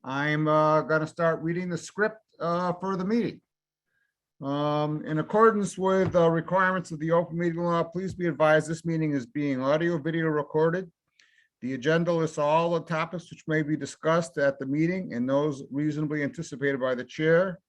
I'm going to start reading the script for the meeting. In accordance with the requirements of the open meeting law, please be advised this meeting is being audio video recorded. The agenda lists all the topics which may be discussed at the meeting and those reasonably anticipated by the chair.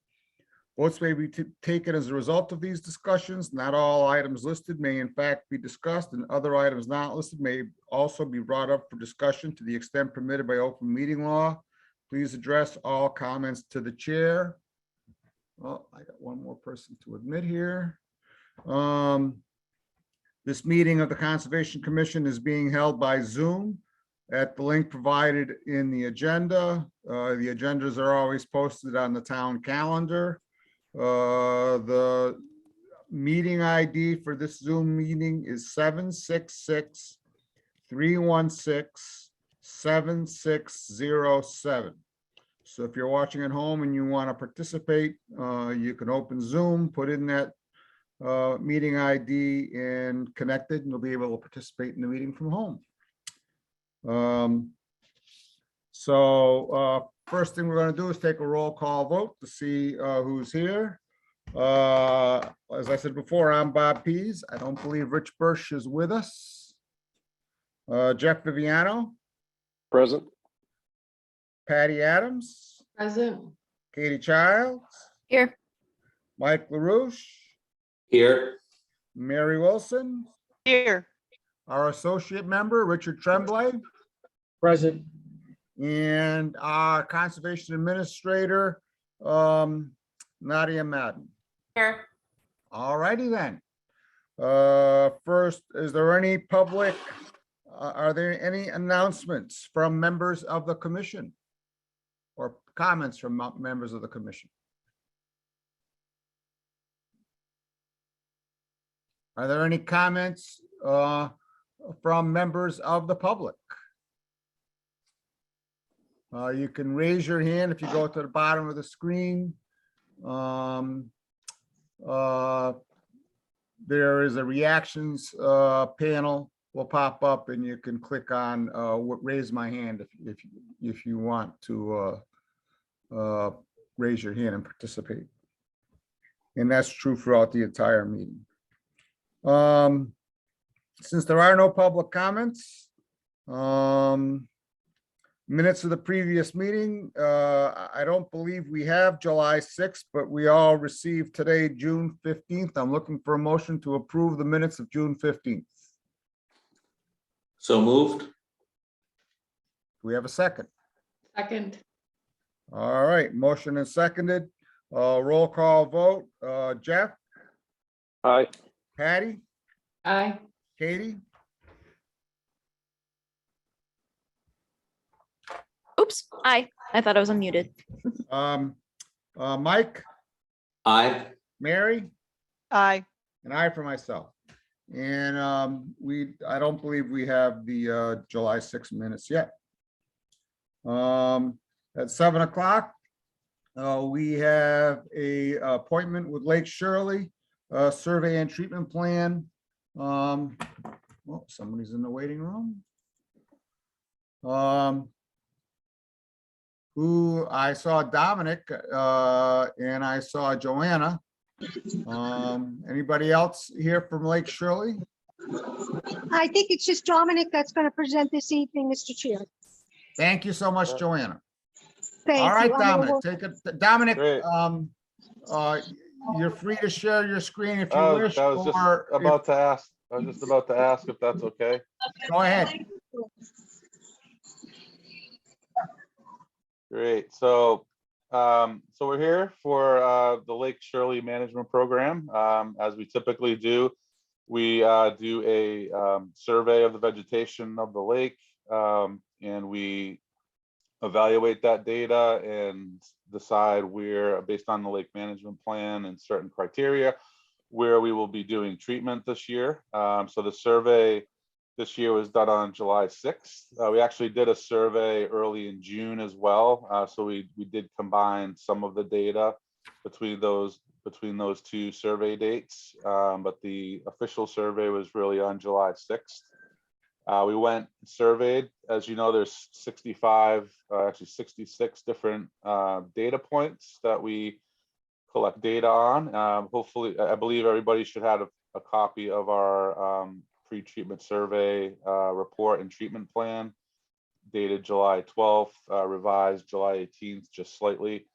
Votes may be taken as a result of these discussions. Not all items listed may in fact be discussed, and other items not listed may also be brought up for discussion to the extent permitted by open meeting law. Please address all comments to the chair. Well, I got one more person to admit here. This meeting of the Conservation Commission is being held by Zoom at the link provided in the agenda. The agendas are always posted on the town calendar. The meeting ID for this Zoom meeting is 766-316-7607. So if you're watching at home and you want to participate, you can open Zoom, put in that meeting ID and connect it, and you'll be able to participate in the meeting from home. First thing we're going to do is take a roll call vote to see who's here. As I said before, I'm Bob Pease. I don't believe Rich Birch is with us. Jeff Viviano. Present. Patty Adams. Present. Katie Childs. Here. Mike LaRouche. Here. Mary Wilson. Here. Our associate member, Richard Tremblay. Present. And our conservation administrator, Nadia Madden. Here. All righty then. First, is there any public, are there any announcements from members of the commission? Or comments from members of the commission? Are there any comments from members of the public? You can raise your hand if you go to the bottom of the screen. There is a reactions panel will pop up, and you can click on raise my hand if you want to raise your hand and participate. And that's true throughout the entire meeting. Since there are no public comments, minutes of the previous meeting, I don't believe we have July 6th, but we all received today, June 15th. I'm looking for a motion to approve the minutes of June 15th. So moved. Do we have a second? Second. All right, motion and seconded. Roll call vote. Jeff? Aye. Patty? Aye. Katie? Oops, I thought I was unmuted. Mike? Aye. Mary? Aye. And I for myself. And I don't believe we have the July 6th minutes yet. At 7 o'clock, we have a appointment with Lake Shirley, survey and treatment plan. Well, somebody's in the waiting room. Who I saw Dominic and I saw Joanna. Anybody else here from Lake Shirley? I think it's just Dominic that's going to present this evening, Mr. Chair. Thank you so much, Joanna. Thank All right, you. Dominic, take it. Dominic, Great. you're free to share your screen if you I wish. was just or about to ask. I was just about to ask if that's okay. Go ahead. Great. So we're here for the Lake Shirley Management Program. As we typically do, we do a survey of the vegetation of the lake, and we evaluate that data and decide where, based on the lake management plan and certain criteria, where we will be doing treatment this year. So the survey this year was done on July 6th. We actually did a survey early in June as well. So we did combine some of the data between those two survey dates. But the official survey was really on July 6th. We went and surveyed. As you know, there's 65, actually 66 different data points that we collect data on. Hopefully, I believe everybody should have a copy of our pre-treatment survey report and treatment plan dated July 12th, revised July 18th, just slightly.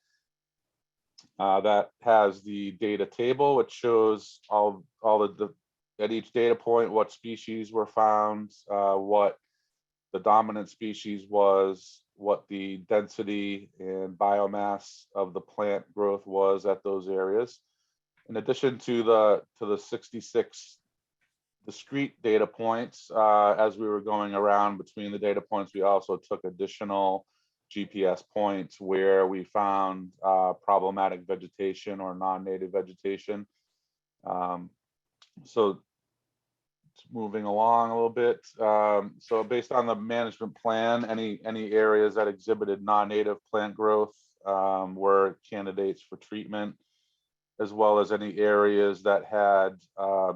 That has the data table, which shows all the at each data point what species were found, what the dominant species was, what the density and biomass of the plant growth was at those areas. In addition to the 66 discrete data points, as we were going around between the data points, we also took additional GPS points where we found problematic vegetation or non-native vegetation. So moving along a little bit. So based on the management plan, any areas that exhibited non-native plant growth were candidates for treatment, as well as any areas that had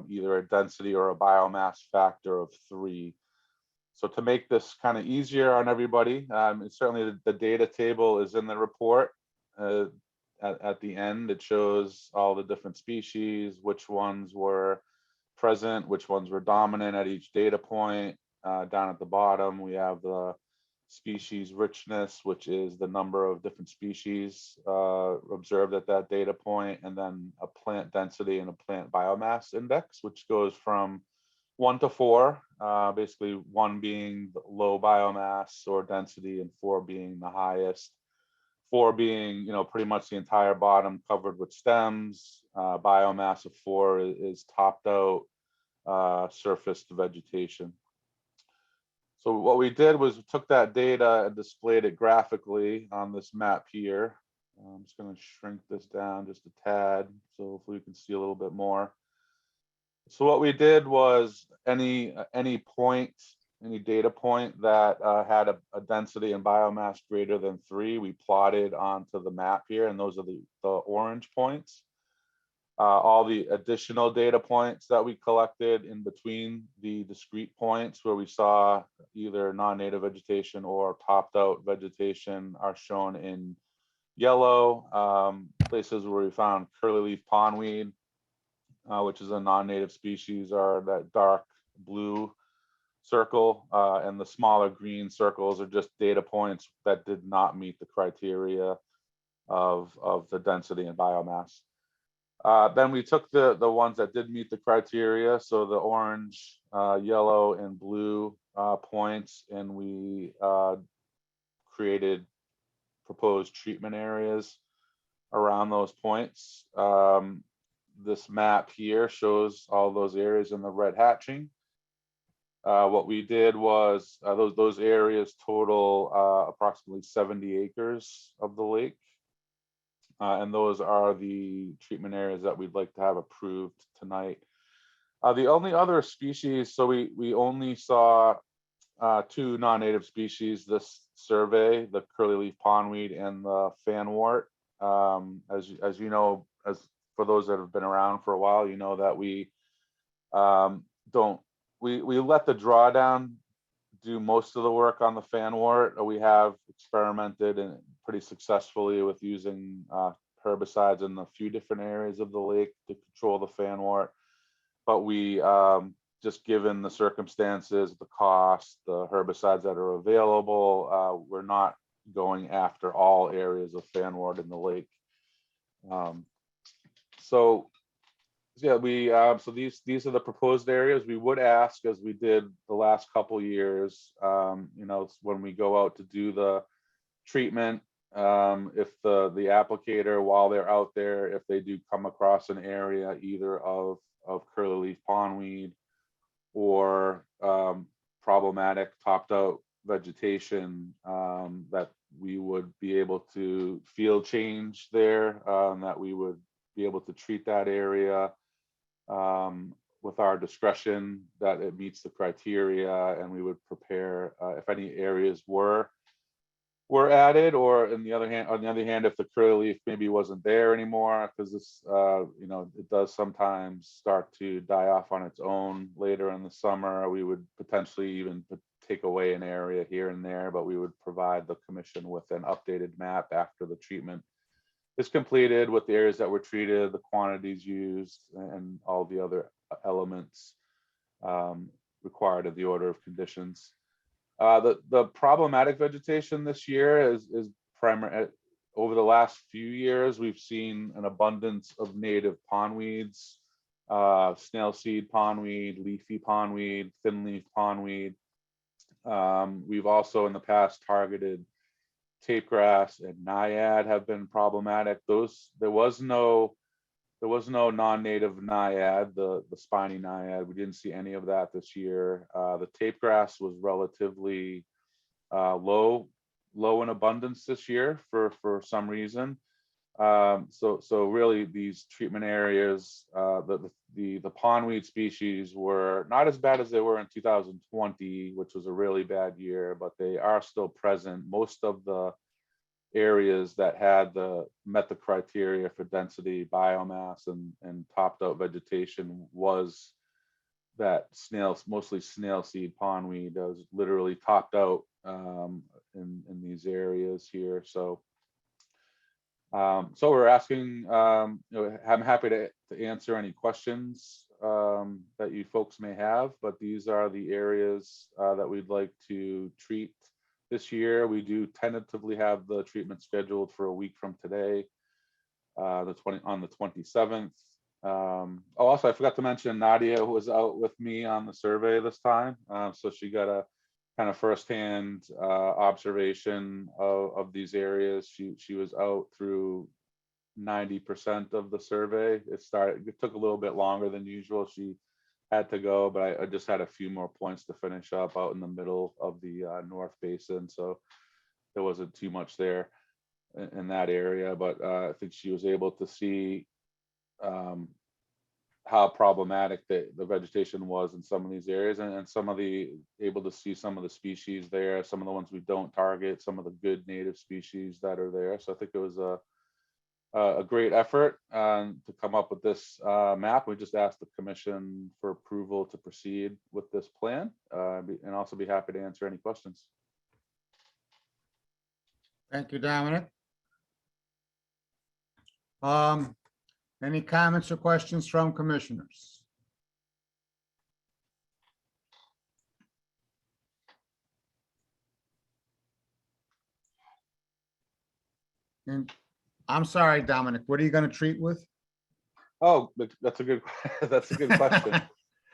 either a density or a biomass factor of 3. So to make this kind of easier on everybody, certainly the data table is in the report. At the end, it shows all the different species, which ones were present, which ones were dominant at each data point. Down at the bottom, we have the species richness, which is the number of different species observed at that data point, and then a plant density and a plant biomass index, which goes from 1 to 4, basically 1 being the low biomass or density and 4 being the highest. 4 being, pretty much the entire bottom covered with stems. Biomass of 4 is topped out surface vegetation. So what we did was we took that data and displayed it graphically on this map here. I'm just going to shrink this down just a tad, so hopefully you can see a little bit more. So what we did was any point, any data point that had a density and biomass greater than 3, we plotted onto the map here, and those are the orange points. All the additional data points that we collected in between the discrete points where we saw either non-native vegetation or topped out vegetation are shown in yellow. Places where we found curly-leaf pondweed, which is a non-native species, are that dark blue circle, and the smaller green circles are just data points that did not meet the criteria of the density and biomass. Then we took the ones that did meet the criteria, so the orange, yellow, and blue points, and we created proposed treatment areas around those points. This map here shows all those areas in the red hatching. What we did was those areas total approximately 70 acres of the lake. And those are the treatment areas that we'd like to have approved tonight. The only other species, so we only saw 2 non-native species this survey, the curly-leaf pondweed and the fanwort. As you know, as for those that have been around for a while, you know that we let the Drawdown do most of the work on the fanwort. We have experimented and pretty successfully with using herbicides in a few different areas of the lake to control the fanwort. But we, just given the circumstances, the cost, the herbicides that are available, we're not going after all areas of fanwort in the lake. So yeah, so these are the proposed areas. We would ask, as we did the last couple years, when we go out to do the treatment, if the applicator, while they're out there, if they do come across an area either of curly-leaf pondweed or problematic topped out vegetation, that we would be able to field change there, that we would be able to treat that area with our discretion, that it meets the criteria, and we would prepare if any areas were were added, or on the other hand, if the curly leaf maybe wasn't there anymore, because this, you know, it does sometimes start to die off on its own later in the summer, we would potentially even take away an area here and there, but we would provide the commission with an updated map after the treatment is completed, with the areas that were treated, the quantities used, and all the other elements required of the order of conditions. The problematic vegetation this year is primary. Over the last few years, we've seen an abundance of native pondweeds, snail seed pondweed, leafy pondweed, thin leaf pondweed. We've also in the past targeted tape grass and naiad have been problematic. There was no non-native naiad, the spiny naiad. We didn't see any of that this year. The tape grass was relatively low in abundance this year for some reason. So really these treatment areas, the pondweed species were not as bad as they were in 2020, which was a really bad year, but they are still present. Most of the areas that met the criteria for density, biomass, and topped out vegetation was that mostly snail seed pondweed that was literally topped out in these areas here. So we're asking, you know, I'm happy to answer any questions that you folks may have, but these are the areas that we'd like to treat this year. We do tentatively have the treatment scheduled for a week from today, on the 27th. Also, I forgot to mention Nadia was out with me on the survey this time, so she got a kind of firsthand observation of these areas. She was out through 90% of the survey. It took a little bit longer than usual. She had to go, but I just had a few more points to finish up out in the middle of the North Basin, so there wasn't too much there in that area. But I think she was able to see how problematic the vegetation was in some of these areas, and able to see some of the species there, some of the ones we don't target, some of the good native species that are there. So I think it was a great effort to come up with this map. We just asked the commission for approval to proceed with this plan, and also be happy to answer any questions. Thank you, Dominic. Any comments or questions from commissioners? And I'm sorry, Dominic, what are you going to treat with? Oh, that's a good question.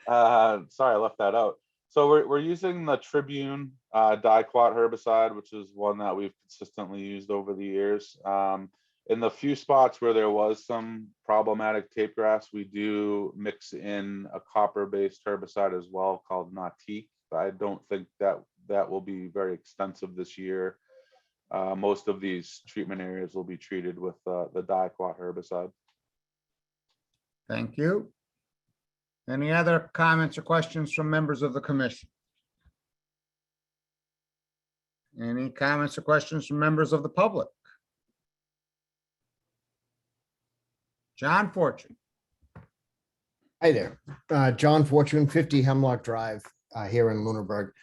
Sorry, I left that out. So we're using the Tribune diquat herbicide, which is one that we've consistently used over the years. In the few spots where there was some problematic tape grass, we do mix in a copper-based herbicide as well called Nautique. I don't think that will be very extensive this year. Most of these treatment areas will be treated with the diquat herbicide. Thank you. Any other comments or questions from members of the commission? Any comments or questions from members of the public? John Fortune. Hi there, John Fortune, 50 Hemlock Drive here in Lunenburg.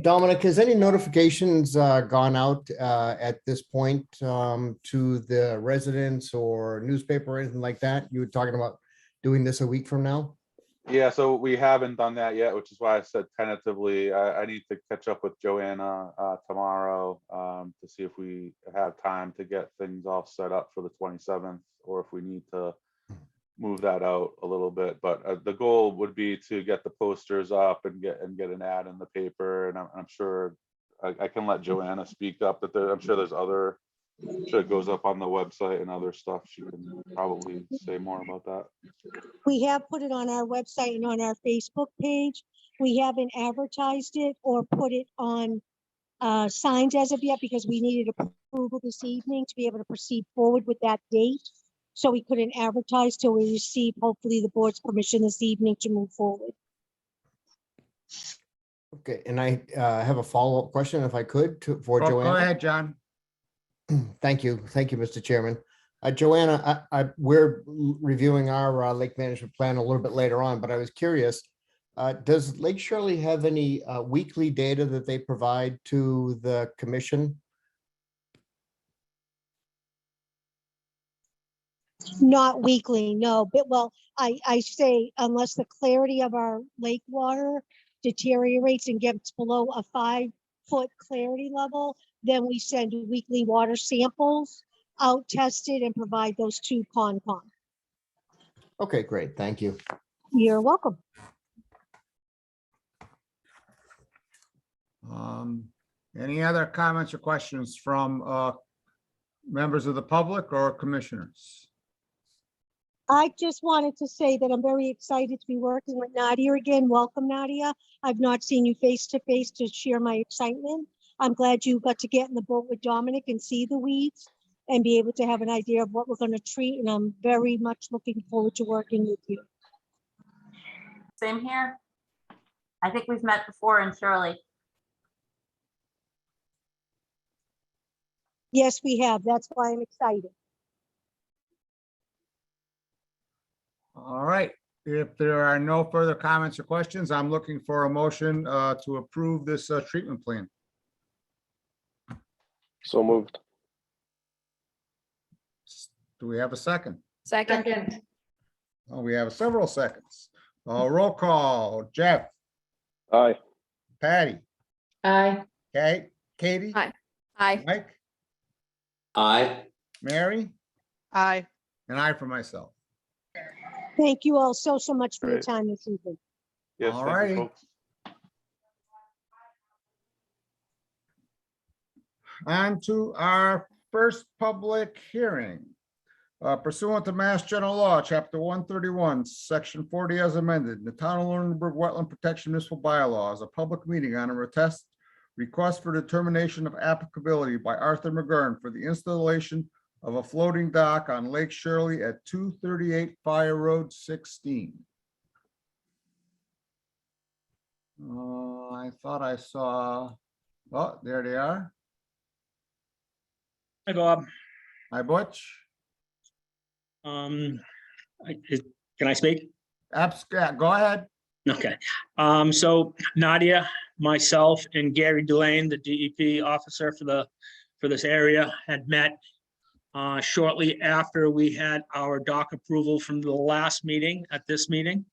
Dominic, has any notifications gone out at this point to the residents or newspaper or anything like that? You were talking about doing this a week from now? Yeah, so we haven't done that yet, which is why I said tentatively. I need to catch up with Joanna tomorrow to see if we have time to get things all set up for the 27th, or if we need to move that out a little bit. But the goal would be to get the posters up and get an ad in the paper. And I'm sure I can let Joanna speak up, but I'm sure there's other, I'm sure it goes up on the website and other stuff. She can probably say more about that. We have put it on our website and on our Facebook page. We haven't advertised it or put it on signs as of yet because we needed approval this evening to be able to proceed forward with that date. So we couldn't advertise till we receive, hopefully, the board's permission this evening to move forward. Okay, and I have a follow-up question if I could for Joanna. Go ahead, John. Thank you. Thank you, Mr. Chairman. Joanna, we're reviewing our lake management plan a little bit later on, but I was curious. Does Lake Shirley have any weekly data that they provide to the commission? Not weekly, no, but well, I say unless the clarity of our lake water deteriorates and gets below a 5-foot clarity level, then we send weekly water samples out, tested, and provide those to Concom. Okay, great. Thank you. You're welcome. Any other comments or questions from members of the public or commissioners? I just wanted to say that I'm very excited to be working with Nadia again. Welcome, Nadia. I've not seen you face to face to share my excitement. I'm glad you got to get in the boat with Dominic and see the weeds and be able to have an idea of what we're going to treat. And I'm very much looking forward to working with you. Same here. I think we've met before in Shirley. Yes, we have. That's why I'm excited. All right, if there are no further comments or questions, I'm looking for a motion to approve this treatment plan. So moved. Do we have a second? Second. Second. Oh, we have several seconds. Roll call. Jeff, Aye. Patty, Aye. Kate, Katie, Aye. Aye. Mike, Aye. Mary, Aye. and I for myself. Thank you all so much for your Great. time this evening. Yes, All thank you, righty. folks. On to our first public hearing. Pursuant to Mass General Law, Chapter 131, Section 40 as amended, the Town of Lunenburg Wetland Protection Municipal Bylaws, a public meeting on a request for determination of applicability by Arthur McGurn for the installation of a floating dock on Lake Shirley at 238 Fire Road 16. I thought I saw, oh, there they are. Hi, Bob. Hi, Butch. Can I speak? Go ahead. Okay. So Nadia, myself, and Gary Delane, the DEP officer for this area, had met shortly after we had our dock approval from the last meeting at this meeting.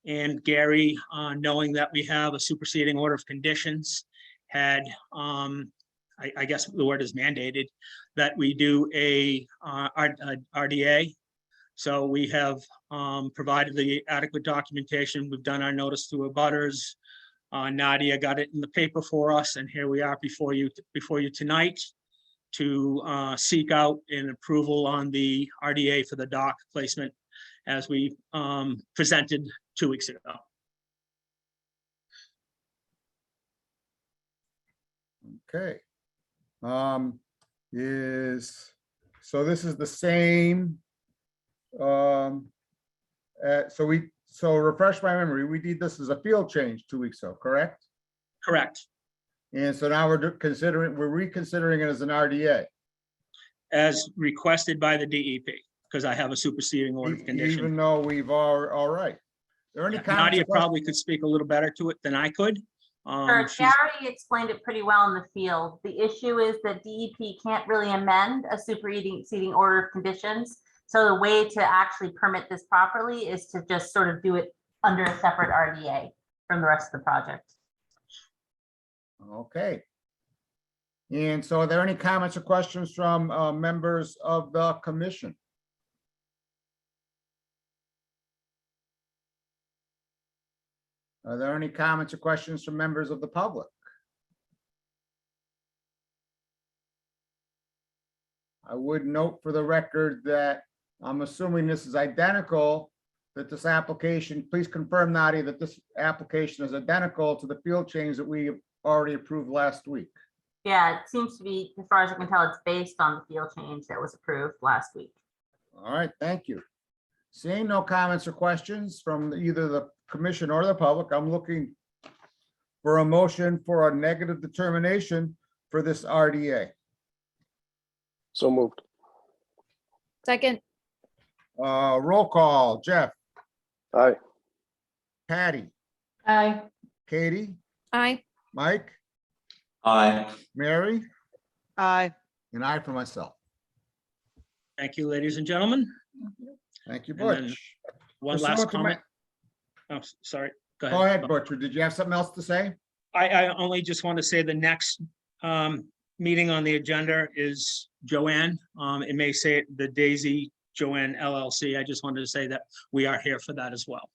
And Gary, knowing that we have a superseding order of conditions, had, I guess the word is mandated, that we do a RDA. So we have provided the adequate documentation. We've done our notice to abutters. Nadia got it in the paper for us, and here we are before you tonight to seek out an approval on the RDA for the dock placement as we presented 2 weeks ago. Okay. So this is the same. So refresh my memory, we did this as a field change 2 weeks ago, correct? Correct. And so now we're reconsidering it as an RDA. As requested by the DEP, because I have a superseding order of Even condition. though we've all right. Are there any Yeah, comments? Nadia or questions? probably could speak a little better to it than I could. Sure, She's- Gary explained it pretty well in the field. The issue is that DEP can't really amend a superseding order of conditions. So the way to actually permit this properly is to just sort of do it under a separate RDA from the rest of the project. Okay. And so are there any comments or questions from members of the commission? Are there any comments or questions from members of the public? I would note for the record that I'm assuming this is identical, that this application, please confirm, Nadia, that this application is identical to the field change that we already approved last week. Yeah, it seems to be, as far as I can tell, it's based on the field change that was approved last week. All right, thank you. Seeing no comments or questions from either the commission or the public, I'm looking for a motion for a negative determination for this RDA. So moved. Second. Roll call, Jeff, Aye. Patty, Aye. Katie, Aye. Mike, Aye. Mary, Aye. and I for myself. Thank you, ladies and gentlemen. Thank you, And then Butch. One Pursuant last to ma- comment. Oh, sorry. Go Go ahead. ahead, Butcher. Did you have something else to say? I only just want to say the next meeting on the agenda is Joanne. It may say it the Daisy Joanne LLC. I just wanted to say that we are here for that as well.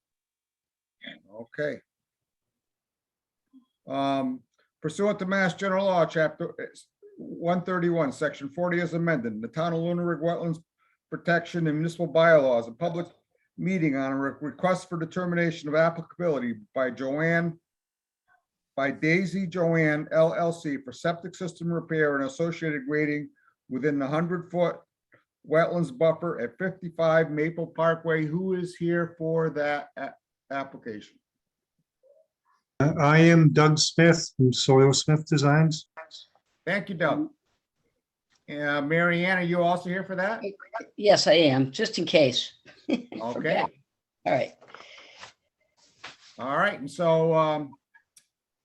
Okay. Pursuant to Mass General Law, Chapter 131, Section 40 as amended, the Town of Lunenburg Wetlands Protection and Municipal Bylaws, a public meeting on a request for determination of applicability by Daisy Joanne LLC for septic system repair and associated grading within the 100-foot wetlands buffer at 55 Maple Parkway. Who is here for that application? I am Doug Smith from Soil Smith Designs. Thank you, Doug. Mary Ann, are you also here for that? Yes, I am, just in case. Okay, All right. all right, and so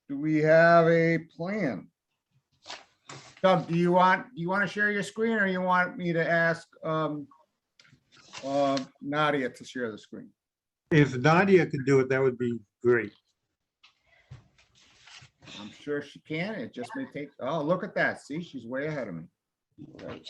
do we have a plan? Doug, do you want to share your screen, or you want me to ask Nadia to share the screen? If Nadia could do it, that would be great. I'm sure she can. It just may take, oh, look at that. See, she's way ahead of me. Right.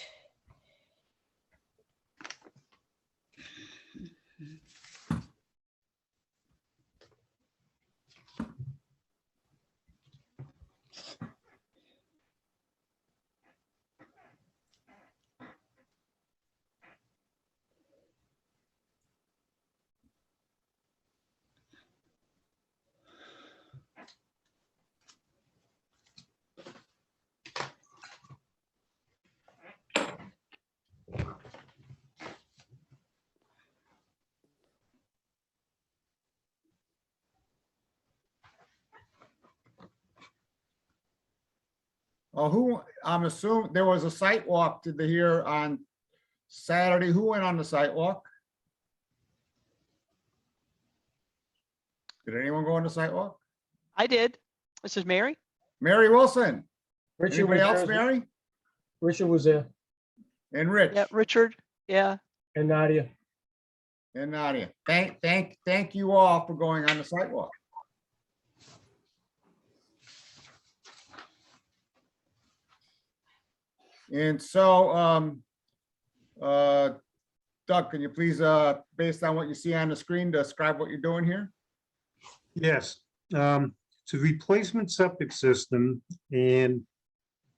Oh, I'm assuming there was a site walk to the here on Saturday. Who went on the site walk? Did anyone go on the site walk? I did. This is Mary. Mary Wilson. Richard Anybody was else, there. Mary? Richard was there, And Rich Yeah, Richard. Yeah. and Nadia. and Nadia. Thank you all for going on the site walk. And so, Doug, can you please, based on what you see on the screen, describe what you're doing here? Yes, it's a replacement septic system, and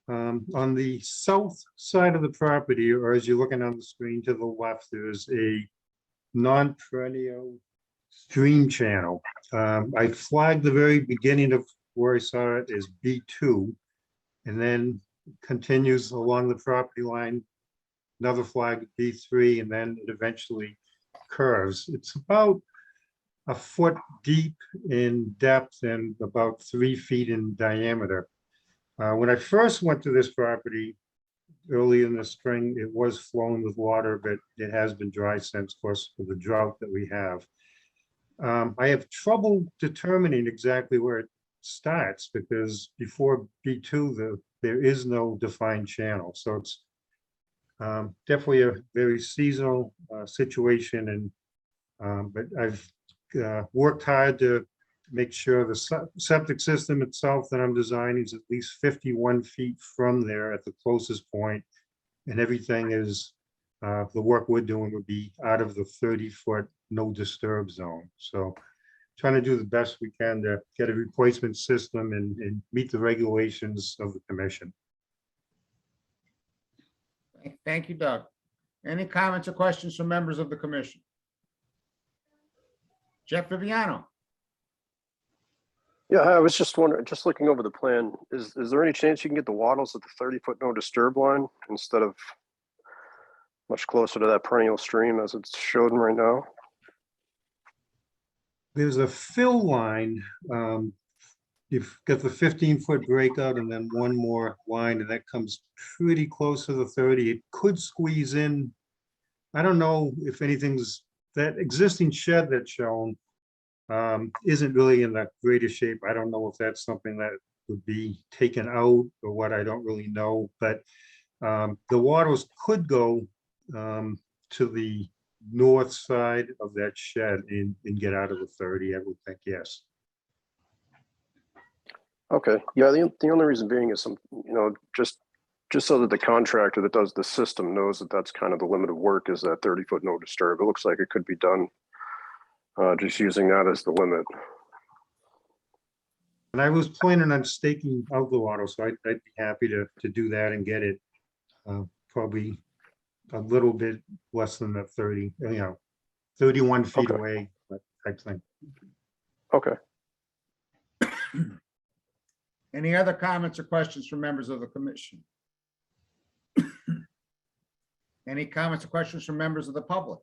on the south side of the property, or as you're looking on the screen to the left, there's a non-perennial stream channel. I flagged the very beginning of where I saw it as B2, and then continues along the property line, another flag B3, and then it eventually curves. It's about a foot deep in depth and about 3 feet in diameter. When I first went to this property early in the spring, it was flowing with water, but it has been dry since, of course, with the drought that we have. I have trouble determining exactly where it starts because before B2, there is no defined channel. So it's definitely a very seasonal situation, and but I've worked hard to make sure the septic system itself that I'm designing is at least 51 feet from there at the closest point, and everything is the work we're doing would be out of the 30-foot no disturb zone. So trying to do the best we can to get a replacement system and meet the regulations of the commission. Thank you, Doug. Any comments or questions from members of the commission? Jeff Viviano. Yeah, I was just wondering, just looking over the plan, is there any chance you can get the wattles at the 30-foot no disturb line instead of much closer to that perennial stream as it's showing right now? There's a fill line you've got the 15-foot breakout and then one more line, and that comes pretty close to the 30. It could squeeze in. I don't know if anything's, that existing shed that's shown isn't really in the greatest shape. I don't know if that's something that would be taken out or what, I don't really know, but the waters could go to the north side of that shed and get out of the 30, I would think, yes. Okay, yeah, the only reason being is just so that the contractor that does the system knows that that's kind of the limit of work is that 30-foot no disturb. It looks like it could be done just using that as the limit. And I was planning on staking out the water, so I'd be happy to do that and get it probably a little bit less than the 30, 31 feet Okay. away, but I think. Okay. Any other comments or questions from members of the commission? Any comments or questions from members of the public?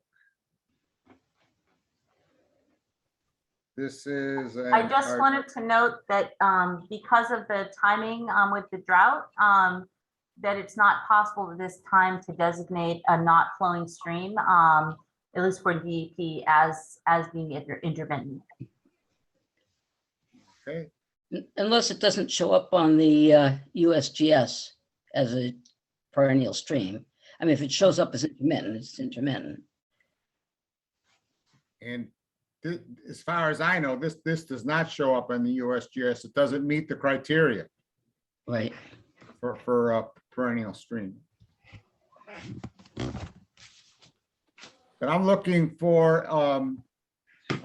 This is. I just wanted to note that because of the timing with the drought, that it's not possible at this time to designate a not flowing stream, at least for DEP, as being intermittent. Okay, Unless it doesn't show up on the USGS as a perennial stream. I mean, if it shows up as intermittent, it's intermittent. and as far as I know, this does not show up on the USGS. It doesn't meet the criteria Right. for a perennial stream. But I'm looking for a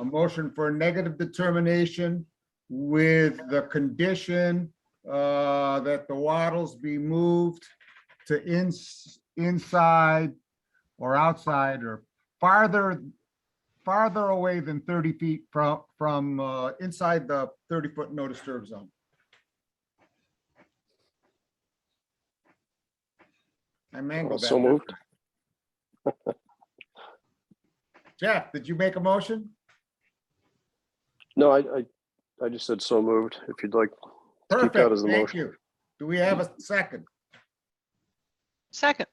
motion for a negative determination with the condition that the wattles be moved to inside or outside or farther away than 30 feet from inside the 30-foot no disturb zone. I mangled that. So moved. Jeff, did you make a motion? No, I just said so moved. If you'd like, keep that Perfect, as the thank motion. you. Do we have a second? Second.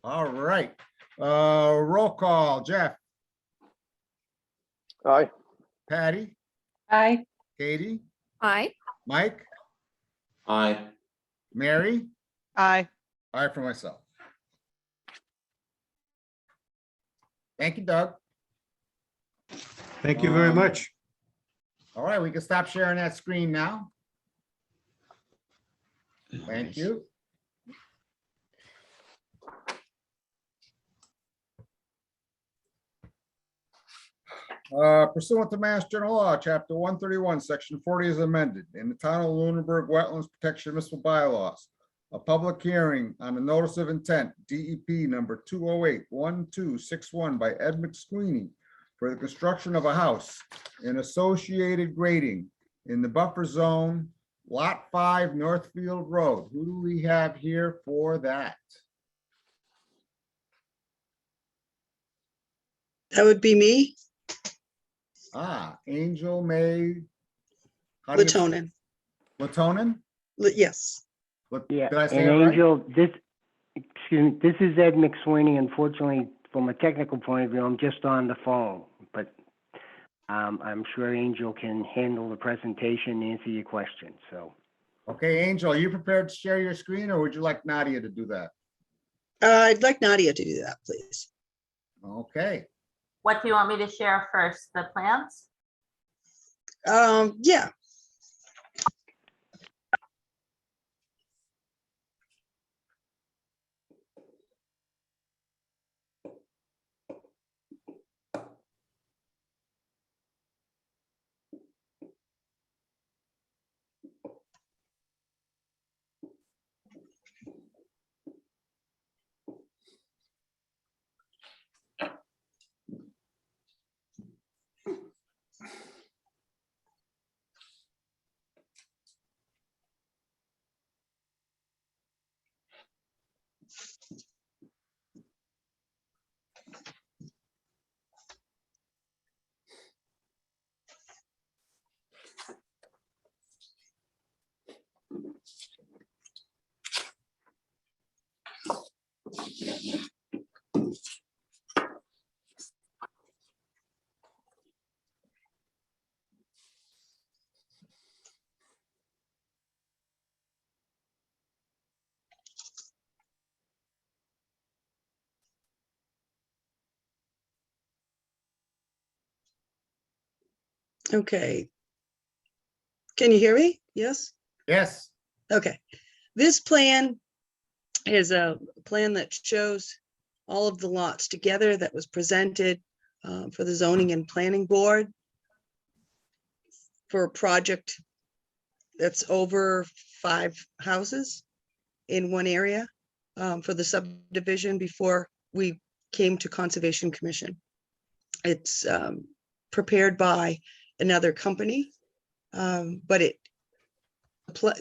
All right, roll call. Jeff, Aye. Patty, Aye. Katie, Aye. Mike, Aye. Mary, Aye. aye for myself. Thank you, Doug. Thank you very much. All right, we can stop sharing that screen now. Thank you. Pursuant to Mass General Law, Chapter 131, Section 40 is amended in the Town of Lunenburg Wetlands Protection Municipal Bylaws. A public hearing on the notice of intent, DEP number 208-1261 by Ed McSweeney for the construction of a house and associated grading in the buffer zone, Lot 5, Northfield Road. Who do we have here for that? That would be me, Angel May. how do you- Latonin. Latonin? Yes. Did I say and it right? Angel, this is Ed McSweeney. Unfortunately, from a technical point of view, I'm just on the phone, but I'm sure Angel can handle the presentation, and answer your questions, so. Okay, Angel, are you prepared to share your screen or would you like Nadia to do that? I'd like Nadia to do that, please. Okay, What do you want me to share first? The plans? Yeah. Okay. Can you hear me? Yes? Yes, Okay. This plan is a plan that shows all of the lots together that was presented for the zoning and planning board for a project that's over 5 houses in one area for the subdivision before we came to Conservation Commission. It's prepared by another company, but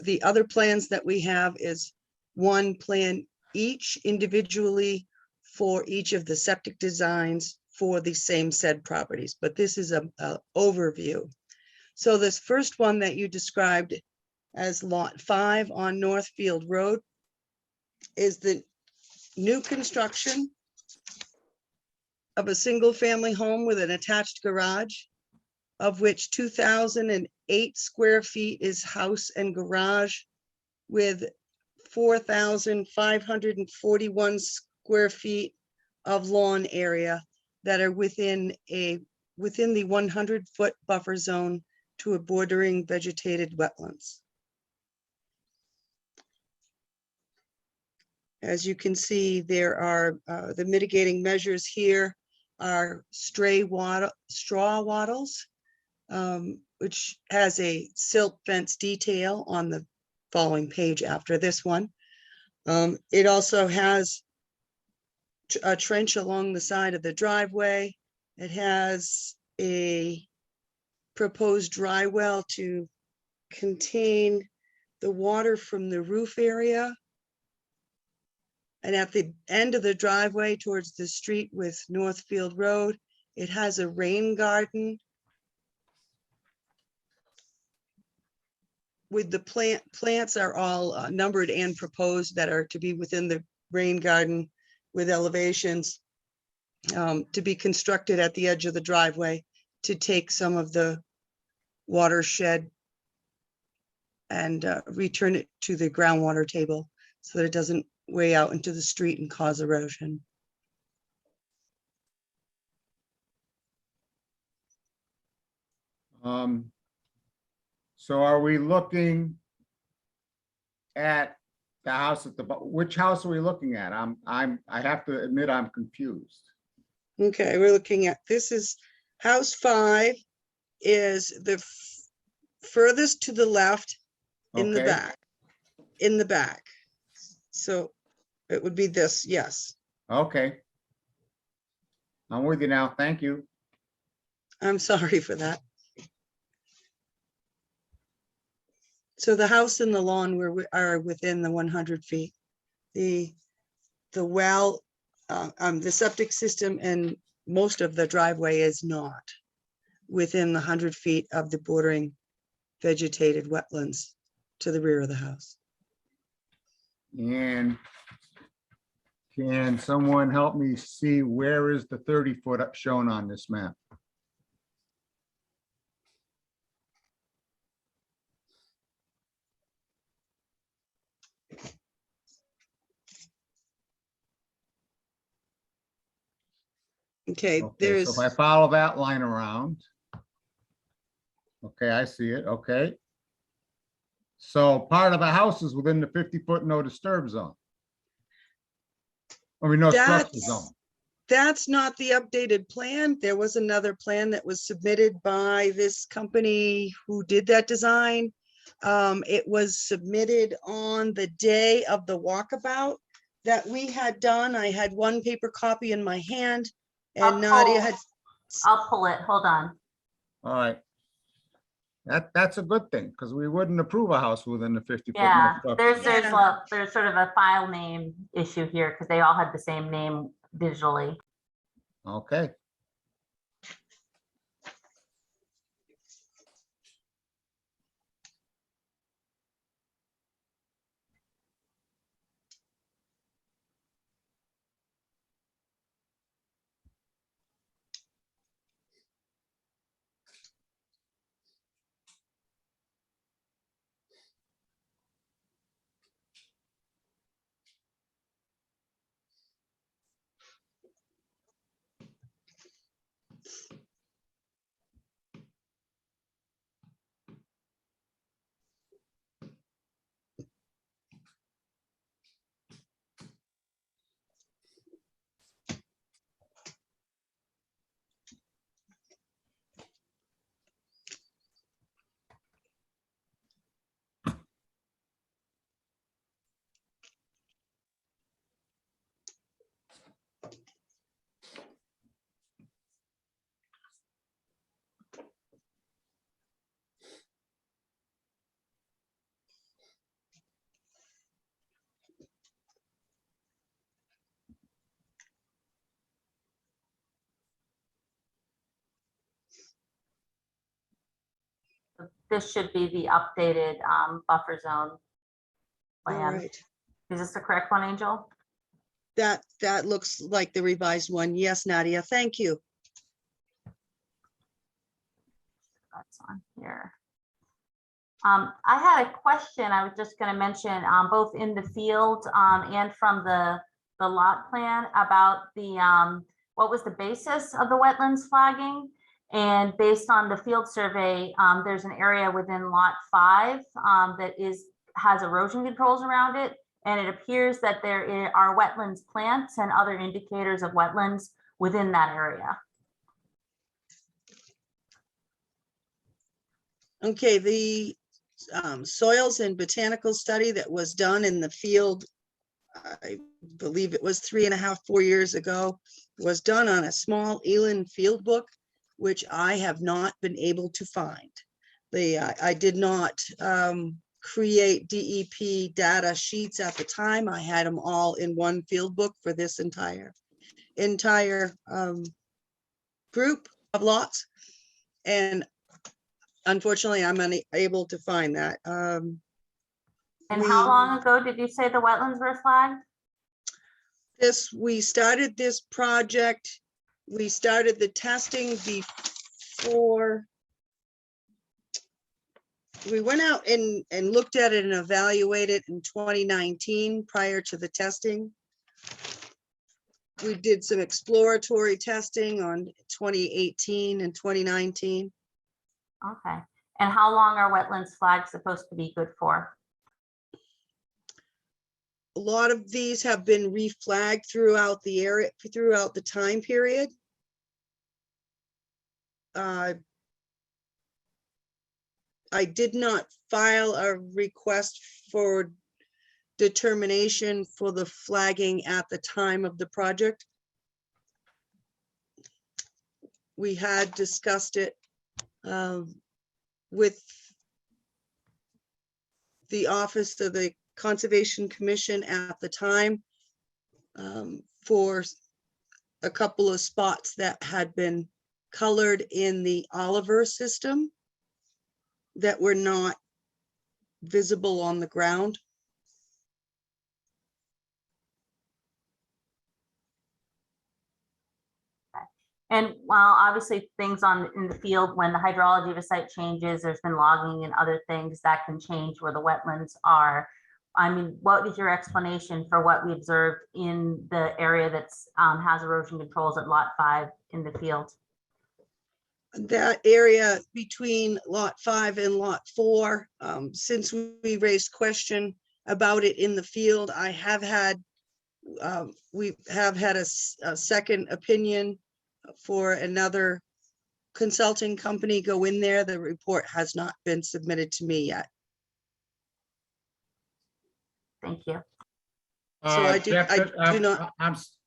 the other plans that we have is one plan each individually for each of the septic designs for the same said properties, but this is a overview. So this first one that you described as lot 5 on Northfield Road is the new construction of a single family home with an attached garage, of which 2,008 square feet is house and garage, with 4,541 square feet of lawn area that are within the 100-foot buffer zone to a bordering vegetated wetlands. As you can see, there are the mitigating measures here are straw wattles, which has a silt fence detail on the following page after this one. It also has a trench along the side of the driveway. It has a proposed dry well to contain the water from the roof area. And at the end of the driveway towards the street with Northfield Road, it has a rain garden with the plants are all numbered and proposed that are to be within the rain garden with elevations to be constructed at the edge of the driveway to take some of the watershed and return it to the groundwater table so that it doesn't way out into the street and cause erosion. So are we looking at the house at the, which house are we looking at? I have to admit, I'm confused. Okay, we're looking at, this is house 5 is the furthest to the left in the Okay. back. So it would be this, yes. Okay. I'm with you now. Thank you. I'm sorry for that. So the house and the lawn are within the 100 feet. The well, the septic system and most of the driveway is not within the 100 feet of the bordering vegetated wetlands to the rear of the house. And can someone help me see where is the 30-foot shown on this map? Okay, Okay, there's, so if I follow that line around. Okay, I see it. Okay. So part of the house is within the 50-foot no disturb zone. I mean, no structure zone. that's not the updated plan. There was another plan that was submitted by this company who did that design. It was submitted on the day of the walkabout that we had done. I had one paper copy in my hand and Nadia had. I'll pull it. Hold on. All right. That's a good thing, because we wouldn't approve a house within the 50-foot. no Yeah, structure there's zone. there's sort of a file name issue here because they all had the same name visually. Okay. this should be the updated buffer zone All plan. right. Is this the correct one, Angel? That looks like the revised one. Yes, Nadia, thank you. That's on here. I had a question I was just going to mention, both in the field and from the lot plan about the what was the basis of the wetlands flagging. And based on the field survey, there's an area within lot 5 that has erosion controls around it. And it appears that there are wetlands plants and other indicators of wetlands within that area. Okay, the soils and botanical study that was done in the field, I believe it was 3.5, 4 years ago, was done on a small Eland field book, which I have not been able to find. I did not create DEP data sheets at the time. I had them all in one field book for this entire group of lots. And unfortunately, I'm unable to find that. And how long ago did you say the wetlands were flagged? We started this project, we started the testing before. We went out and looked at it and evaluated in 2019 prior to the testing. We did some exploratory testing on 2018 and 2019. Okay. And how long are wetlands flags supposed to be good for? A lot of these have been reflagged throughout the area, throughout the time period. I did not file a request for determination for the flagging at the time of the project. We had discussed it with the Office of the Conservation Commission at the time for a couple of spots that had been colored in the Oliver system that were not visible on the ground. And while obviously things in the field, when the hydrology of a site changes, there's been logging and other things that can change where the wetlands are. I mean, what is your explanation for what we observed in the area that's has erosion controls at lot 5 in the field? That area between lot 5 and lot 4, since we raised question about it in the field, I have had, we have had a second opinion for another consulting company go in there. The report has not been submitted to me yet. Thank you. So I do not.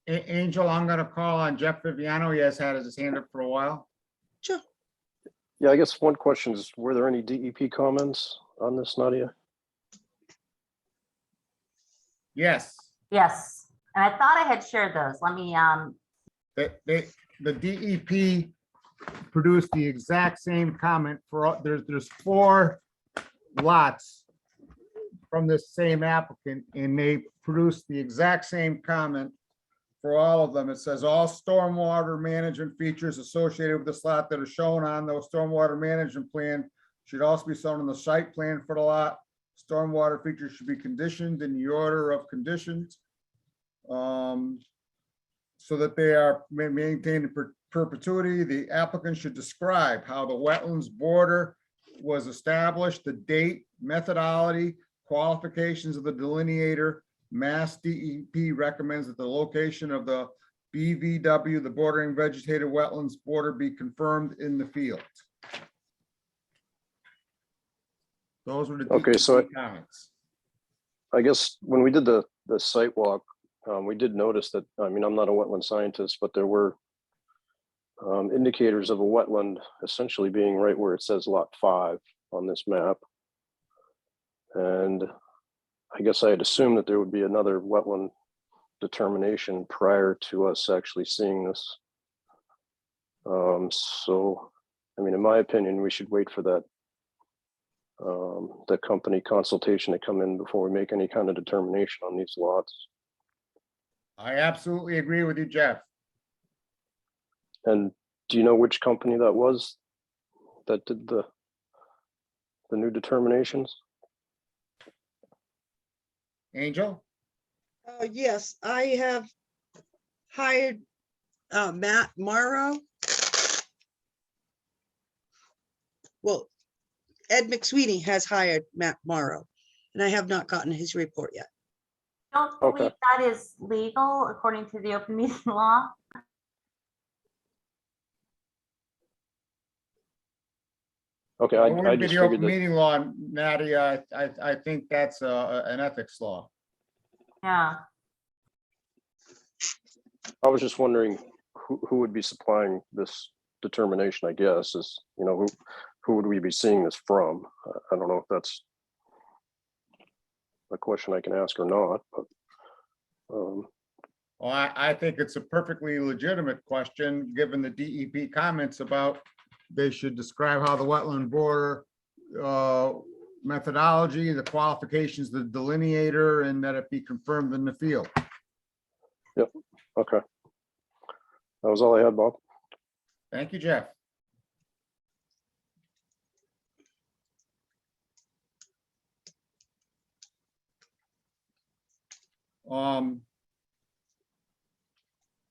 Angel, I'm gonna call on Jeff Viviano. He has had his hand up for a while. Sure. Yeah, I guess one question is, were there any DEP comments on this, Nadia? Yes. Yes, and I thought I had shared those. Let me The DEP produced the exact same comment for, there's 4 lots from this same applicant, and they produced the exact same comment for all of them. It says all stormwater management features associated with this lot that are shown on the stormwater management plan should also be shown on the site plan for the lot. Stormwater features should be conditioned in the order of conditions, so that they are maintained in perpetuity. The applicant should describe how the wetlands border was established, the date, methodology, qualifications of the delineator. Mass DEP recommends that the location of the BVW, the bordering vegetative wetlands border, be confirmed in the field. Those were the Okay, so DEP comments. I guess when we did the site walk, we did notice that, I mean, I'm not a wetland scientist, but there were indicators of a wetland essentially being right where it says lot 5 on this map. And I guess I had assumed that there would be another wetland determination prior to us actually seeing this. So, I mean, in my opinion, we should wait for that the company consultation to come in before we make any kind of determination on these lots. I absolutely agree with you, Jeff. And do you know which company that was that did the new determinations? Angel? Yes, I have hired Matt Morrow. Well, Ed McSweeney has hired Matt Morrow, and I have not gotten his report yet. Don't believe that is legal according to the open meeting law. Okay, It I wouldn't be just the figured open that. meeting law, Nadia. I think that's an ethics law. Yeah. I was just wondering who would be supplying this determination, I guess, is, you know, who would we be seeing this from? I don't know if that's a question I can ask or not, but. Well, I think it's a perfectly legitimate question, given the DEP comments about they should describe how the wetland border methodology, the qualifications, the delineator, and that it be confirmed in the field. Yep, okay. That was all I had, Bob. Thank you, Jeff.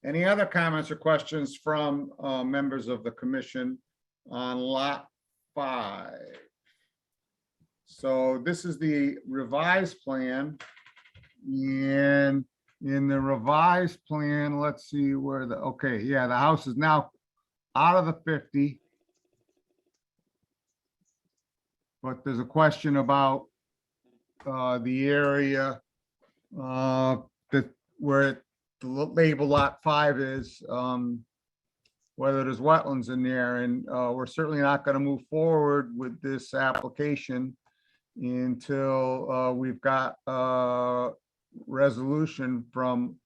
Any other comments or questions from members of the commission on lot 5? So this is the revised plan. And in the revised plan, let's see where the house is now out of the 50. But there's a question about the area that where the label lot 5 is, whether there's wetlands in there, and we're certainly not going to move forward with this application until we've got resolution from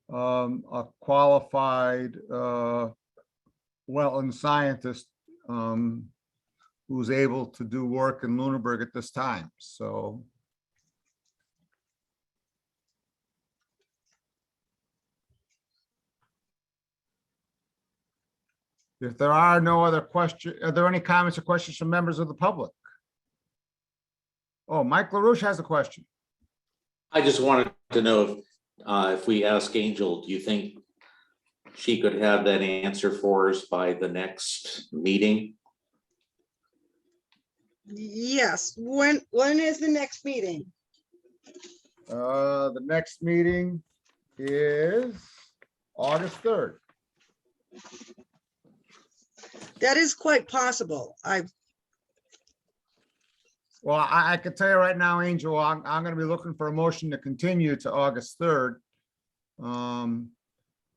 a qualified wetland scientist who's able to do work in Lunenburg at this time. So if there are no other questions, are there any comments or questions from members of the public? Oh, Mike LaRouche has a question. I just wanted to know if we ask Angel, do you think she could have that answer for us by the next meeting? Yes, when is the next meeting? The next meeting is August 3rd. That is quite possible. Well, I can tell you right now, Angel, I'm going to be looking for a motion to continue to August 3rd. You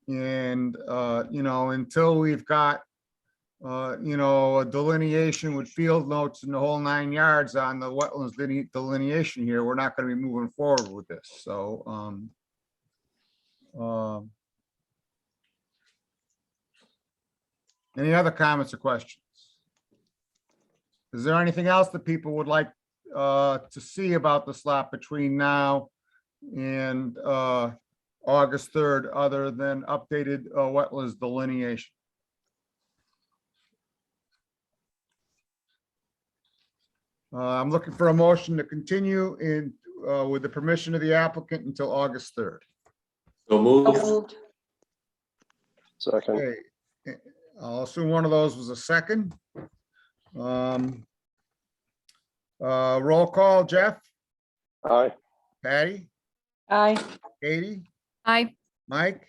know, until we've got, you know, a delineation with field notes and the whole 9 yards on the wetlands delineation here, we're not going to be moving forward with this. So, any other comments or questions? Is there anything else that people would like to see about this lot between now and August 3rd, other than updated wetlands delineation? I'm looking for a motion to continue in with the permission of the applicant until August 3rd. So moved. Second. Okay. I'll assume one of those was a second. Roll call, Jeff, Aye. Patty, Aye. Katie, Aye. Mike,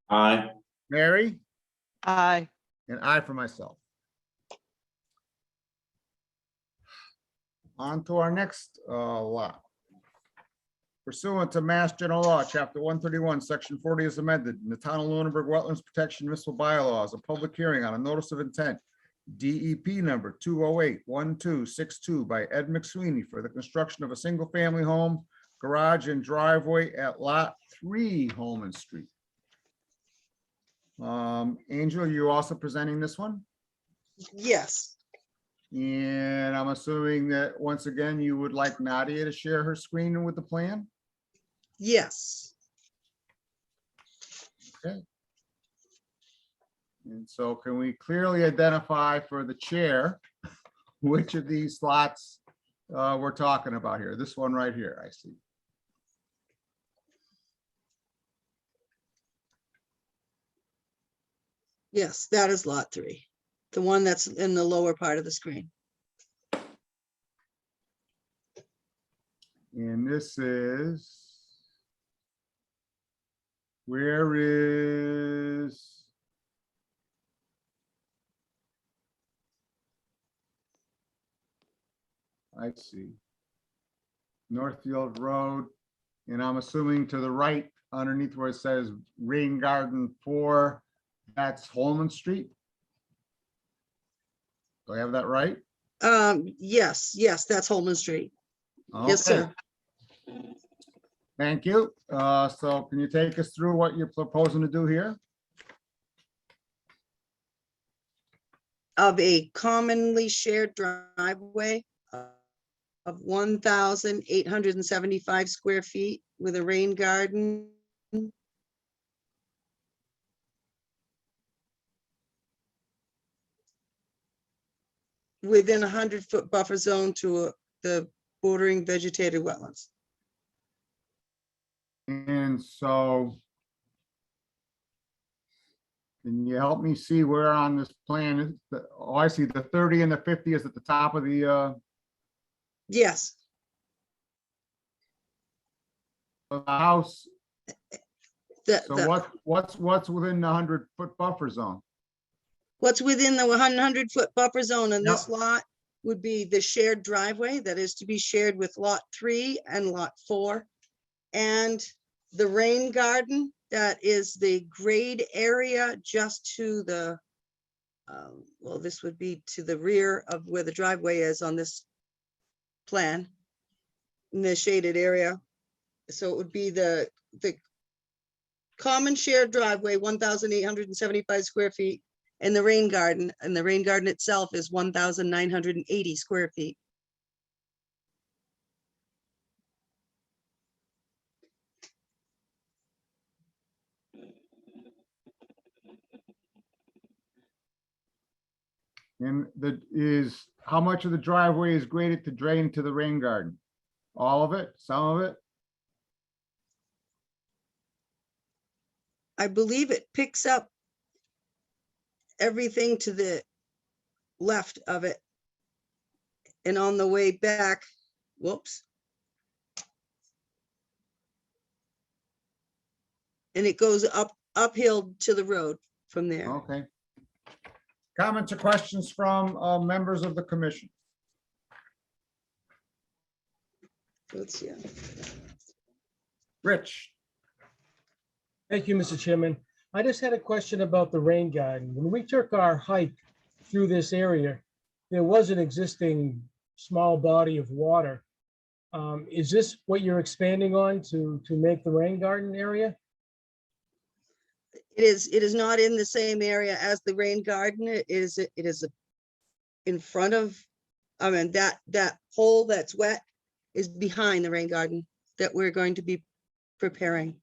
Aye. Mary, Aye. and I for myself. On to our next lot. Pursuant to Mass General Law, Chapter 131, Section 40 is amended in the Town of Lunenburg Wetlands Protection Municipal Bylaws, a public hearing on a notice of intent, DEP number 208-1262 by Ed McSweeney for the construction of a single-family home, garage, and driveway at Lot 3 Holman Street. Angel, you also presenting this one? Yes. And I'm assuming that once again, you would like Nadia to share her screen with the plan? Yes. Okay. And so can we clearly identify for the chair which of these slots we're talking about here? This one right here, I see. Yes, that is lot 3. The one that's in the lower part of the screen. And this is, where is, I see, Northfield Road, and I'm assuming to the right underneath where it says Rain Garden 4, that's Holman Street. Do I have that right? Yes, that's Holman Street. Yes, Okay. sir. Thank you. So can you take us through what you're proposing to do here? Of a commonly shared driveway of 1,875 square feet with a rain garden. Within a 100-foot buffer zone to the bordering vegetated wetlands. And so can you help me see where on this plan is the, oh, I see the 30 and the 50 is at the top of the Yes, house. the, So the, what's within the 100-foot buffer zone? what's within the 100-foot buffer zone in this Yep. lot would be the shared driveway that is to be shared with lot 3 and lot 4. And the rain garden, that is the grade area just to the, well, this would be to the rear of where the driveway is on this plan, in the shaded area. So it would be the common shared driveway, 1,875 square feet, and the rain garden itself is 1,980 square feet. And how much of the driveway is graded to drain to the rain garden? All of it, some of it? I believe it picks up everything to the left of it. And on the way back, whoops. And it goes uphill to the road from there. Okay. Comments or questions from members of the commission? Let's see. Rich? Thank you, Mr. Chairman. I just had a question about the rain garden. When we took our hike through this area, there was an existing small body of water. Is this what you're expanding on to make the rain garden area? It is not in the same area as the rain garden. It is in front of, I mean, that hole that's wet is behind the rain garden that we're going to be preparing.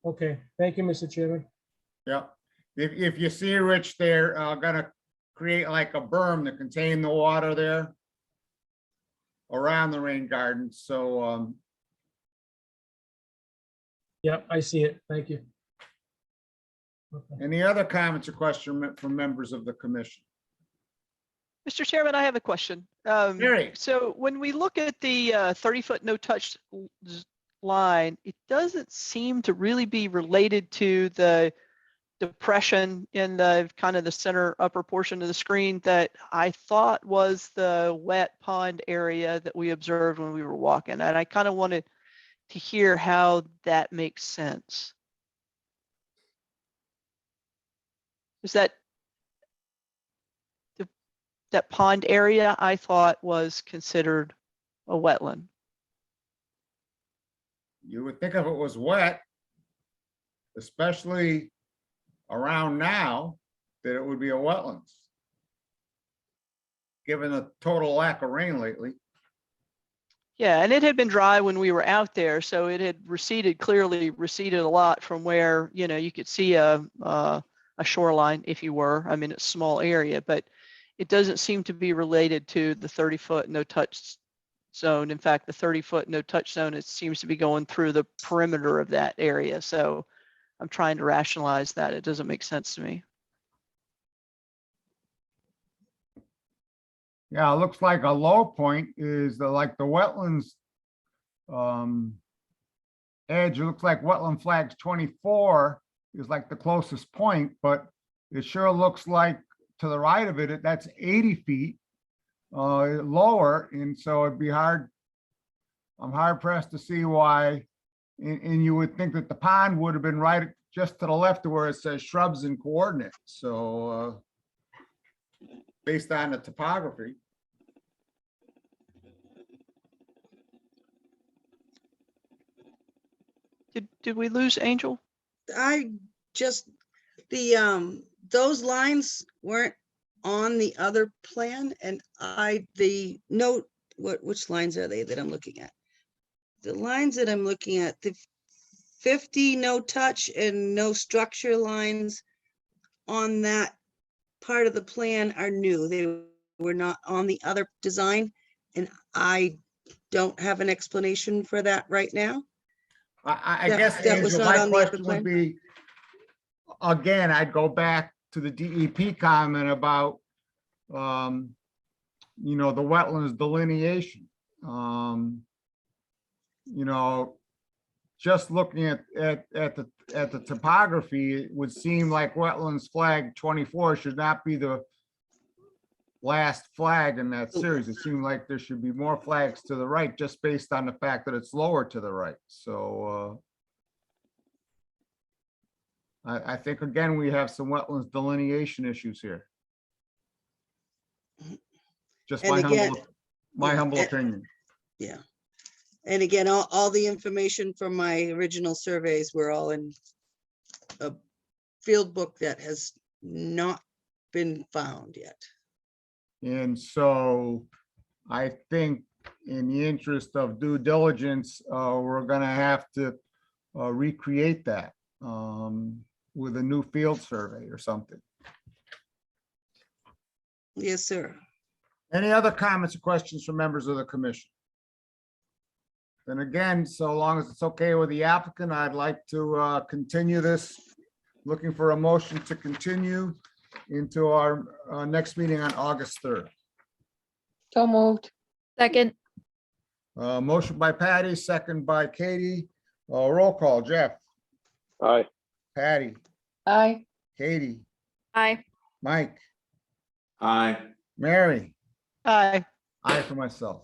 Okay, thank you, Mr. Chairman. Yeah. If you see, Rich, they're gonna create like a berm to contain the water there around the rain garden. So Yeah, I see it. Thank you. Okay. any other comments or questions from members of the commission? Mr. Chairman, I have a question. Mary? So when we look at the 30-foot no-touch line, it doesn't seem to really be related to the depression in the kind of the center upper portion of the screen that I thought was the wet pond area that we observed when we were walking. And I kind of wanted to hear how that makes sense. Is that that pond area I thought was considered a wetland? You would think if it was wet, especially around now, that it would be a wetlands. given a total lack of rain lately. Yeah, and it had been dry when we were out there, so it had clearly receded a lot from where, you could see a shoreline if you were. I mean, it's a small area, but it doesn't seem to be related to the 30-foot no touch zone. In fact, the 30-foot no touch zone, it seems to be going through the perimeter of that area. So I'm trying to rationalize that. It doesn't make sense to me. Yeah, it looks like a low point is like the wetlands edge. It looks like wetland flags 24 is like the closest point, but it sure looks like to the right of it, that's 80 feet lower. And so it'd be hard. I'm hard pressed to see why. And you would think that the pond would have been right just to the left of where it says shrubs and coordinates. So based on the topography. Did we lose Angel? Those lines weren't on the other plan, and which lines are they that I'm looking at? The lines that I'm looking at, the 50 no touch and no structure lines on that part of the plan are new. They were not on the other design, and I don't have an explanation for that right now. I That- guess, that was Angel, not my on the upper question would plan? be, again, I'd go back to the DEP comment about, the wetlands delineation. Just looking at the topography, it would seem like wetlands flag 24 should not be the last flag in that series. It seemed like there should be more flags to the right just based on the fact that it's lower to the right. So I think, again, we have some wetlands delineation issues here. Just And again, my yeah, humble and- opinion. Yeah. And again, all the information from my original surveys were all in a field book that has not been found yet. And so I think in the interest of due diligence, we're gonna have to recreate that with a new field survey or something. Yes, sir. Any other comments or questions from members of the commission? Then again, so long as it's okay with the applicant, I'd like to continue this. Looking for a motion to continue into our next meeting on August 3rd. So moved. Second. Motion by Patty, second by Katie. Roll call, Jeff, Aye. Patty, Aye. Katie, Aye. Mike, Aye. Mary. Aye. Aye for myself.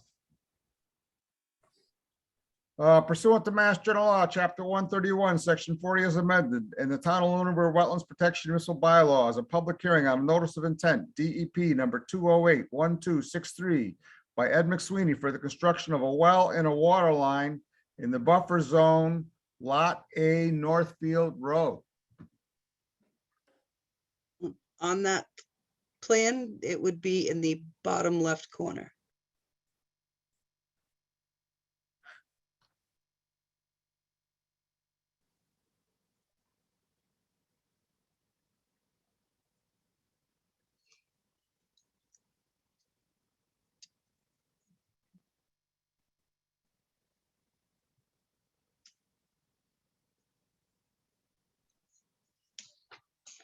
Pursuant to Mass General Law, Chapter 131, Section 40 as amended, and the Town of Lunenburg Wetlands Protection Municipal Bylaws, a public hearing on notice of intent, DEP number 208-1263 by Ed McSweeney for the construction of a well and a water line in the buffer zone, Lot A, Northfield Road. On that plan, it would be in the bottom left corner.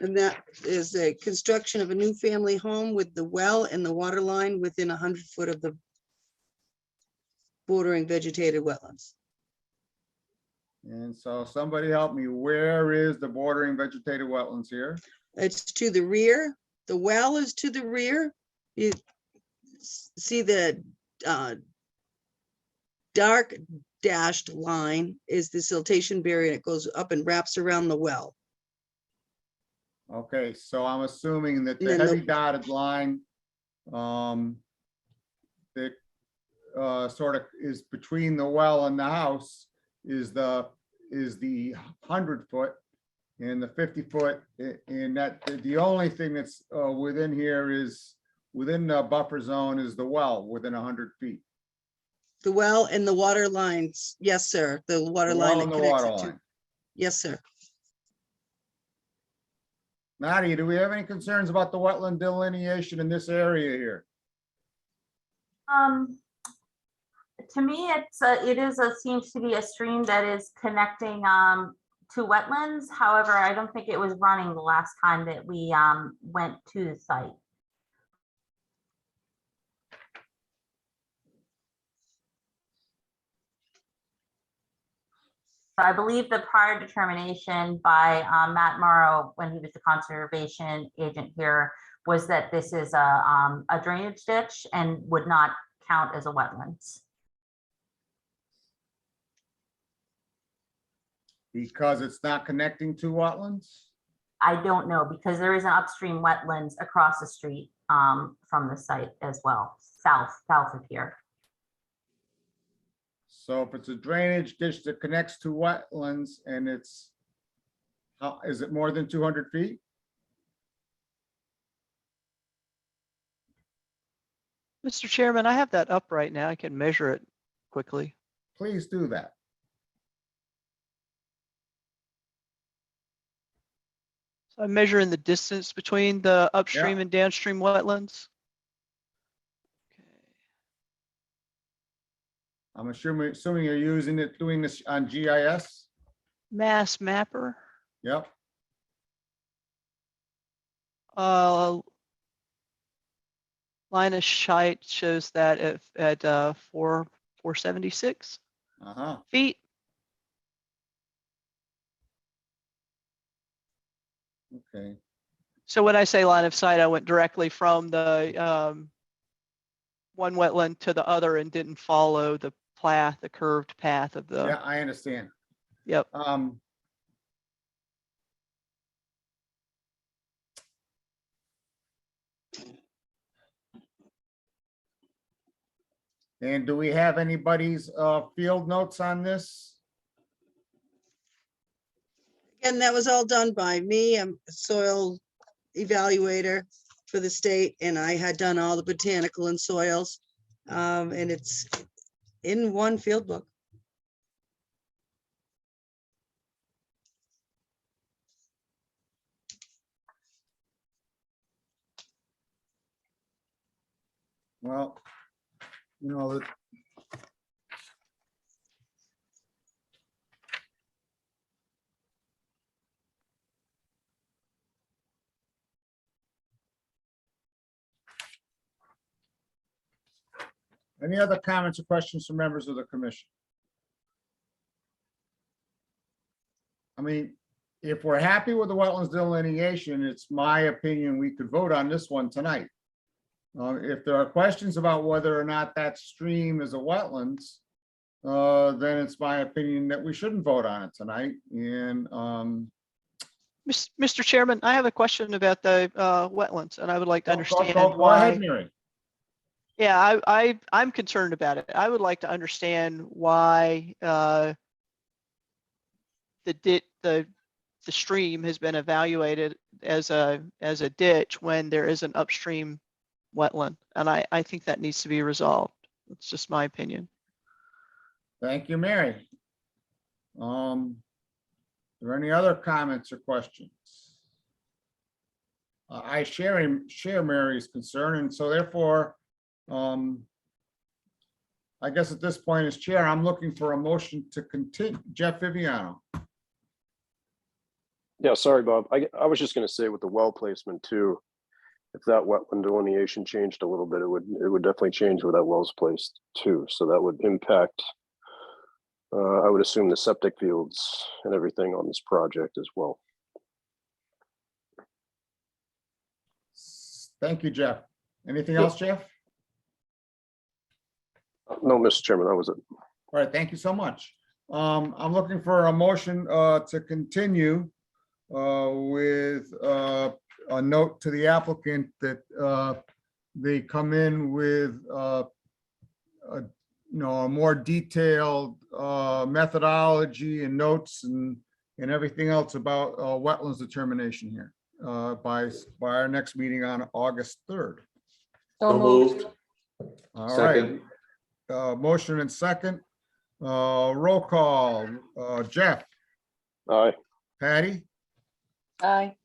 And that is a construction of a new family home with the well and the water line within 100 foot of the bordering vegetated wetlands. And so somebody help me, where is the bordering vegetated wetlands here? It's to the rear. The well is to the rear. You see the dark dashed line is the siltation barrier, and it goes up and wraps around the well. Okay, so I'm assuming that And the then heavy the- dotted line that sort of is between the well and the house is the 100 foot and the 50 foot. And that the only thing that's within here is within the buffer zone is the well within 100 feet. The well and the water lines. Yes, sir. The water The line well that and the connects water it to. line. Yes, sir. Nadia, do we have any concerns about the wetland delineation in this area here? To me, seems to be a stream that is connecting to wetlands. However, I don't think it was running the last time that we went to the site. So I believe the prior determination by Matt Morrow, when he was the conservation agent here, was that this is a drainage ditch and would not count as a wetlands. Because it's not connecting to wetlands? I don't know, because there is an upstream wetlands across the street from the site as well, south of here. So if it's a drainage ditch that connects to wetlands and it's, is it more than 200 feet? Mr. Chairman, I have that up right now. I can measure it quickly. Please do that. So I'm measuring the distance between the upstream and downstream wetlands. I'm assuming you're doing this on GIS? Mass Mapper. Yep. Line of sight shows that at 476 feet. Okay. So when I say line of sight, I went directly from the one wetland to the other and didn't follow the curved path of the. Yeah, I understand. Yep. And do we have anybody's field notes on this? And that was all done by me. I'm a soil evaluator for the state, and I had done all the botanical and soils. And it's in one field book. Well, you know, any other comments or questions from members of the commission? I mean, if we're happy with the wetlands delineation, it's my opinion we could vote on this one tonight. If there are questions about whether or not that stream is a wetlands, then it's my opinion that we shouldn't vote on it tonight. And Mr. Chairman, I have a question about the wetlands, and I would like to understand go why. ahead, Mary. Yeah, I'm concerned about it. I would like to understand why the stream has been evaluated as a ditch when there is an upstream wetland, and I think that needs to be resolved. It's just my opinion. Thank you, Mary. Are there any other comments or questions? I share Mary's concern, and so therefore, I guess at this point as chair, I'm looking for a motion to continue. Jeff Viviano. Yeah, sorry, Bob. I was just going to say with the well placement too, if that wetland delineation changed a little bit, it would definitely change where that well's placed too. So that would impact, I would assume, the septic fields and everything on this project as well. Thank you, Jeff. Anything else, Jeff? No, Mr. Chairman, that was it. All right, thank you so much. I'm looking for a motion to continue with a note to the applicant that they come in with a more detailed methodology and notes and everything else about wetlands determination here by our next meeting on August 3rd. So moved. All right. Second. Motion and second. Roll call. Jeff, Aye. Patty, Aye.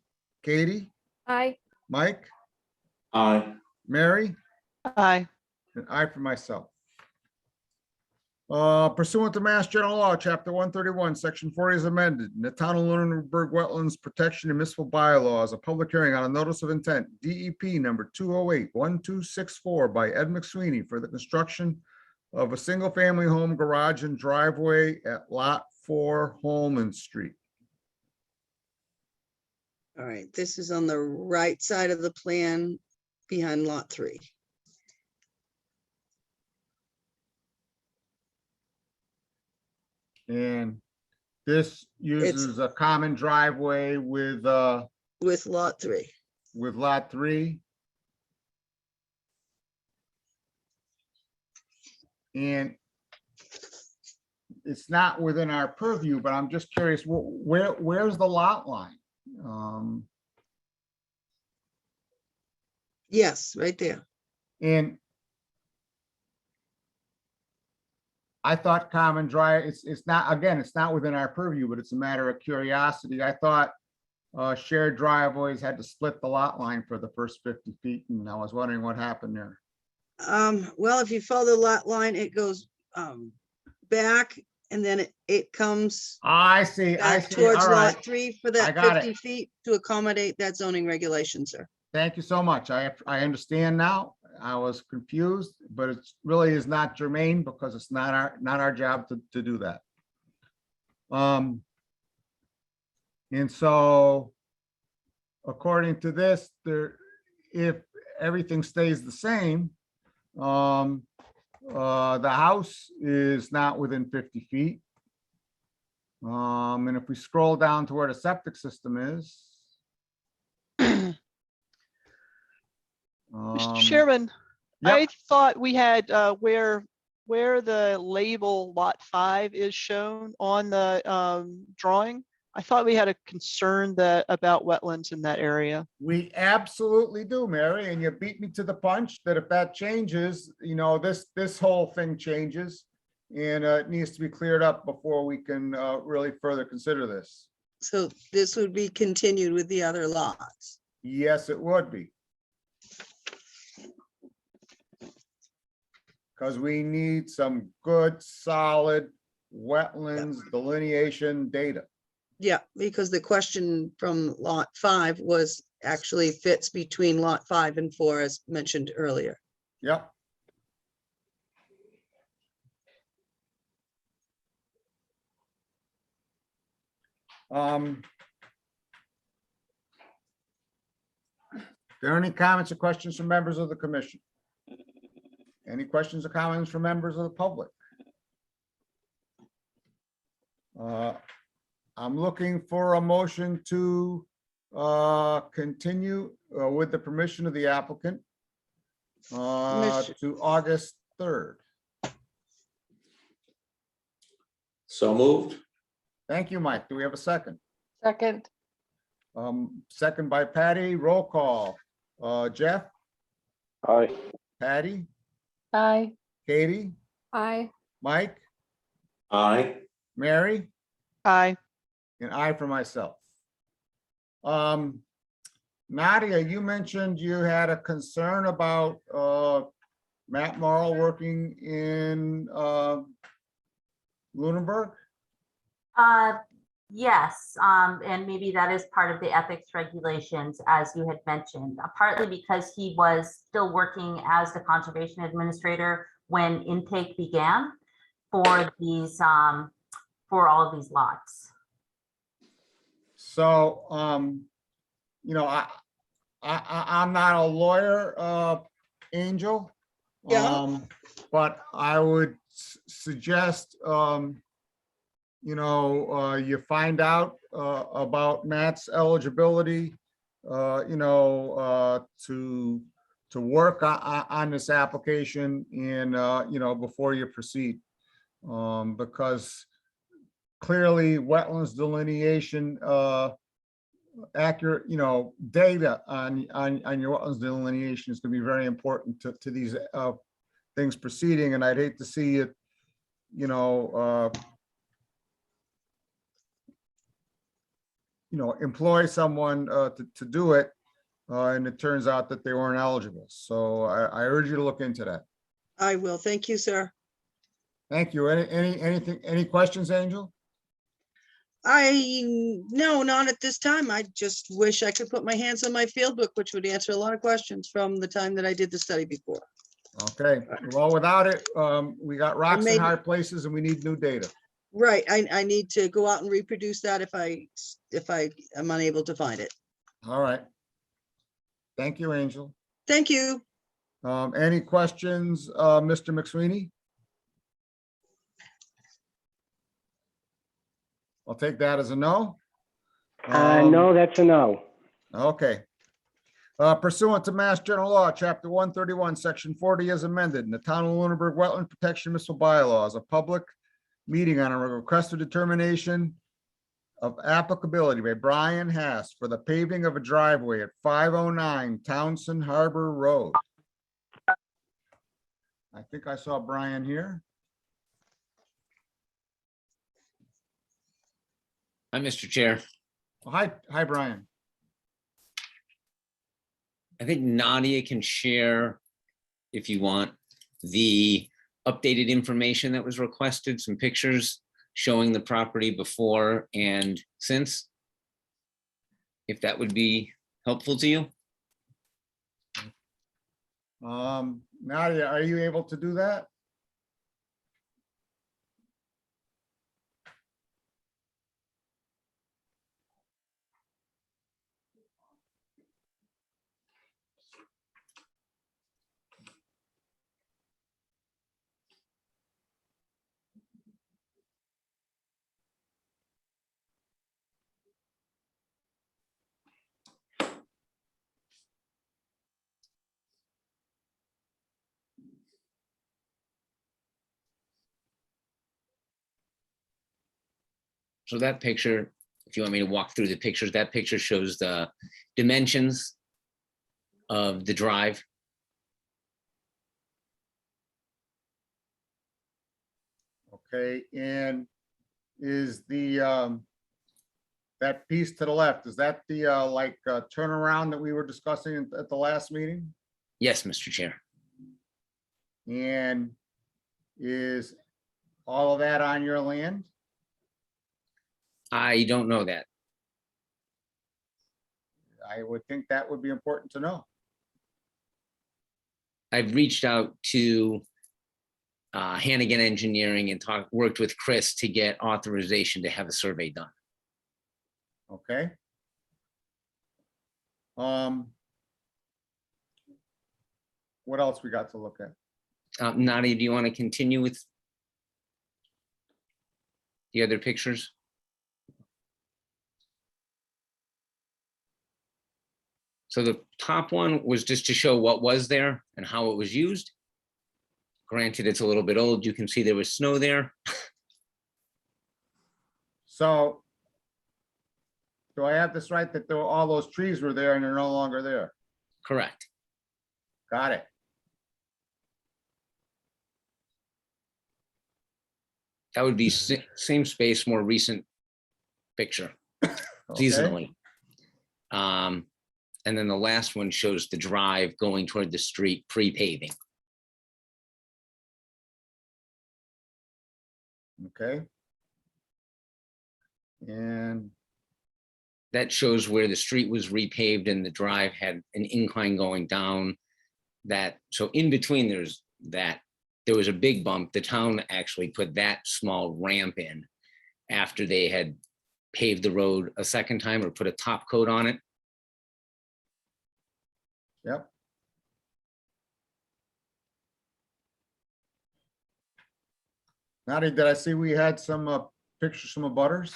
Katie, Aye. Mike, Aye. Mary, Aye. and I for myself. Pursuant to Mass General Law, Chapter 131, Section 40 is amended. In the Town of Lunenburg Wetlands Protection and Municipal Bylaws, a public hearing on a notice of intent, DEP number 208-1264 by Ed McSweeney for the construction of a single-family home garage and driveway at Lot 4 Holman Street. All right, this is on the right side of the plan behind lot 3. And this uses a common driveway with lot 3. Lot 3. And it's not within our purview, but I'm just curious, where's the lot line? Yes, right there. And I thought common drive, it's not, again, it's not within our purview, but it's a matter of curiosity. I thought shared driveways had to split the lot line for the first 50 feet, and I was wondering what happened there. Well, if you follow the lot line, it goes back and then it comes I see. back towards All right. lot 3 for I that got 50 it. feet to accommodate that zoning regulation, sir. Thank you so much. I understand now. I was confused, but it really is not germane because it's not our job to do that. And so according to this, if everything stays the same, the house is not within 50 feet. And if we scroll down to where the septic system is. Mr. Chairman, yep. I thought we had where the label lot 5 is shown on the drawing. I thought we had a concern about wetlands in that area. We absolutely do, Mary, and you beat me to the punch that if that changes, you know, this whole thing changes, and it needs to be cleared up before we can really further consider this. So this would be continued with the other lots. Yes, it would be. Because we need some good, solid wetlands delineation data. Yeah, because the question from lot 5 was actually fits between lot 5 and 4 as mentioned earlier. Yep. There any comments or questions from members of the commission? Any questions or comments from members of the public? I'm looking for a motion to continue with the permission of the applicant to August 3rd. So moved. Thank you, Mike. Do we have a second? Second. Second by Patty. Roll call. Jeff, Aye. Patty, Aye. Katie, Aye. Mike, Aye. Mary, Aye. and I for myself. Nadia, you mentioned you had a concern about Matt Morrow working in Lunenburg? Yes, and maybe that is part of the ethics regulations, as you had mentioned, partly because he was still working as the conservation administrator when intake began for these, for all of these lots. So, you know, I'm not a lawyer, Angel. Yeah. But I would suggest, you know, you find out about Matt's eligibility, you know, to work on this application and, you know, before you proceed. Because clearly wetlands delineation accurate, data on your wetlands delineation is going to be very important to these things proceeding, and I'd hate to see it, employ someone to do it, and it turns out that they weren't eligible. So I urge you to look into that. I will. Thank you, sir. Thank you. Any questions, Angel? No, not at this time. I just wish I could put my hands on my field book, which would answer a lot of questions from the time that I did the study before. Okay, well, without it, we got rocks in maybe- hard places and we need new data. Right. I need to go out and reproduce that if I am unable to find it. All right. Thank you, Angel. Thank you. Any questions, Mr. McSweeney? I'll take that as a no. No, that's a no. Okay. Pursuant to Mass General Law, Chapter 131, Section 40 as amended, in the Town of Lunenburg Wetland Protection Municipal Bylaws, a public meeting on a request for determination of applicability by Brian Hass for the paving of a driveway at 509 Townsend Harbor Road. I think I saw Brian here. Hi, Mr. Chair. Oh, hi, Brian. I think Nadia can share, if you want, the updated information that was requested, some pictures showing the property before and since, if that would be helpful to you. Nadia, are you able to do that? So that picture, if you want me to walk through the pictures, that picture shows the dimensions of the drive. Okay, and is the that piece to the left, is that the turnaround that we were discussing at the last meeting? Yes, Mr. Chair. And is all of that on your land? I don't know that. I would think that would be important to know. I've reached out to Hannigan Engineering and worked with Chris to get authorization to have a survey done. Okay. What else we got to look at? Nadia, do you want to continue with the other pictures? So the top one was just to show what was there and how it was used. Granted, it's a little bit old. You can see there was snow there. So do I have this right that all those trees were there and they're no longer there? Correct. Got it. That would be same space, more recent picture, seasonally. And then the last one shows the drive going toward the street pre-paving. Okay. And that shows where the street was repaved and the drive had an incline going down that. So in between there was a big bump. The town actually put that small ramp in after they had paved the road a second time or put a top coat on it. Yep. Nadia, did I see we had some pictures from abutters?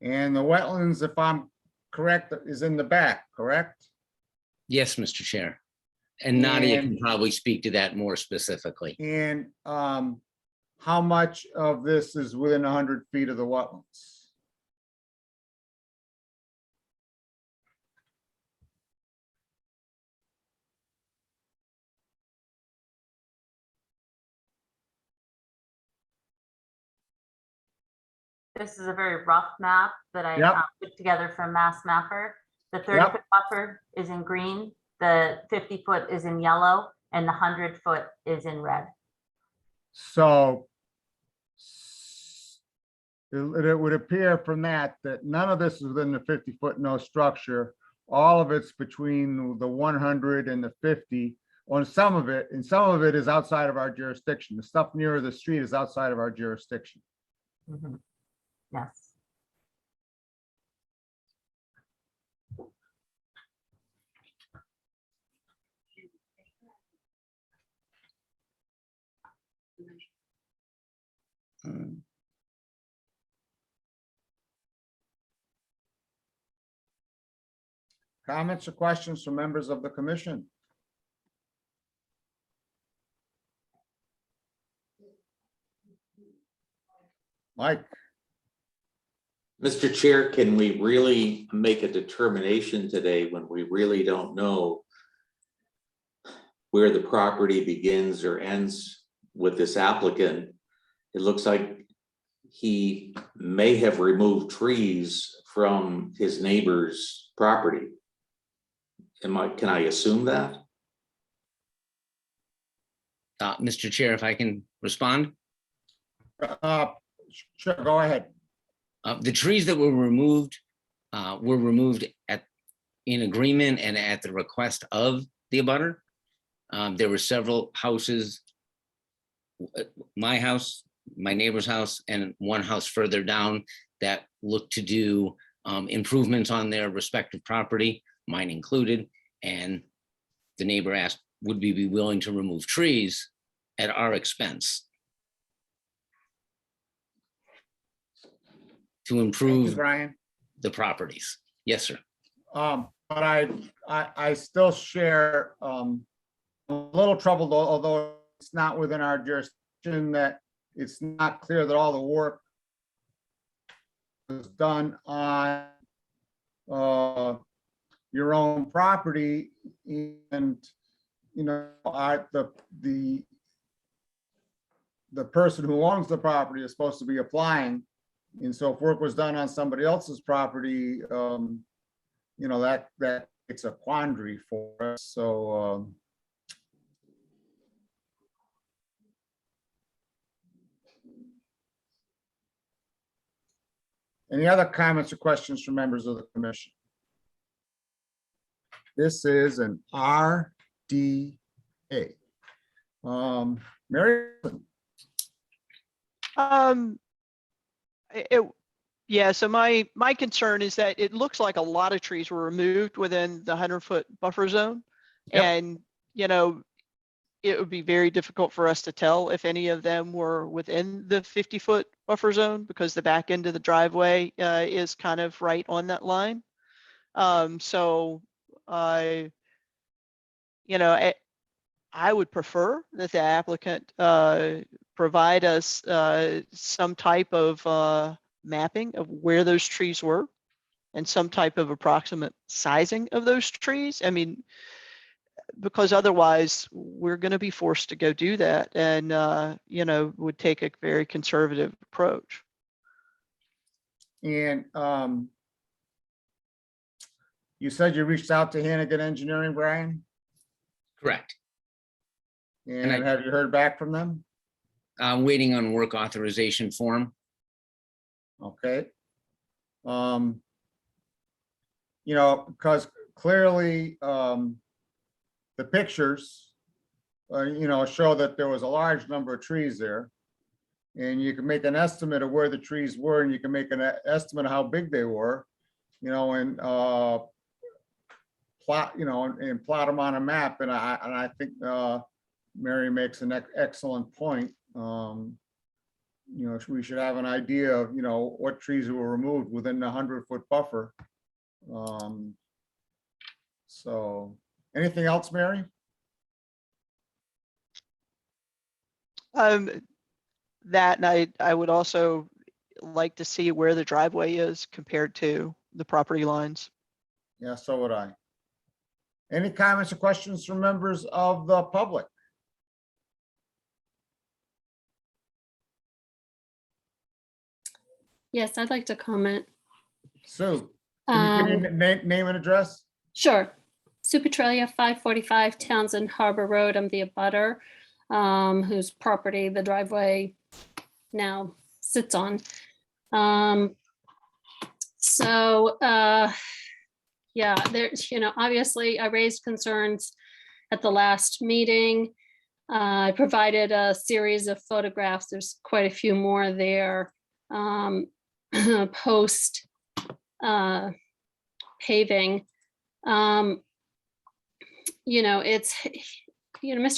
And the wetlands, if I'm correct, is in the back, correct? Yes, Mr. Chair. And Nadia And- can probably speak to that more specifically. And how much of this is within 100 feet of the wetlands? This is a very rough map that I Yep. put together from Mass Mapper. The 30 Yep. foot buffer is in green, the 50 foot is in yellow, and the 100 foot is in red. So it would appear from that none of this is within the 50-foot no structure. All of it's between the 100 and the 50 on some of it, and some of it is outside of our jurisdiction. The stuff nearer the street is outside of our jurisdiction. Mhm. Yes. Comments or questions from members of the commission? Mike? Mr. Chair, can we really make a determination today when we really don't know where the property begins or ends with this applicant? It looks like he may have removed trees from his neighbor's property. Can I assume that? Mr. Chair, if I can respond? Sure, go ahead. The trees that were removed in agreement and at the request of the abutter. There were several houses, my house, my neighbor's house, and one house further down that looked to do improvements on their respective property, mine included. And the neighbor asked, would we be willing to remove trees at our expense to Thank you, improve Brian. the properties? Yes, sir. But I still share a little troubled, although it's not within our jurisdiction, that it's not clear that all the work was done on your own property, and the person who owns the property is supposed to be applying. And so if work was done on somebody else's property, that it's a quandary for us. So any other comments or questions from members of the commission? This is an RDA. Mary? Yeah, so my concern is that it looks like a lot of trees were removed within the 100-foot buffer zone. Yep. And, it would be very difficult for us to tell if any of them were within the 50-foot buffer zone, because the back end of the driveway is kind of right on that line. So I would prefer that the applicant provide us some type of mapping of where those trees were and some type of approximate sizing of those trees. I mean, because otherwise we're going to be forced to go do that, and would take a very conservative approach. And you said you reached out to Hannigan Engineering, Brian? Correct. And I- have you heard back from them? I'm waiting on work authorization form. Okay. Because clearly the pictures, show that there was a large number of trees there. And you can make an estimate of where the trees were, and you can make an estimate of how big they were, and plot, and plot them on a map. And I think Mary makes an excellent point. we should have an idea of, what trees were removed within the 100-foot buffer. So, anything else, Mary? That, and I would also like to see where the driveway is compared to the property lines. Yeah, so would I. Any comments or questions from members of the public? Yes, I'd like to comment. Sue, can you give me name and address? Sure. Sue Petralia, 545 Townsend Harbor Road. I'm the abutter whose property the driveway now sits on. Yeah, there's, obviously I raised concerns at the last meeting. I provided a series of photographs. There's quite a few more there. Post paving. Mr.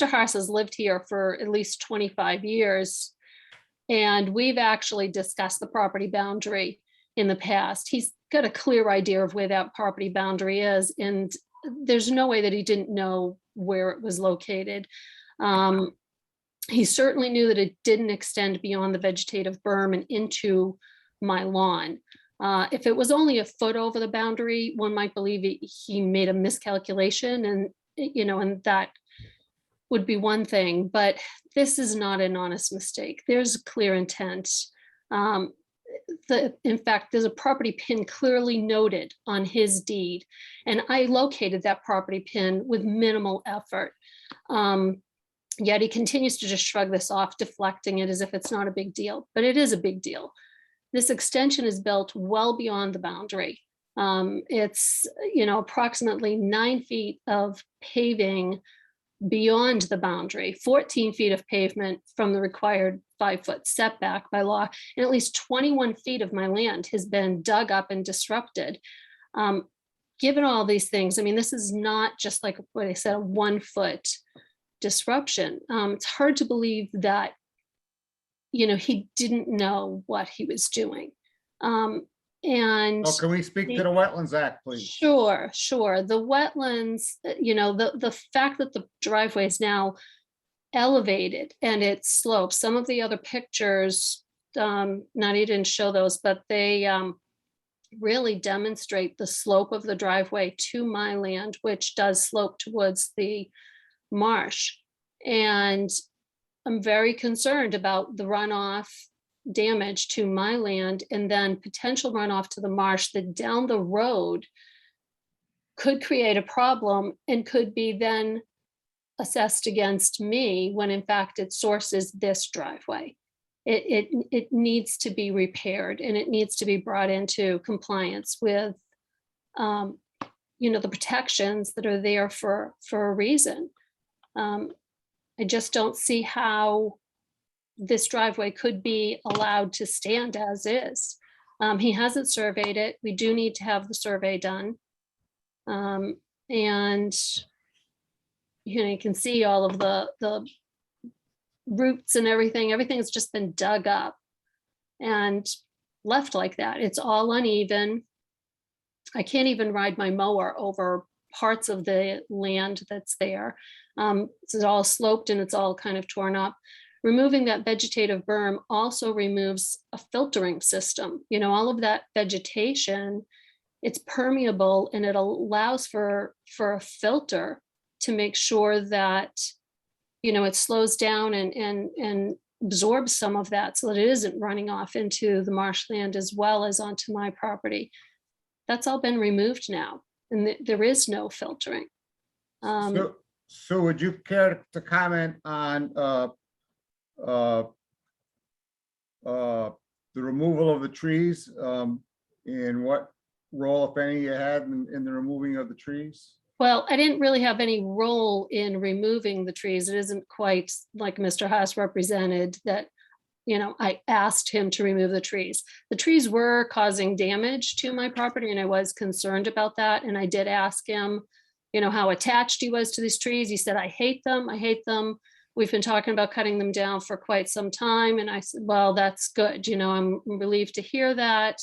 Haas has lived here for at least 25 years. And we've actually discussed the property boundary in the past. He's got a clear idea of where that property boundary is. And there's no way that he didn't know where it was located. He certainly knew that it didn't extend beyond the vegetative berm and into my lawn. If it was only a foot over the boundary, one might believe he made a miscalculation, and and that would be one thing, but this is not an honest mistake. There's clear intent. In fact, there's a property pin clearly noted on his deed, and I located that property pin with minimal effort. Yet he continues to just shrug this off, deflecting it as if it's not a big deal, but it is a big deal. This extension is built well beyond the boundary. It's, approximately 9 feet of paving beyond the boundary, 14 feet of pavement from the required 5-foot setback by law, and at least 21 feet of my land has been dug up and disrupted. Given all these things, this is not just like what I said, a 1-foot disruption. It's hard to believe that, he didn't know what he was doing. And can we speak to the Wetlands Act, please? Sure. The wetlands, the fact that the driveway is now elevated and it slopes. Some of the other pictures, Nadia didn't show those, but they really demonstrate the slope of the driveway to my land, which does slope towards the marsh. And I'm very concerned about the runoff damage to my land and then potential runoff to the marsh that down the road could create a problem and could be then assessed against me when in fact its source is this driveway. It needs to be repaired and it needs to be brought into compliance with the protections that are there for a reason. I just don't see how this driveway could be allowed to stand as is. He hasn't surveyed it. We do need to have the survey done. And you can see all of the roots and everything. Everything's just been dug up and left like that. It's all uneven. I can't even ride my mower over parts of the land that's there. It's all sloped and it's all kind of torn up. Removing that vegetative berm also removes a filtering system. All of that vegetation, it's permeable and it allows for a filter to make sure that, it slows down and absorbs some of that so that it isn't running off into the marshland as well as onto my property. That's all been removed now, and there is no filtering. So would you care to comment on the removal of the trees, and what role, if any, you had in the removing of the trees? Well, I didn't really have any role in removing the trees. It isn't quite like Mr. Haas represented that, I asked him to remove the trees. The trees were causing damage to my property and I was concerned about that. And I did ask him, how attached he was to these trees. He said, I hate them. We've been talking about cutting them down for quite some time. And I said, well, that's good. You know, I'm relieved to hear that.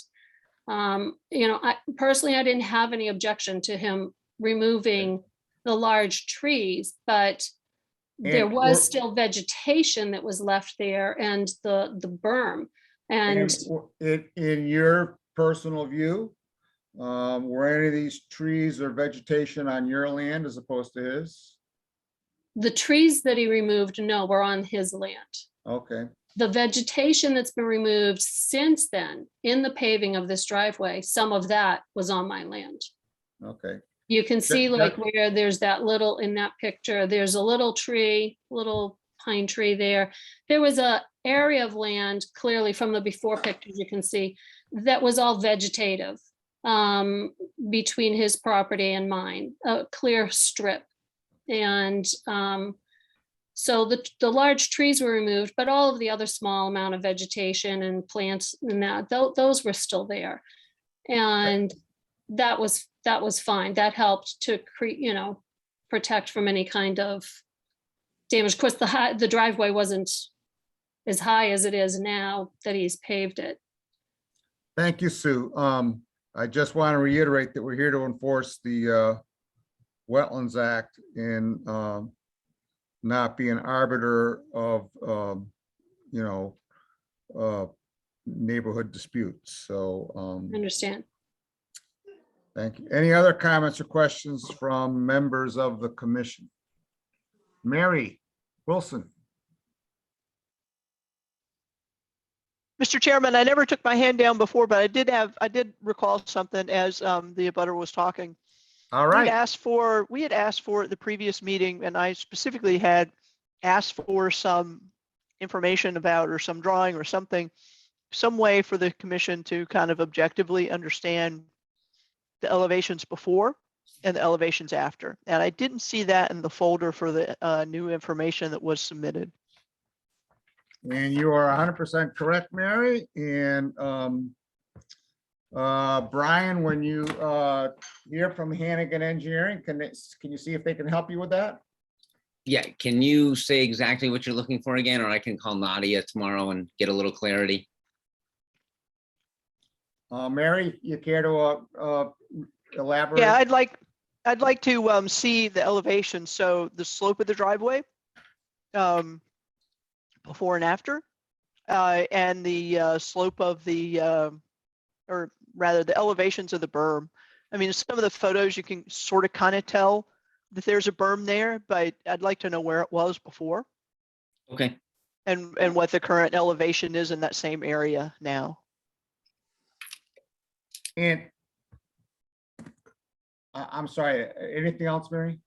You know, I personally, I didn't have any objection to him removing the large trees, but there And was were- still vegetation that was left there and the berm. And in your personal view, were any of these trees or vegetation on your land as opposed to his? the trees that he removed, no, were on his land. Okay, The vegetation that's been removed since then in the paving of this driveway, some of that was on my land. okay. You can see that- like where there's that little, in that picture, there's a little tree, little pine tree there. There was a area of land, clearly from the before pictures you can see, that was all vegetative between his property and mine, a clear strip. And so the large trees were removed, but all of the other small amount of vegetation and plants and that, those were still there. And that was fine. That helped to create, you know, protect from any kind of damage. Of course, the driveway wasn't as high as it is now that he's paved it. Thank you, Sue. I just want to reiterate that we're here to enforce the Wetlands Act and not be an arbiter of, you know, neighborhood disputes. So, I understand. thank you. Any other comments or questions from members of the commission? Mary Wilson. Mr. Chairman, I never took my hand down before, but I did recall something as the abutter was talking. All We right. had asked for at the previous meeting, and I specifically had asked for some information about, or some drawing or something, some way for the commission to kind of objectively understand the elevations before and the elevations after. And I didn't see that in the folder for the new information that was submitted. And you are 100% correct, Mary. And Brian, when you hear from Hannigan Engineering, can you see if they can help you with that? Yeah, can you say exactly what you're looking for again, or I can call Nadia tomorrow and get a little clarity? Mary, you care to elaborate? Yeah, I'd like to see the elevation. So the slope of the driveway, before and after, and the slope of the, or rather the elevations of the berm. I mean, some of the photos you can sort of kind of tell that there's a berm there, but I'd like to know where it was before Okay, and what the current elevation is in that same area now. And I'm sorry, anything else, Mary?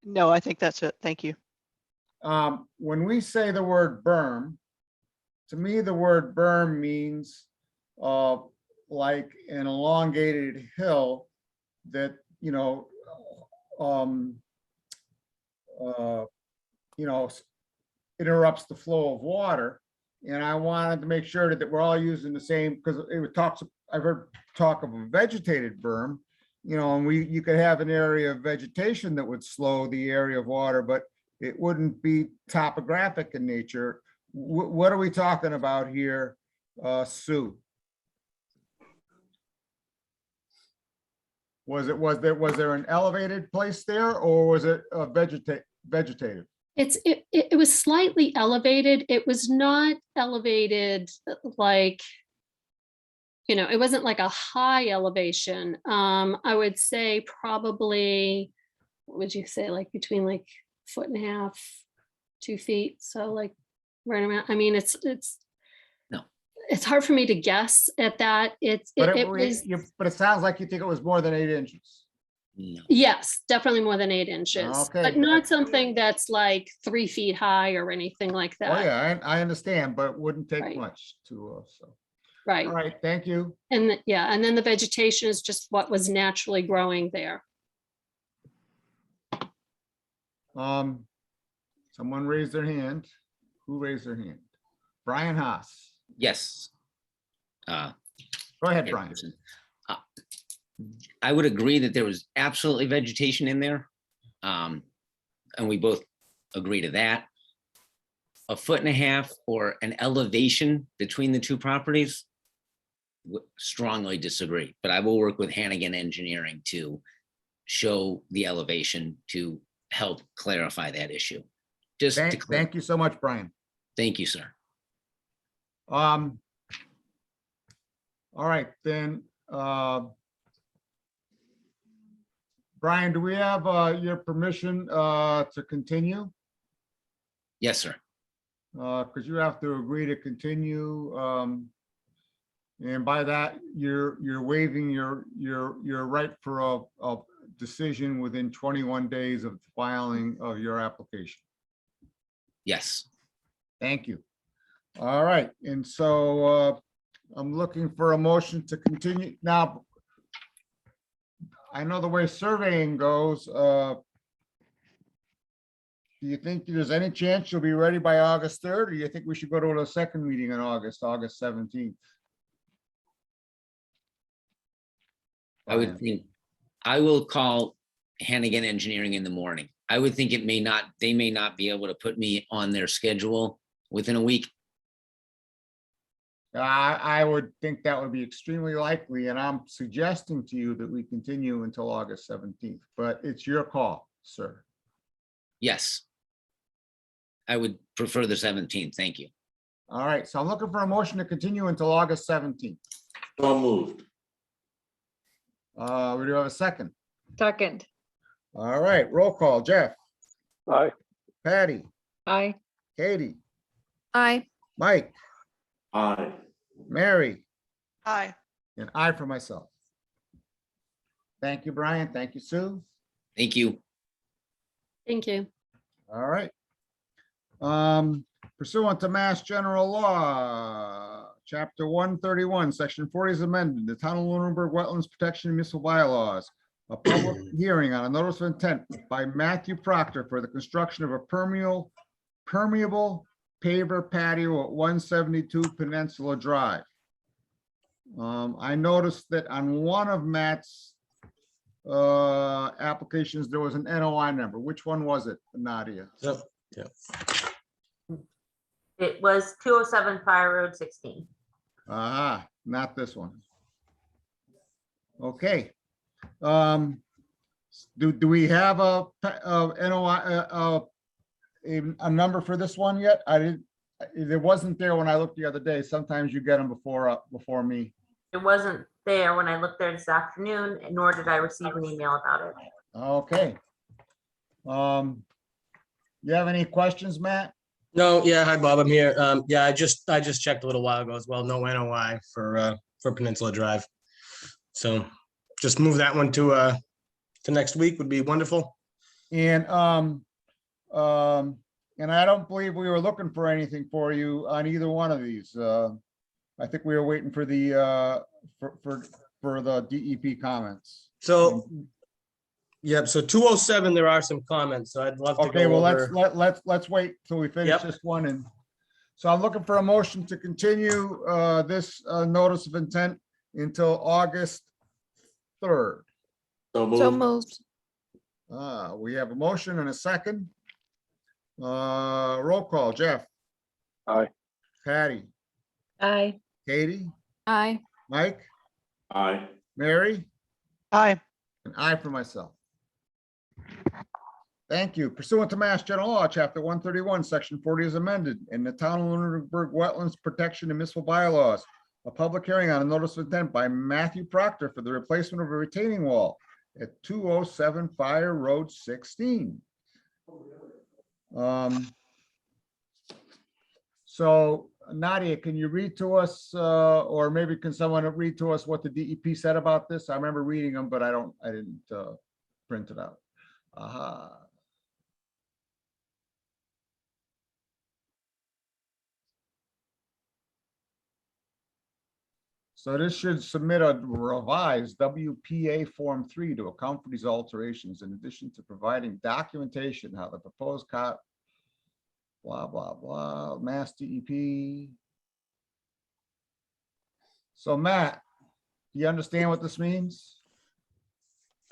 No, I think that's it. Thank you. When we say the word berm, to me, the word berm means like an elongated hill that, you know, interrupts the flow of water. And I wanted to make sure that we're all using the same, because I've heard talk of a vegetated berm, you know, and you could have an area of vegetation that would slow the area of water, but it wouldn't be topographic in nature. What are we talking about here, Sue? Was there an elevated place there, or was it vegetative? It was slightly elevated. It was not elevated like, you know, it wasn't like a high elevation. I would say probably, what would you say, like between like 1.5 feet, 2 feet. So like right around, I mean, it's no, it's hard for me to guess at that. But it sounds like you think it was more than 8 inches. no. Yes, definitely more than 8 inches, Okay. but not something that's like 3 feet high or anything like Oh, that. yeah, I understand, but it wouldn't take Right. much to, so. Right. All right, thank you. And yeah, and then the vegetation is just what was naturally growing there. Someone raised their hand. Who raised their hand? Brian Haas. Yes. Go ahead, Brian. I would agree that there was absolutely vegetation in there. And we both agree to that. A 1.5 foot or an elevation between the two properties, strongly disagree, but I will work with Hannigan Engineering to show the elevation to help clarify that issue. Just to Thank you so much, Brian. Thank you, sir. All right, then, Brian, do we have your permission to continue? Yes, sir. Because you have to agree to continue. And by that, you're waiving your right for a decision within 21 days of filing of your application. Yes. Thank you. All right, and so I'm looking for a motion to continue. Now, I know the way surveying goes. Do you think there's any chance you'll be ready by August 3rd, or do you think we should go to a second meeting in August 17th? I would think, I will call Hannigan Engineering in the morning. I would think they may not be able to put me on their schedule within a week. I would think that would be extremely likely, and I'm suggesting to you that we continue until August 17th, but it's your call, sir. Yes. I would prefer the 17th. Thank you. All right, so I'm looking for a motion to continue until August 17th. So moved. We do have a second. Second. All right, roll call. Jeff, Aye. Patty, Aye. Katie, Aye. Mike, Aye. Mary, Aye. and I for myself. Thank you, Brian. Thank you, Sue. Thank you. Thank you. All right. Pursuant to Mass General Law, Chapter 131, Section 40 is amended. The Town of Lunenburg Wetlands Protection and Municipal Bylaws. A public hearing on a notice of intent by Matthew Proctor for the construction of a permeable paver patio at 172 Peninsula Drive. I noticed that on one of Matt's applications, there was an NOI number. Which one was it, Nadia? Yep. Yep. It was 207 Fire Road 16. Ah, not this one. Okay. Do we have a NOI, a number for this one yet? I didn't, it wasn't there when I looked the other day. Sometimes you get them before me. It wasn't there when I looked there this afternoon, nor did I receive an email about it. Okay. You have any questions, Matt? No, yeah, hi Bob, I'm here. Yeah, I just checked a little while ago as well. No NOI for Peninsula Drive. So just move that one to next week would be wonderful. And I don't believe we were looking for anything for you on either one of these. I think we were waiting for the for the DEP comments. So, yep, so 207, there are some comments, so I'd love to Okay, go well, over. let's wait till we finish Yep. this one. And so I'm looking for a motion to continue this notice of intent until August 3rd. So moved. So moved. We have a motion and a second. Roll call. Jeff, Aye. Patty, Aye. Katie, Aye. Mike, Aye. Mary, Aye. and I for myself. Thank you. Pursuant to Mass General Law, Chapter 131, Section 40 is amended in the Town of Lunenburg Wetlands Protection and Municipal Bylaws. A public hearing on a notice of intent by Matthew Proctor for the replacement of a retaining wall at 207 Fire Road 16. So Nadia, can you read to us, or maybe can someone read to us what the DEP said about this? I remember reading them, but I didn't print it out. So this should submit a revised WPA Form 3 to account for these alterations, in addition to providing documentation how the proposed cut, blah, blah, blah, Mass DEP. So Matt, do you understand what this means?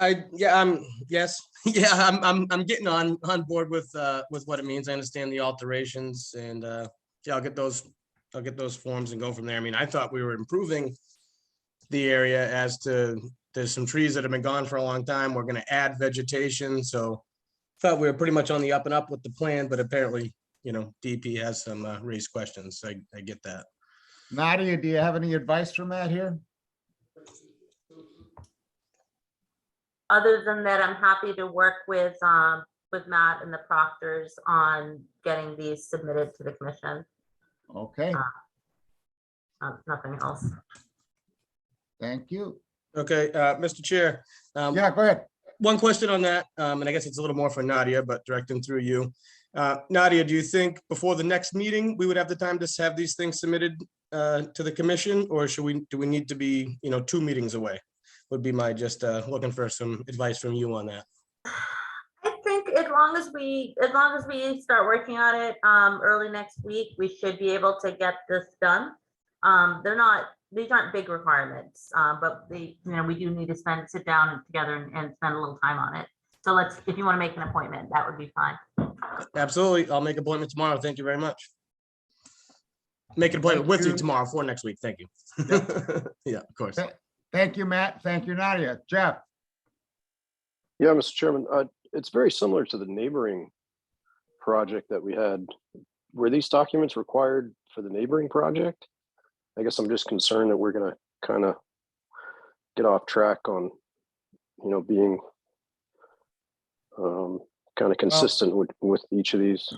Yes, yeah, I'm getting on board with what it means. I understand the alterations and, yeah, I'll get those forms and go from there. I mean, I thought we were improving the area as to, there's some trees that have been gone for a long time. We're gonna add vegetation, so thought we were pretty much on the up and up with the plan, but apparently, DP has some raised questions. I get that. Nadia, do you have any advice from Matt here? Other than that, I'm happy to work with Matt and the Proctors on getting these submitted to the commission. Okay, Nothing else. thank you. Okay, Mr. Chair. Yeah, go ahead. One question on that, and I guess it's a little more for Nadia, but directing through you. Nadia, do you think before the next meeting, we would have the time to have these things submitted to the commission, or do we need to be, 2 meetings away? Would be my just looking for some advice from you on that. I think as long as we start working on it early next week, we should be able to get this done. These aren't big requirements, but we do need to sit down together and spend a little time on it. So if you want to make an appointment, that would be fine. Absolutely. I'll make an appointment tomorrow. Thank you very much. Make an appointment with you tomorrow for next week. Thank you. Yeah, of course. Thank you, Matt. Thank you, Nadia. Jeff? Yeah, Mr. Chairman, it's very similar to the neighboring project that we had. Were these documents required for the neighboring project? I guess I'm just concerned that we're going to kind of get off track on, being kind of consistent with each of these.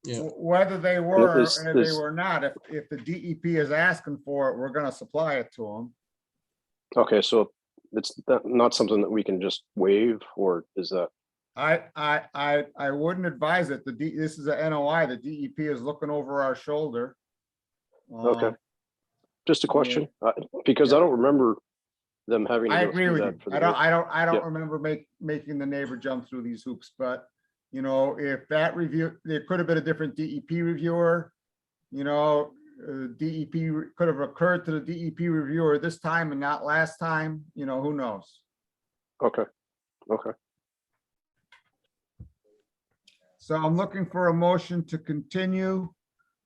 Yeah. Whether they were or they were not, if the DEP is asking for it, we're going to supply it to them. Okay, so it's not something that we can just waive, or is that? I wouldn't advise it. This is a NOI. The DEP is looking over our shoulder. Okay. Just a question, because I don't remember them having to I go agree through with that you. for the. I don't Yep. remember making the neighbor jump through these hoops, but if that review, there could have been a different DEP reviewer. DEP could have occurred to the DEP reviewer this time and not last time. Who knows? Okay. Okay. So I'm looking for a motion to continue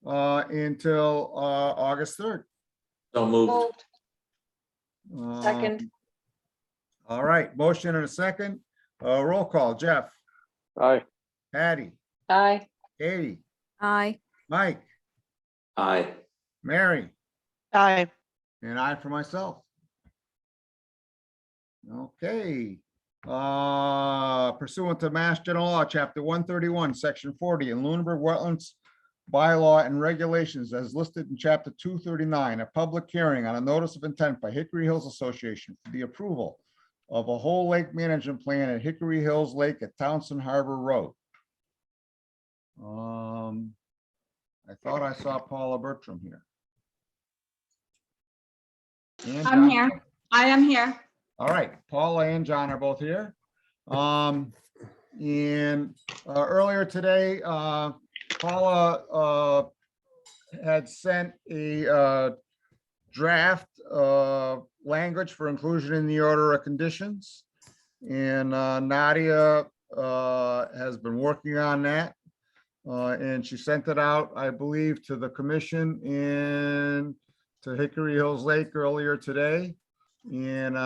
until August 3rd. So moved. Second. All right, motion and a second. Roll call. Jeff? Aye. Patty? Aye. Katie? Aye. Mike? Aye. Mary? Aye. And I for myself. Okay. Pursuant to Mass General Law, Chapter 131, Section 40, in Lunenburg Wetlands Bylaw and Regulations as listed in Chapter 239, a public hearing on a notice of intent by Hickory Hills Association for the approval of a whole lake management plan at Hickory Hills Lake at Townsend Harbor Road. I thought I saw Paula Bertram here. And I'm John. here. I am here. All right, Paula and John are both here. Earlier today, Paula had sent a draft language for inclusion in the order of conditions. And Nadia has been working on that. And she sent it out, I believe, to the commission and to Hickory Hills Lake earlier today. And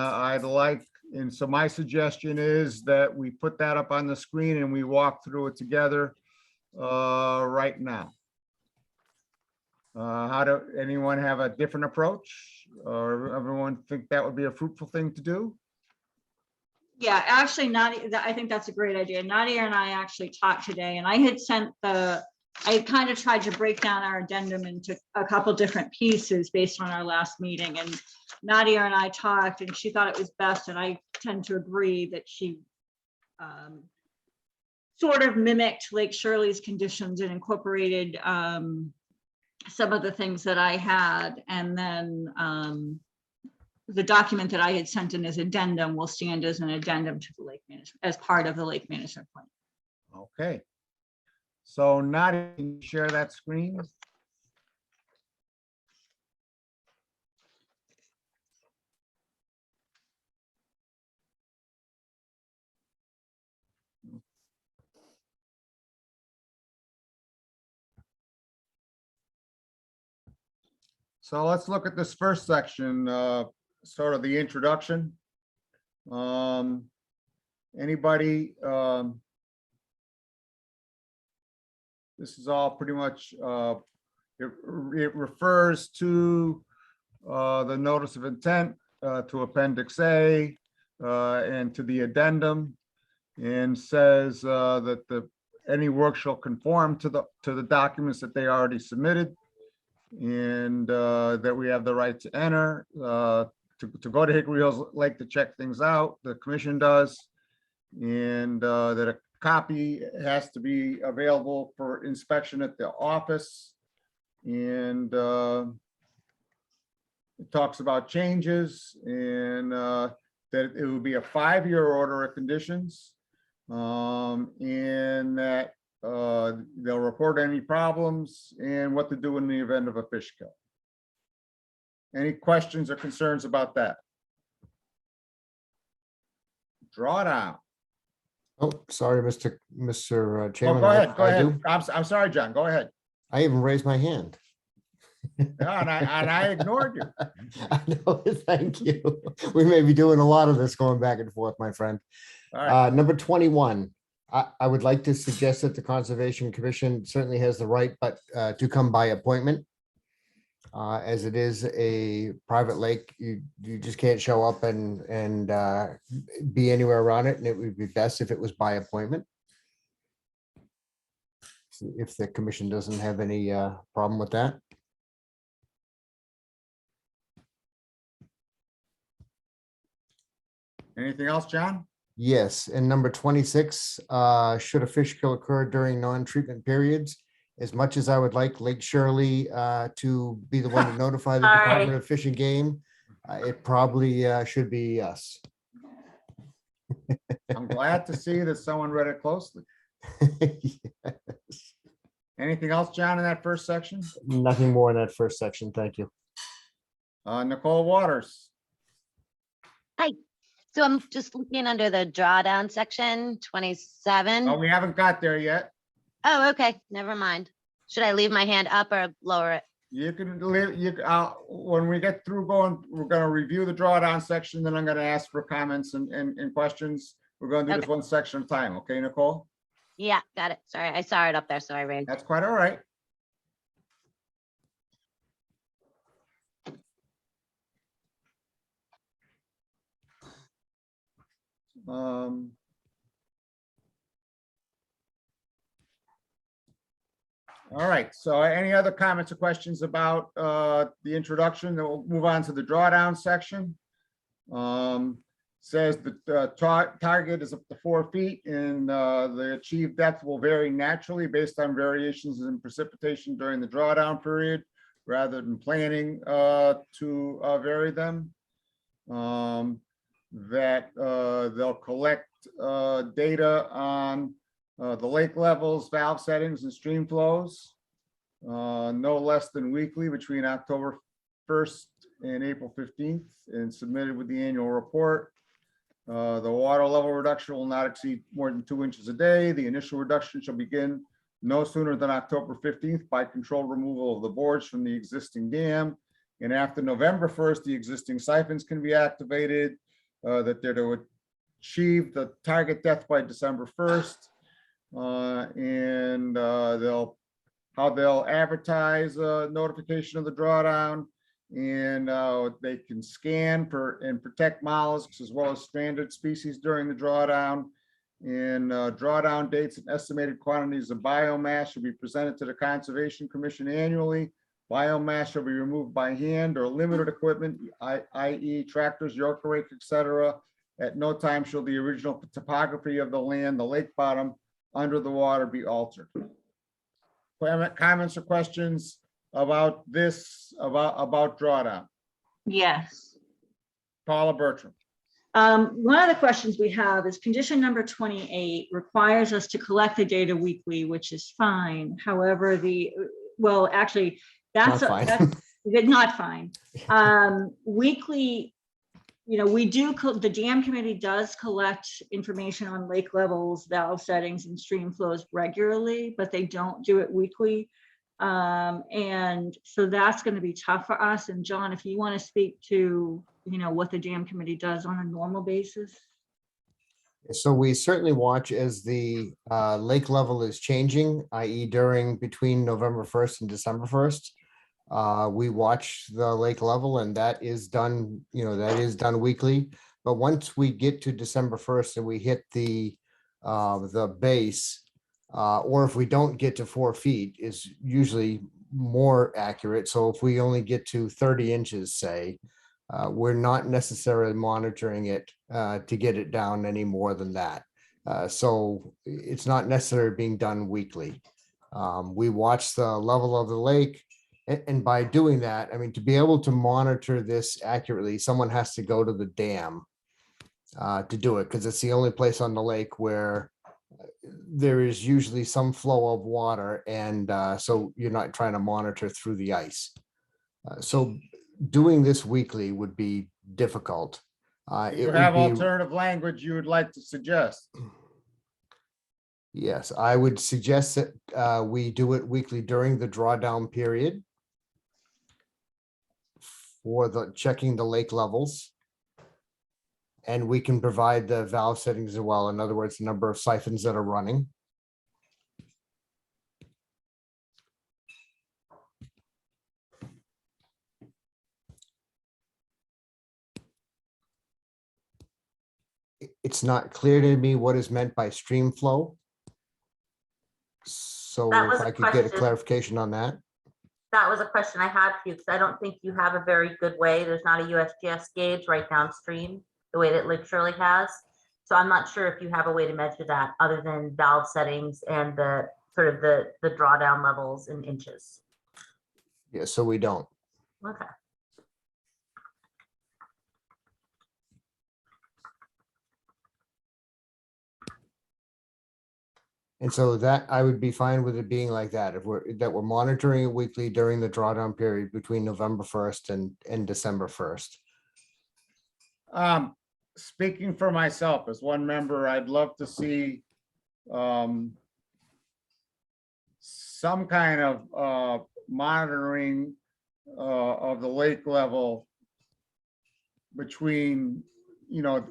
so my suggestion is that we put that up on the screen and we walk through it together right now. Anyone have a different approach, or everyone think that would be a fruitful thing to do? Yeah, actually, Nadia, I think that's a great idea. Nadia and I actually talked today, and I had kind of tried to break down our addendum into a couple different pieces based on our last meeting. And Nadia and I talked, and she thought it was best, and I tend to agree that she sort of mimicked Lake Shirley's conditions and incorporated some of the things that I had, and then the document that I had sent in as addendum will stand as an addendum to the lake management, as part of the lake management plan. Okay. So Nadia, can you share that screen? So let's look at this first section, sort of the introduction. Anybody, this is all pretty much, it refers to the notice of intent, to Appendix A, and to the addendum, and says that any work shall conform to the documents that they already submitted, and that we have the right to enter, to go to Hickory Hills Lake to check things out, the commission does, and that a copy has to be available for inspection at the office, and it talks about changes, and that it will be a 5-year order of conditions, and that they'll report any problems and what to do in the event of a fish kill. Any questions or concerns about that? Drawdown. Oh, sorry, Mr. Oh, Chairman. go ahead, go I ahead. do. I'm sorry, John, go ahead. I even raised my hand. Yeah, and I ignored you. I know, thank you. We may be doing a lot of this going back and forth, my friend. All right. Number 21, I would like to suggest that the Conservation Commission certainly has the right, but to come by appointment. As it is a private lake, you just can't show up and be anywhere around it, and it would be best if it was by appointment. If the commission doesn't have any problem with that. Anything else, John? Yes, and number 26, should a fish kill occur during non-treatment periods? As much as I would like Lake Shirley to be the one to notify the Sorry. Department of Fish and Game, it probably should be us. I'm glad to see that someone read it closely. Yes. Anything else, John, in that first section? Nothing more in that first section, thank you. Nicole Waters. Hi, so I'm just looking under the drawdown section 27. Oh, we haven't got there yet. Oh, okay, never mind. Should I leave my hand up or lower it? You can leave, when we get through going, we're gonna review the drawdown section, then I'm gonna ask for comments and questions. We're gonna do this Okay. one section at a time, okay, Nicole? Yeah, got it. Sorry, I saw it up there, so I raised. That's quite all right. All right, so any other comments or questions about the introduction? Then we'll move on to the drawdown section. Says the target is up to 4 feet, and the achieved depth will vary naturally based on variations in precipitation during the drawdown period, rather than planning to vary them. That they'll collect data on the lake levels, valve settings, and stream flows, no less than weekly between October 1st and April 15th, and submitted with the annual report. The water level reduction will not exceed more than 2 inches a day. The initial reduction shall begin no sooner than October 15th by controlled removal of the boards from the existing dam. And after November 1st, the existing siphons can be activated, that they're to achieve the target depth by December 1st. And they'll advertise notification of the drawdown, and they can scan for and protect mollusks as well as stranded species during the drawdown. And drawdown dates and estimated quantities of biomass should be presented to the Conservation Commission annually. Biomass shall be removed by hand or limited equipment, i.e. tractors, yoke rake, etc. At no time shall the original topography of the land, the lake bottom, under the water be altered. Comments or questions about this, about drawdown? Yes. Paula Bertram. One of the questions we have is condition number 28 requires us to collect the data weekly, which is fine. However, actually, that's Not fine. that's not fine. Weekly, the dam committee does collect information on lake levels, valve settings, and stream flows regularly, but they don't do it weekly. And so that's going to be tough for us. And John, if you want to speak to, what the dam committee does on a normal basis. So we certainly watch as the lake level is changing, i.e. between November 1st and December 1st. We watch the lake level, and that is done, weekly. But once we get to December 1st and we hit the base, or if we don't get to 4 feet, is usually more accurate. So if we only get to 30 inches, say, we're not necessarily monitoring it to get it down any more than that. So it's not necessarily being done weekly. We watch the level of the lake. And by doing that, I mean, to be able to monitor this accurately, someone has to go to the dam to do it, because it's the only place on the lake where there is usually some flow of water. And so you're not trying to monitor through the ice. So doing this weekly would be difficult. Do you have alternative language you would like to suggest? Yes, I would suggest that we do it weekly during the drawdown period for the checking the lake levels. And we can provide the valve settings as well. In other words, the number of siphons that are running. It's not clear to me what is meant by stream flow. So That was if a I could get a question. clarification on that. That was a question I had for you, because I don't think you have a very good way. There's not a USGS gauge right downstream, the way that Lake Shirley has. So I'm not sure if you have a way to measure that other than valve settings and the sort of the drawdown levels in inches. Yeah, so we don't. Okay. And so that I would be fine with it being like that. If we're monitoring it weekly during the drawdown period between November 1st and December 1st. Speaking for myself as one member, I'd love to see some kind of monitoring of the lake level between,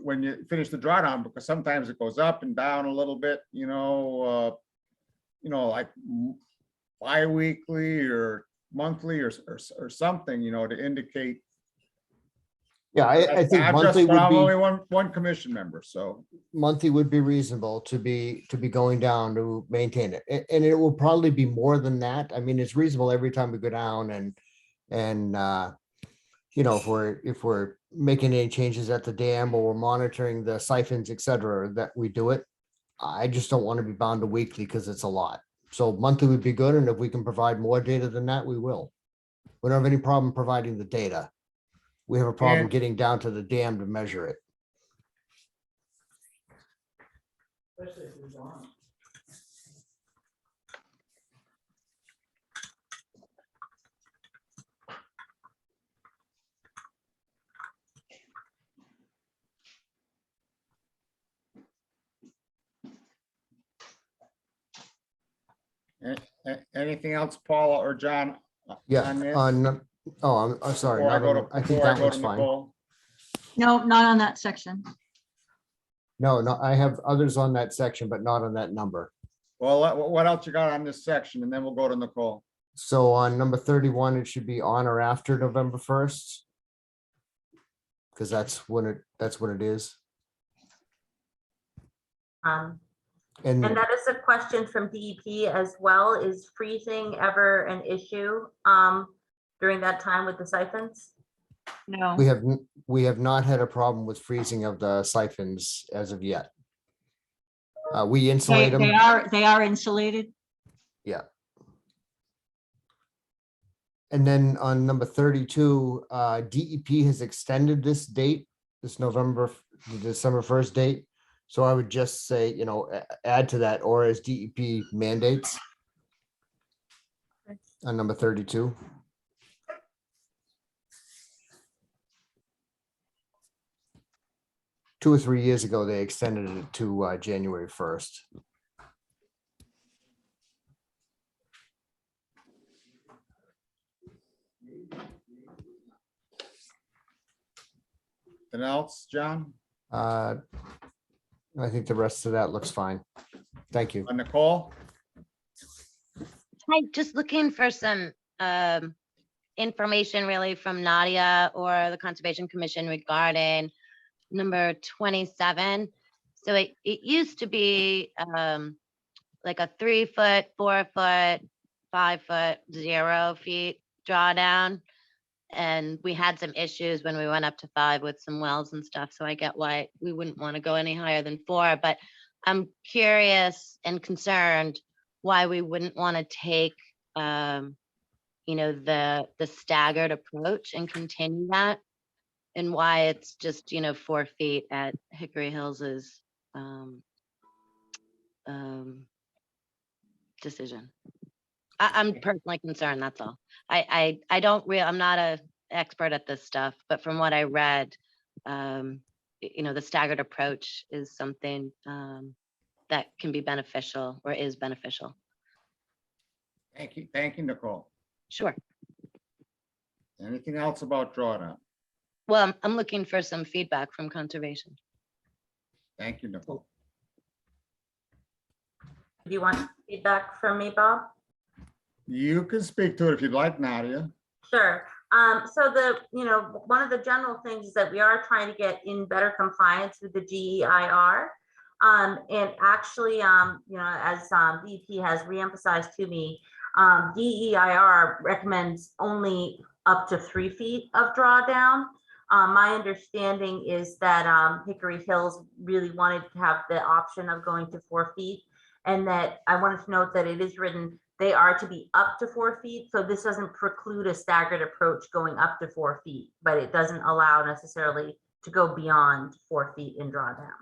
when you finish the drawdown, because sometimes it goes up and down a little bit, like bi-weekly or monthly or something, to indicate. Yeah, I think monthly would I'm be. only one commission member, so. Monthly would be reasonable to be going down to maintain it. And it will probably be more than that. I mean, it's reasonable every time we go down and if we're making any changes at the dam or we're monitoring the siphons, et cetera, that we do it. I just don't want to be bound to weekly because it's a lot. So monthly would be good. And if we can provide more data than that, we will. We don't have any problem providing the data. We have a problem And- getting down to the dam to measure it. Anything else, Paula or John? Yeah, on this? I'm sorry. Before I not go to, on- I think before I that go one's to fine. Nicole. No, not on that section. No, I have others on that section, but not on that number. Well, what else you got on this section? And then we'll go to Nicole. So on number 31, it should be on or after November 1st. Because that's when it is. And that is a question from DEP as well. Is freezing ever an issue during that time with the siphons? No. We have not had a problem with freezing of the siphons as of yet. We insulate them. They are insulated. Yeah. And then on number 32, DEP has extended this date, this December 1st date. So I would just say, add to that, or as DEP mandates. On number 32. Two or 3 years ago, they extended it to January 1st. Anything else, John? I think the rest of that looks fine. Thank you. Nicole? Hi, just looking for some information really from Nadia or the Conservation Commission regarding number 27. So it used to be like a 3 foot, 4 foot, 5 foot, 0 feet drawdown. And we had some issues when we went up to 5 with some wells and stuff. So I get why we wouldn't want to go any higher than 4, but I'm curious and concerned why we wouldn't want to take, you know, the staggered approach and continue that, and why it's just, you know, 4 feet at Hickory Hills's decision. I'm personally concerned, that's all. I don't I'm not a expert at this stuff, but from what I read, you know, the staggered approach is something that can be beneficial or is beneficial. Thank you, Nicole. Sure. Anything else about drawdown? Well, I'm looking for some feedback from conservation. Thank you, Nicole. Do you want feedback from me, Bob? You can speak to it if you'd like, Nadia. Sure. So one of the general things is that we are trying to get in better compliance with the GEIR. And actually, as DEP has reemphasized to me, DEIR recommends only up to 3 feet of drawdown. My understanding is that Hickory Hills really wanted to have the option of going to 4 feet, and that I wanted to note that it is written they are to be up to 4 feet. So this doesn't preclude a staggered approach going up to 4 feet, but it doesn't allow necessarily to go beyond 4 feet in drawdown.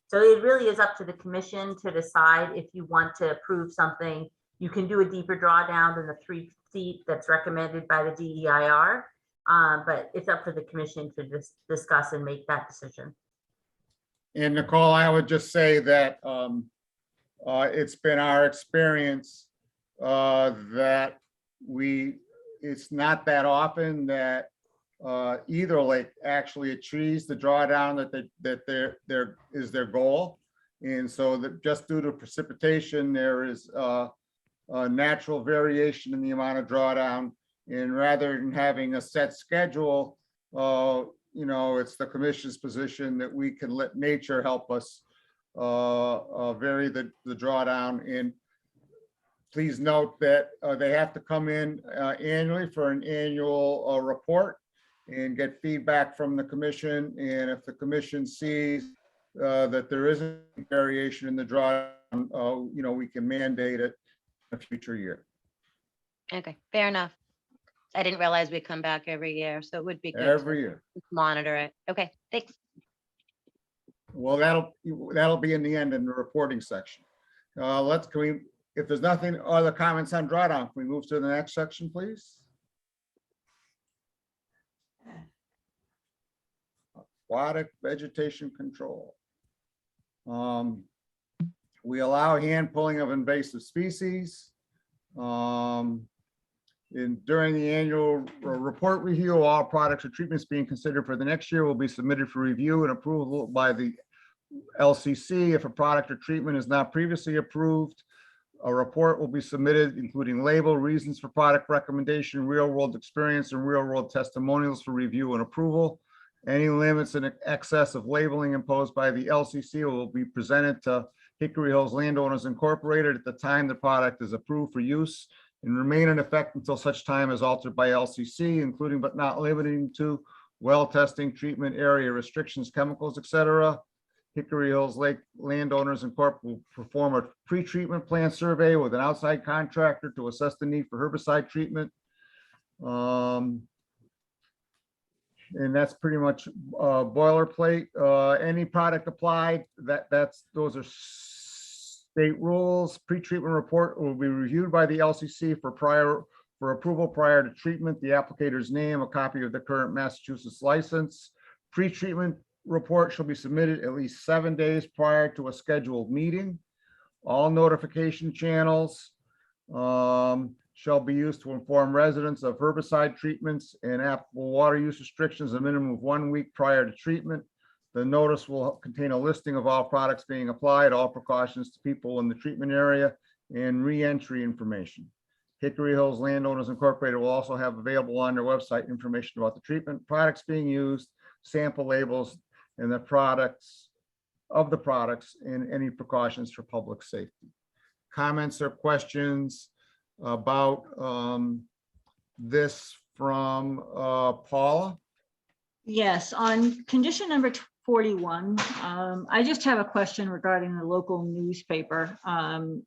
So it really is up to the commission to decide if you want to approve something. You can do a deeper drawdown than the 3 feet that's recommended by the DEIR, but it's up to the commission to discuss and make that decision. And Nicole, I would just say that it's been our experience that it's not that often that either lake actually achieves the drawdown that there is their goal. And so that just due to precipitation, there is a natural variation in the amount of drawdown. And rather than having a set schedule, it's the commission's position that we can let nature help us vary the drawdown. And please note that they have to come in annually for an annual report and get feedback from the commission. And if the commission sees that there isn't variation in the drawdown, we can mandate it in a future year. Okay, fair enough. I didn't realize we come back every year, so it would be good Every to year. monitor it. Okay, thanks. Well, that'll be in the end in the reporting section. If there's nothing other comments on drawdown, can we move to the next section, please? Aquatic vegetation control. We allow hand pulling of invasive species. During the annual report review, all products or treatments being considered for the next year will be submitted for review and approval by the LCC. If a product or treatment is not previously approved, a report will be submitted, including label, reasons for product recommendation, real-world experience, and real-world testimonials for review and approval. Any limits in excess of labeling imposed by the LCC will be presented to Hickory Hills Landowners Incorporated at the time the product is approved for use and remain in effect until such time as altered by LCC, including but not limiting to well testing, treatment area restrictions, chemicals, etc. Hickory Hills Lake Landowners Incorporated will perform a pre-treatment plan survey with an outside contractor to assess the need for herbicide treatment. And that's pretty much boilerplate. Any product applied, those are state rules. Pre-treatment report will be reviewed by the LCC for approval prior to treatment. The applicator's name, a copy of the current Massachusetts license. Pre-treatment report shall be submitted at least 7 days prior to a scheduled meeting. All notification channels shall be used to inform residents of herbicide treatments and applicable water use restrictions a minimum of 1 week prior to treatment. The notice will contain a listing of all products being applied, all precautions to people in the treatment area, and re-entry information. Hickory Hills Landowners Incorporated will also have available on their website information about the treatment, products being used, sample labels, and the products and any precautions for public safety. Comments or questions about this from Paula? Yes, on condition number 41, I just have a question regarding the local newspaper.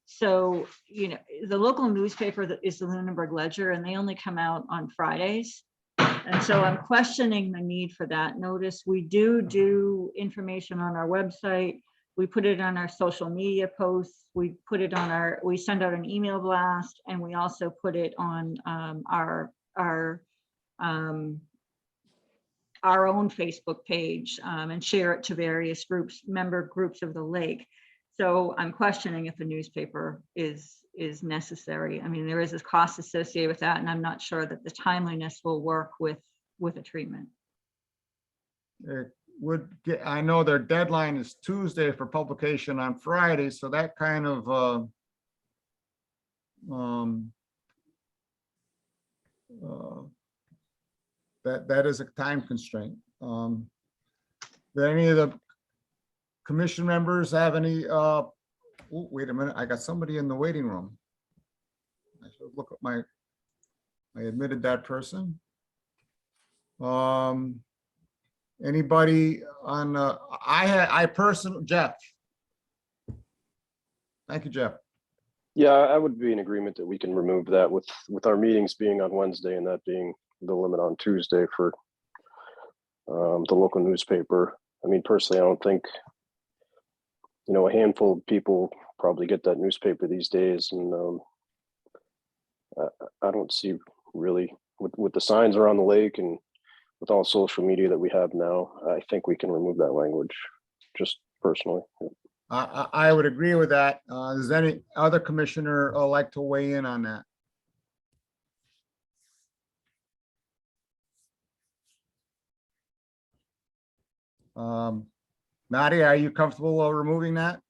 So, you know, the local newspaper that is the Lunenburg Ledger, and they only come out on Fridays. And so I'm questioning the need for that. Notice we do information on our website. We put it on our social media posts. We put it on we send out an email blast, and we also put it on our own Facebook page and share it to various groups, member groups of the lake. So I'm questioning if a newspaper is necessary. I mean, there is a cost associated with that, and I'm not sure that the timeliness will work with a treatment. It would get, I know their deadline is Tuesday for publication on Friday, so that kind of that is a time constraint. Do any of the commission members have any wait a minute, I got somebody in the waiting room. I should look at I admitted that person. Anybody on Jeff. Thank you, Jeff. Yeah, I would be in agreement that we can remove that with our meetings being on Wednesday and that being the limit on Tuesday for the local newspaper. I mean, personally, I don't think, you know, a handful of people probably get that newspaper these days, and I don't see really with the signs around the lake and with all social media that we have now, I think we can remove that language, just personally. I would agree with that. Does any other commissioner like to weigh in on that? Nadia, are you comfortable removing that?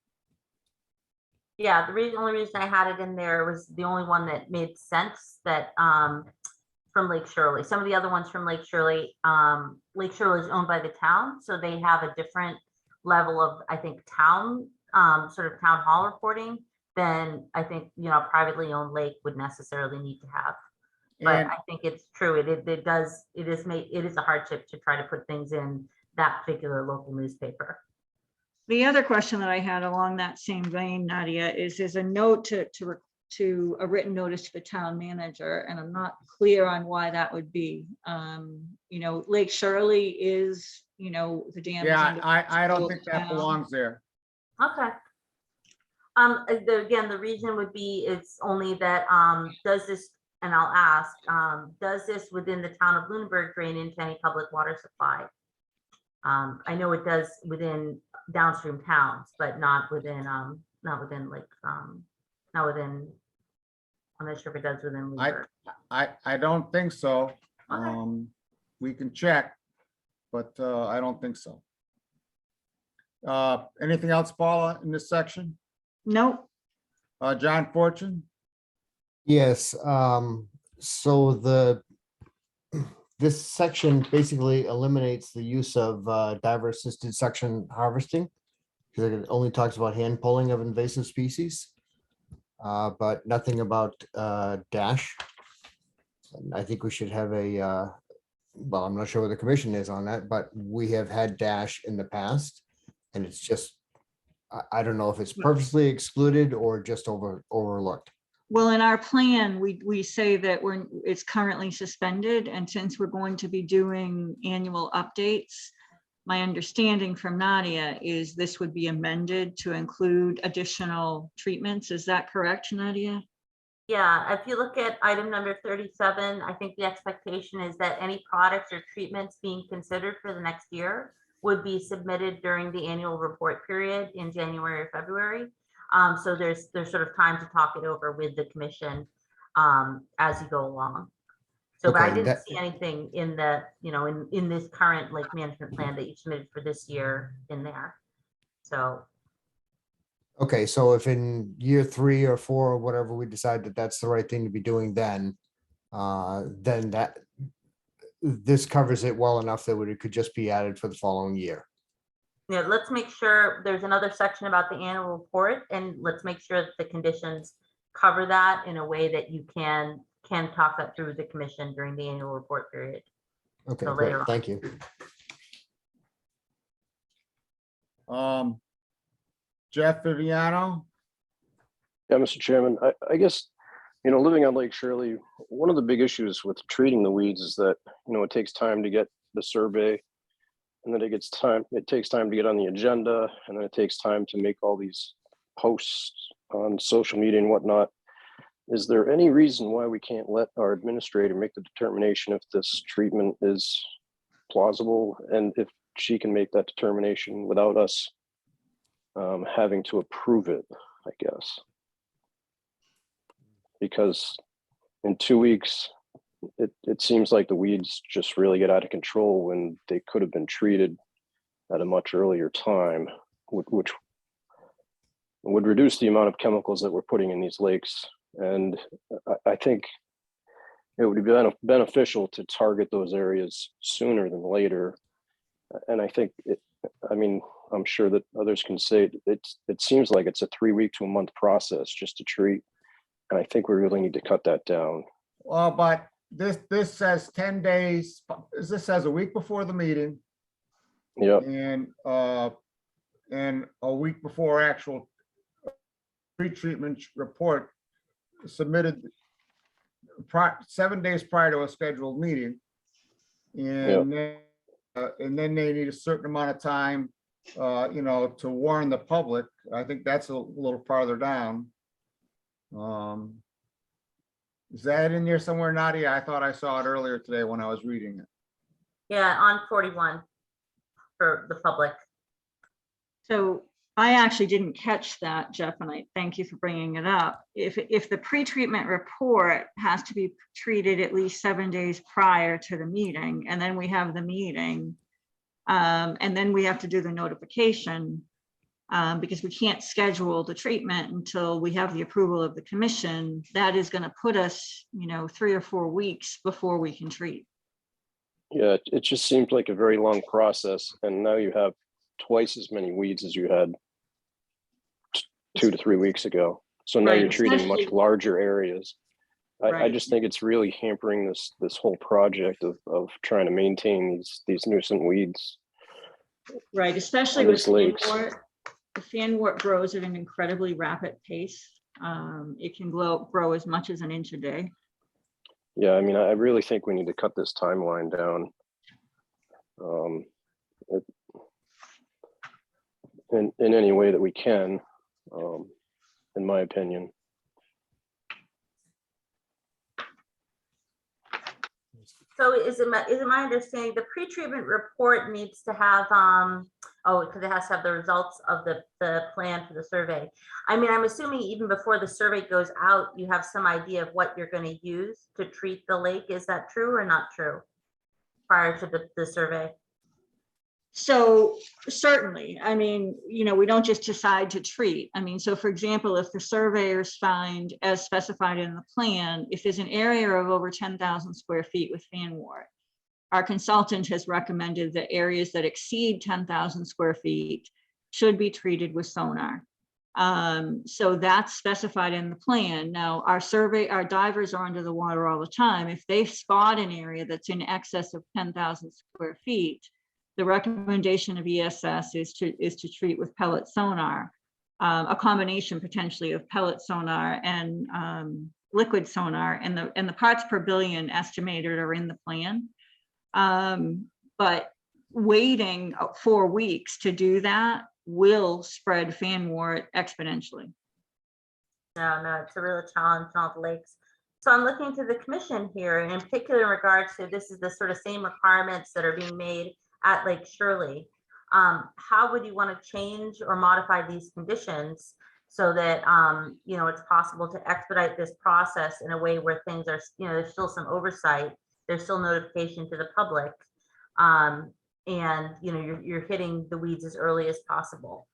Yeah, only reason I had it in there was the only one that made sense, that from Lake Shirley. Some of the other ones from Lake Shirley is owned by the town, so they have a different level of, I think, town sort of town hall reporting than I think, you know, a privately owned lake would necessarily need to have. But I think it's true. It is a hardship to try to put things in that particular local newspaper. The other question that I had along that same vein, Nadia, is a note to a written notice to the town manager, and I'm not clear on why that would be. You know, Lake Shirley is, you know, the dam. Yeah, I don't think that belongs there. Okay. Again, the reason would be, it's only that does this, and I'll ask, does this within the town of Lunenburg drain into any public water supply? I know it does within downstream towns, but not within like not within, I'm not sure if it does within Lunenburg. I don't think so. Okay. We can check, but I don't think so. Anything else, Paula, in this section? Nope. John Fortune? Yes, so this section basically eliminates the use of diver assisted suction harvesting, because it only talks about hand pulling of invasive species, but nothing about dash. And I think we should have well, I'm not sure what the commission is on that, but we have had dash in the past, and it's just, I don't know if it's purposely excluded or just overlooked. Well, in our plan, we say that it's currently suspended, and since we're going to be doing annual updates, my understanding from Nadia is this would be amended to include additional treatments. Is that correct, Nadia? Yeah, if you look at item number 37, I think the expectation is that any products or treatments being considered for the next year would be submitted during the annual report period in January or February. So there's sort of time to talk it over with the commission. as you go along. So, but I Okay, didn't that- see anything in the, you know, in this current lake management plan that you submitted for this year in there. So, Okay, so if in year 3 or 4 or whatever, we decide that that's the right thing to be doing, then that this covers it well enough that it could just be added for the following year. yeah, let's make sure there's another section about the annual report, and let's make sure that the conditions cover that in a way that you can talk that through with the commission during the annual report period. Okay, So great, later on. thank you. Jeff Viviano? Yeah, Mr. Chairman, I guess, you know, living on Lake Shirley, one of the big issues with treating the weeds is that, you know, it takes time to get the survey, and then it takes time to get on the agenda, and then it takes time to make all these posts on social media and whatnot. Is there any reason why we can't let our administrator make the determination if this treatment is plausible, and if she can make that determination without us having to approve it, I guess? Because in 2 weeks, it seems like the weeds just really get out of control when they could have been treated at a much earlier time, which would reduce the amount of chemicals that we're putting in these lakes. And I think it would be beneficial to target those areas sooner than later. And I think, I mean, I'm sure that others can say it seems like it's a 3 week to a month process just to treat. And I think we really need to cut that down. Well, but this says 10 days, this says a week before the meeting. Yeah. And a week before actual pre-treatment report submitted 7 days prior to a scheduled meeting. And then they need a certain amount of time, you know, to warn the public. I think that's a little farther down. Is that in there somewhere, Nadia? I thought I saw it earlier today when I was reading it. Yeah, on 41 for the public. So I actually didn't catch that, Jeff, and I thank you for bringing it up. If the pre-treatment report has to be treated at least 7 days prior to the meeting, and then we have the meeting, and then we have to do the notification, because we can't schedule the treatment until we have the approval of the commission, that is going to put us, you know, 3 or 4 weeks before we can treat. Yeah, it just seems like a very long process. And now you have twice as many weeds as you had 2 to 3 weeks ago. So now you're treating much larger areas. I just think it's really hampering this whole project of trying to maintain these nuisance weeds. Right, especially on with these lakes. fanwort. The fanwort grows at an incredibly rapid pace. It can grow as much as an inch a day. Yeah, I mean, I really think we need to cut this timeline down. In any way that we can, in my opinion. So is it my understanding the pre-treatment report needs to have because it has to have the results of the plan for the survey. I mean, I'm assuming even before the survey goes out, you have some idea of what you're going to use to treat the lake. Is that true or not true prior to the survey? So certainly, I mean, you know, we don't just decide to treat. I mean, so for example, if the surveyors find, as specified in the plan, if there's an area of over 10,000 square feet with fanwort, our consultant has recommended that areas that exceed 10,000 square feet should be treated with sonar. So that's specified in the plan. Now, our divers are under the water all the time. If they spot an area that's in excess of 10,000 square feet, the recommendation of ESS is to treat with pellet sonar, a combination potentially of pellet sonar and liquid sonar, and the parts per billion estimated are in the plan. But waiting 4 weeks to do that will spread fanwort exponentially. No, it's a real challenge on all the lakes. So I'm looking to the commission here, and in particular in regards to this is the sort of same requirements that are being made at Lake Shirley. How would you want to change or modify these conditions so that, it's possible to expedite this process in a way where things are, there's still some oversight, there's still notification to the public. And, you're hitting the weeds as early as possible.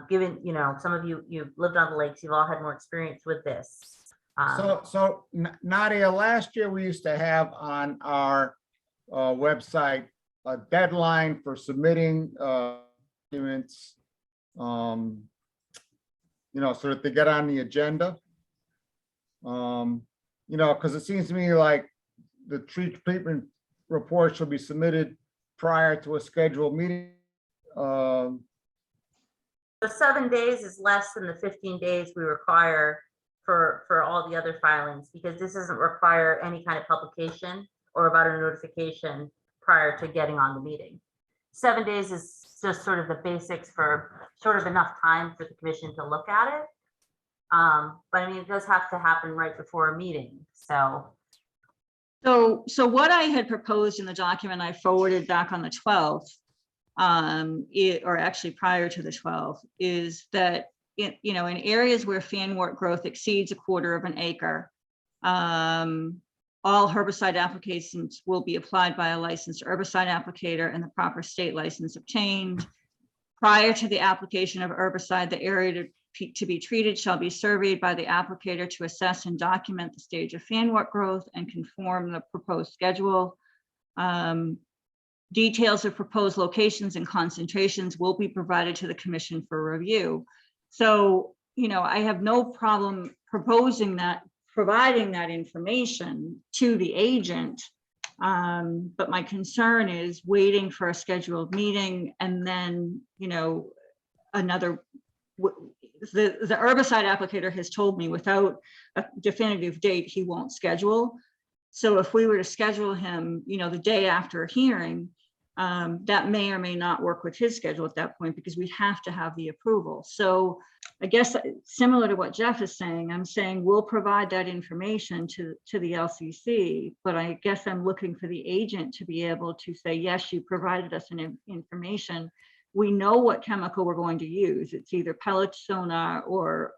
Given, some of you've lived on the lakes, you've all had more experience with this. So Nadia, last year we used to have on our website a deadline for submitting documents, so that they get on the agenda. Because it seems to me like the tree treatment report should be submitted prior to a scheduled meeting. The 7 days is less than the 15 days we require for all the other filings, because this doesn't require any kind of publication or about a notification prior to getting on the meeting. 7 days is just sort of the basics for sort of enough time for the commission to look at it. But I mean, it does have to happen right before a meeting. So what I had proposed in the document I forwarded back on the 12th, or actually prior to the 12th, is that in areas where fanwort growth exceeds 1/4 acre, all herbicide applications will be applied by a licensed herbicide applicator and the proper state license obtained. Prior to the application of herbicide, the area to be treated shall be surveyed by the applicator to assess and document the stage of fanwort growth and conform the proposed schedule. Details of proposed locations and concentrations will be provided to the commission for review. So, I have no problem providing that information to the agent. But my concern is waiting for a scheduled meeting and then, the herbicide applicator has told me without a definitive date, he won't schedule. So if we were to schedule him, the day after a hearing, that may or may not work with his schedule at that point, because we have to have the approval. So I guess similar to what Jeff is saying, I'm saying we'll provide that information to the LCC, but I guess I'm looking for the agent to be able to say, yes, you provided us an information. We know what chemical we're going to use. It's either pellet sonar or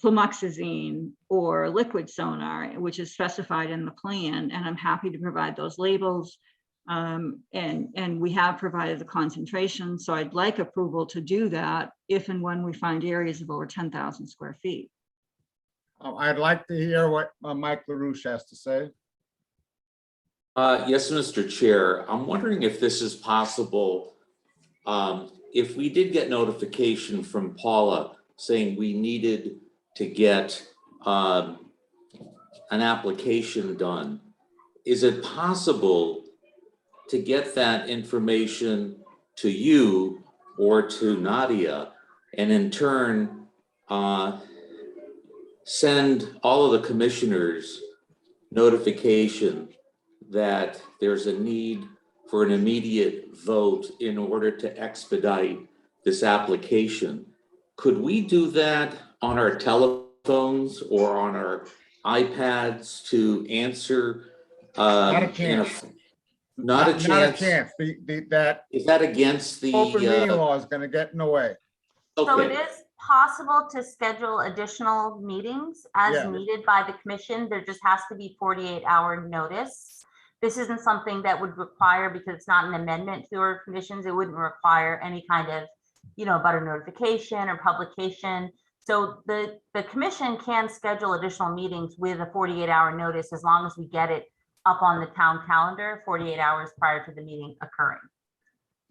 flumoxazine or liquid sonar, which is specified in the plan. And I'm happy to provide those labels. And we have provided the concentration. So I'd like approval to do that if and when we find areas of over 10,000 square feet. I'd like to hear what Mike LaRouche has to say. Yes, Mr. Chair. I'm wondering if this is possible. If we did get notification from Paula saying we needed to get an application done, is it possible to get that information to you or to Nadia, and in turn send all of the commissioners notification that there's a need for an immediate vote in order to expedite this application? Could we do that on our telephones or on our iPads to answer? Not a chance. Not a chance. Not a chance. That is that against the open meeting law is going to get in the way. So Okay. it is possible to schedule additional meetings as needed by the commission. There just has to be 48-hour notice. This isn't something that would require, because it's not an amendment to our conditions, it wouldn't require any kind of, about a notification or publication. So the commission can schedule additional meetings with a 48-hour notice as long as we get it up on the town calendar 48 hours prior to the meeting occurring.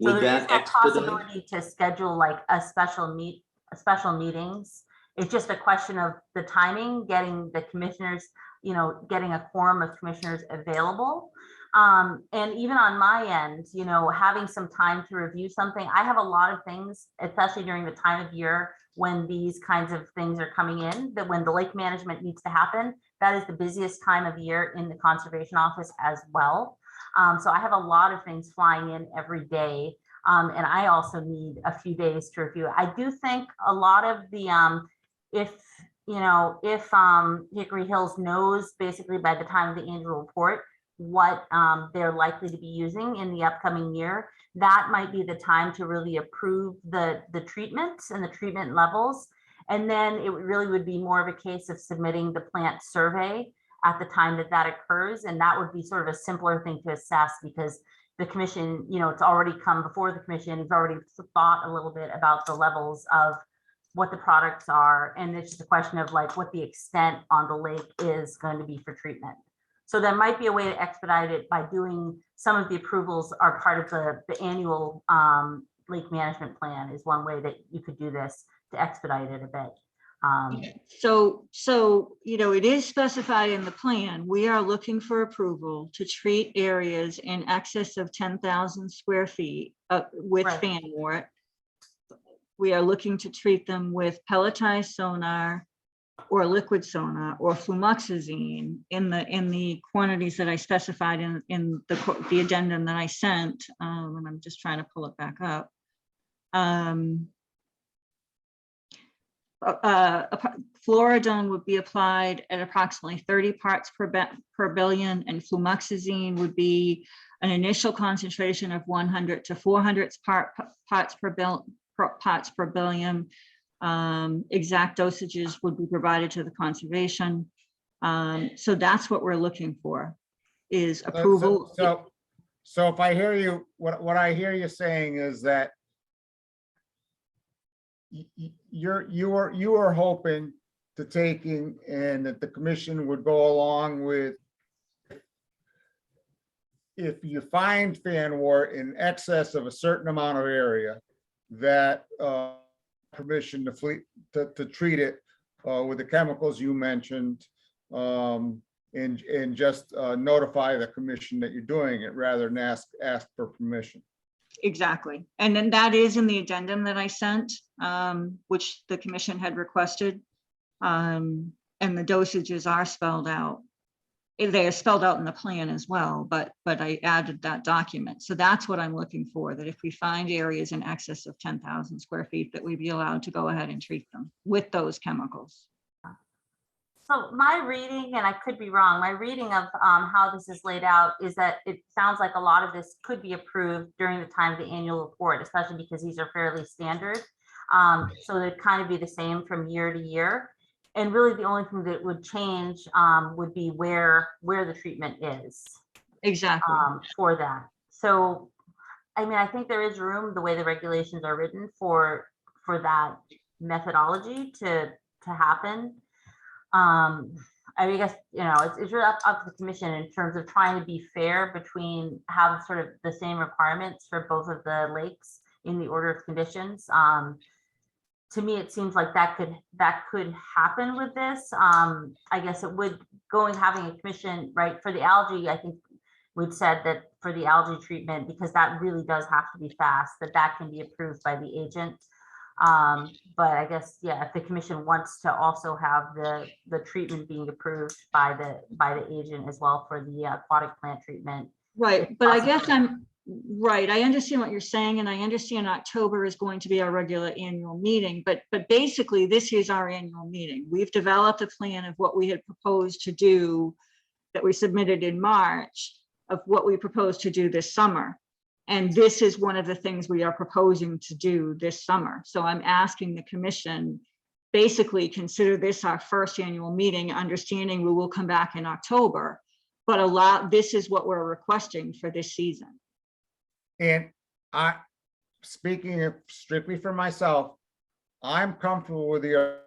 So Would there's that no expedite? possibility to schedule like a special meetings. It's just a question of the timing, getting the commissioners, getting a quorum of commissioners available. And even on my end, having some time to review something. I have a lot of things, especially during the time of year when these kinds of things are coming in, that when the lake management needs to happen, that is the busiest time of year in the conservation office as well. So I have a lot of things flying in every day. And I also need a few days to review it. I do think a lot of the, if Hickory Hills knows basically by the time of the annual report, what they're likely to be using in the upcoming year, that might be the time to really approve the treatments and the treatment levels. And then it really would be more of a case of submitting the plant survey at the time that that occurs. And that would be sort of a simpler thing to assess, because the commission, you know, it's already come before the commission, it's already thought a little bit about the levels of what the products are. And it's just a question of like what the extent on the lake is going to be for treatment. So there might be a way to expedite it by doing some of the approvals are part of the annual lake management plan is one way that you could do this to expedite it a bit. So, you know, it is specified in the plan. We are looking for approval to treat areas in excess of 10,000 square feet with fan wort. We are looking to treat them with pelletized sonar or liquid sonar or flumoxazine in the quantities that I specified in the addendum that I sent. And I'm just trying to pull it back up. Fluoridone would be applied at approximately 30 parts per billion, and flumoxazine would be an initial concentration of 100 to 400 parts per billion. Exact dosages would be provided to the conservation. So that's what we're looking for, is approval. So if I hear you, what I hear you saying is that you are hoping to taking, and that the commission would go along with, if you find fan wort in excess of a certain amount of area, that permission to treat it with the chemicals you mentioned, and just notify the commission that you're doing it rather than ask for permission. Exactly. And then that is in the addendum that I sent, which the commission had requested. And the dosages are spelled out. They are spelled out in the plan as well, but I added that document. So that's what I'm looking for, that if we find areas in excess of 10,000 square feet, that we be allowed to go ahead and treat them with those chemicals. So my reading, and I could be wrong, my reading of how this is laid out is that it sounds like a lot of this could be approved during the time of the annual report, especially because these are fairly standard. So they'd kind of be the same from year to year. And really the only thing that would change would be where the treatment is. Exactly. For that. So, I mean, I think there is room, the way the regulations are written, for that methodology to happen. I mean, I guess, you know, it's really up to the commission in terms of trying to be fair between have sort of the same requirements for both of the lakes in the order of conditions. To me, it seems like that could happen with this. I guess it would having a commission, right, for the algae. I think we'd said that for the algae treatment, because that really does have to be fast, that can be approved by the agent. But I guess, yeah, if the commission wants to also have the treatment being approved by the agent as well for the aquatic plant treatment. Right, but I guess I'm right. I understand what you're saying, and I understand October is going to be our regular annual meeting, but basically this is our annual meeting. We've developed a plan of what we had proposed to do that we submitted in March of what we propose to do this summer. And this is one of the things we are proposing to do this summer. So I'm asking the commission, basically consider this our first annual meeting, understanding we will come back in October, but this is what we're requesting for this season. And speaking strictly for myself, I'm comfortable with the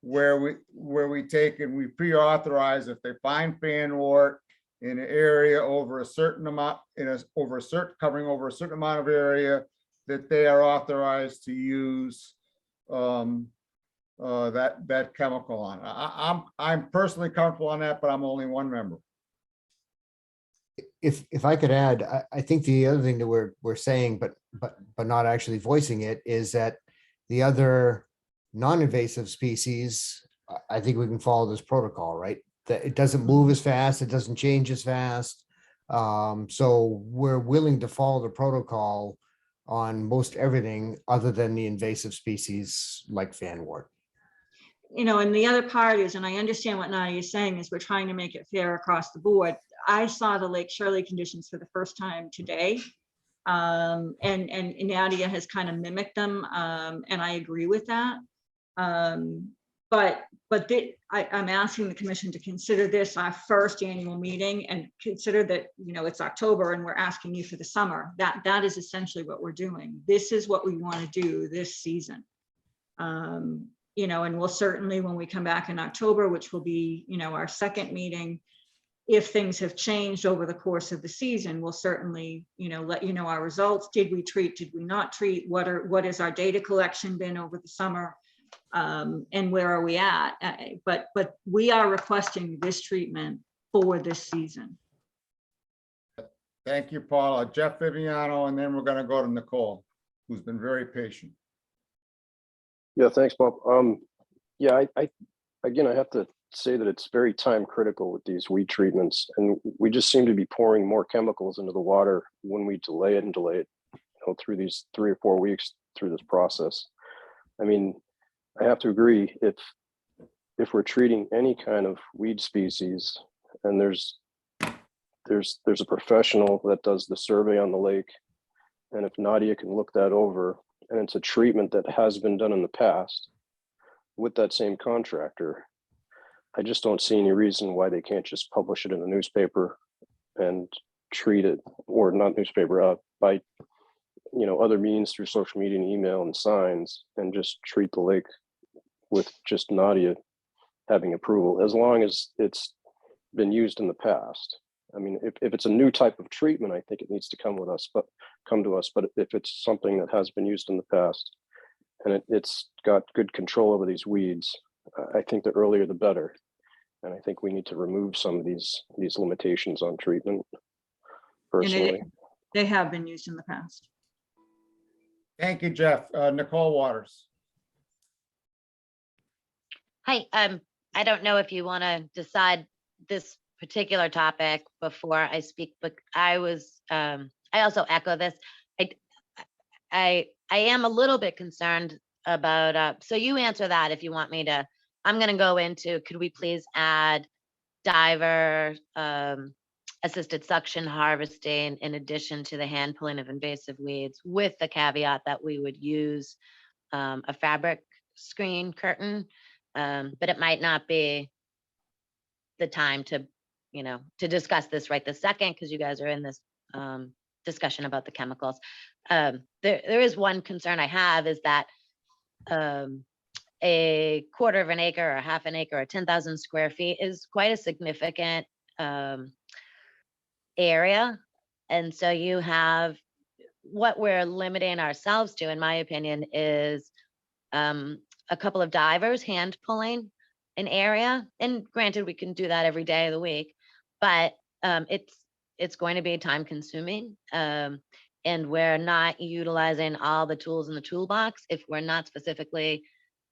where we take and we pre-authorize if they find fan wort in an area over a certain amount, covering over a certain amount of area, that they are authorized to use that chemical on. I'm personally comfortable on that, but I'm only one member. If I could add, I think the other thing that we're saying, but not actually voicing it, is that the other non-invasive species, I think we can follow this protocol, right? That it doesn't move as fast, it doesn't change as fast. So we're willing to follow the protocol on most everything other than the invasive species like fan wort. You know, and the other part is, and I understand what Nadia is saying, is we're trying to make it fair across the board. I saw the Lake Shirley conditions for the first time today. And Nadia has kind of mimicked them, and I agree with that. But I'm asking the commission to consider this our first annual meeting and consider that, you know, it's October and we're asking you for the summer. That is essentially what we're doing. This is what we want to do this season. You know, and we'll certainly, when we come back in October, which will be, you know, our second meeting, if things have changed over the course of the season, we'll certainly, you know, let you know our results. Did we treat, did we not treat? What is our data collection been over the summer? And where are we at? But we are requesting this treatment for this season. Thank you, Paula. Jeff Viviano, and then we're gonna go to Nicole, who's been very patient. Yeah, thanks, Bob. Yeah, I again, I have to say that it's very time critical with these weed treatments, and we just seem to be pouring more chemicals into the water when we delay it, you know, through these 3 or 4 weeks through this process. I mean, I have to agree, if we're treating any kind of weed species, and there's a professional that does the survey on the lake, and if Nadia can look that over, and it's a treatment that has been done in the past with that same contractor, I just don't see any reason why they can't just publish it in the newspaper and treat it, or not newspaper, by, you know, other means through social media and email and signs, and just treat the lake with just Nadia having approval, as long as it's been used in the past. I mean, if it's a new type of treatment, I think it needs to come to us. But if it's something that has been used in the past and it's got good control over these weeds, I think the earlier the better. And I think we need to remove some of these limitations on treatment personally. And they have been used in the past. Thank you, Jeff. Nicole Waters. Hi, I don't know if you want to decide this particular topic before I speak, but I also echo this. I am a little bit concerned about, so you answer that if you want me to. I'm going to go into, could we please add diver assisted suction harvesting in addition to the hand pulling of invasive weeds, with the caveat that we would use a fabric screen curtain, but it might not be the time to, you know, to discuss this right this second, because you guys are in this discussion about the chemicals. There is one concern I have, is that a quarter of an acre or half an acre or 10,000 square feet is quite a significant area. And so you have, what we're limiting ourselves to, in my opinion, is a couple of divers hand pulling an area. And granted, we can do that every day of the week, but it's going to be time consuming. And we're not utilizing all the tools in the toolbox if we're not specifically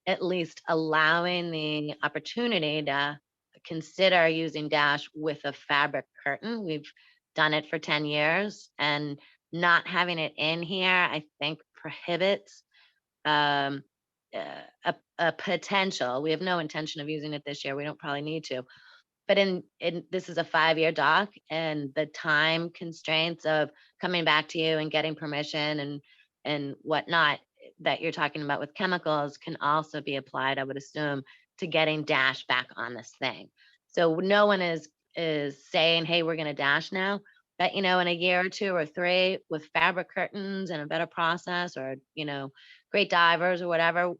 at least allowing the opportunity to consider using dash with a fabric curtain. We've done it for 10 years, and not having it in here, I think, prohibits a potential. We have no intention of using it this year. We don't probably need to. But this is a 5-year dock, and the time constraints of coming back to you and getting permission and whatnot that you're talking about with chemicals can also be applied, I would assume, to getting dash back on this thing. So no one is saying, hey, we're going to dash now. But, you know, in a year or 2 or 3 with fabric curtains and a better process, or, you know, great divers or whatever,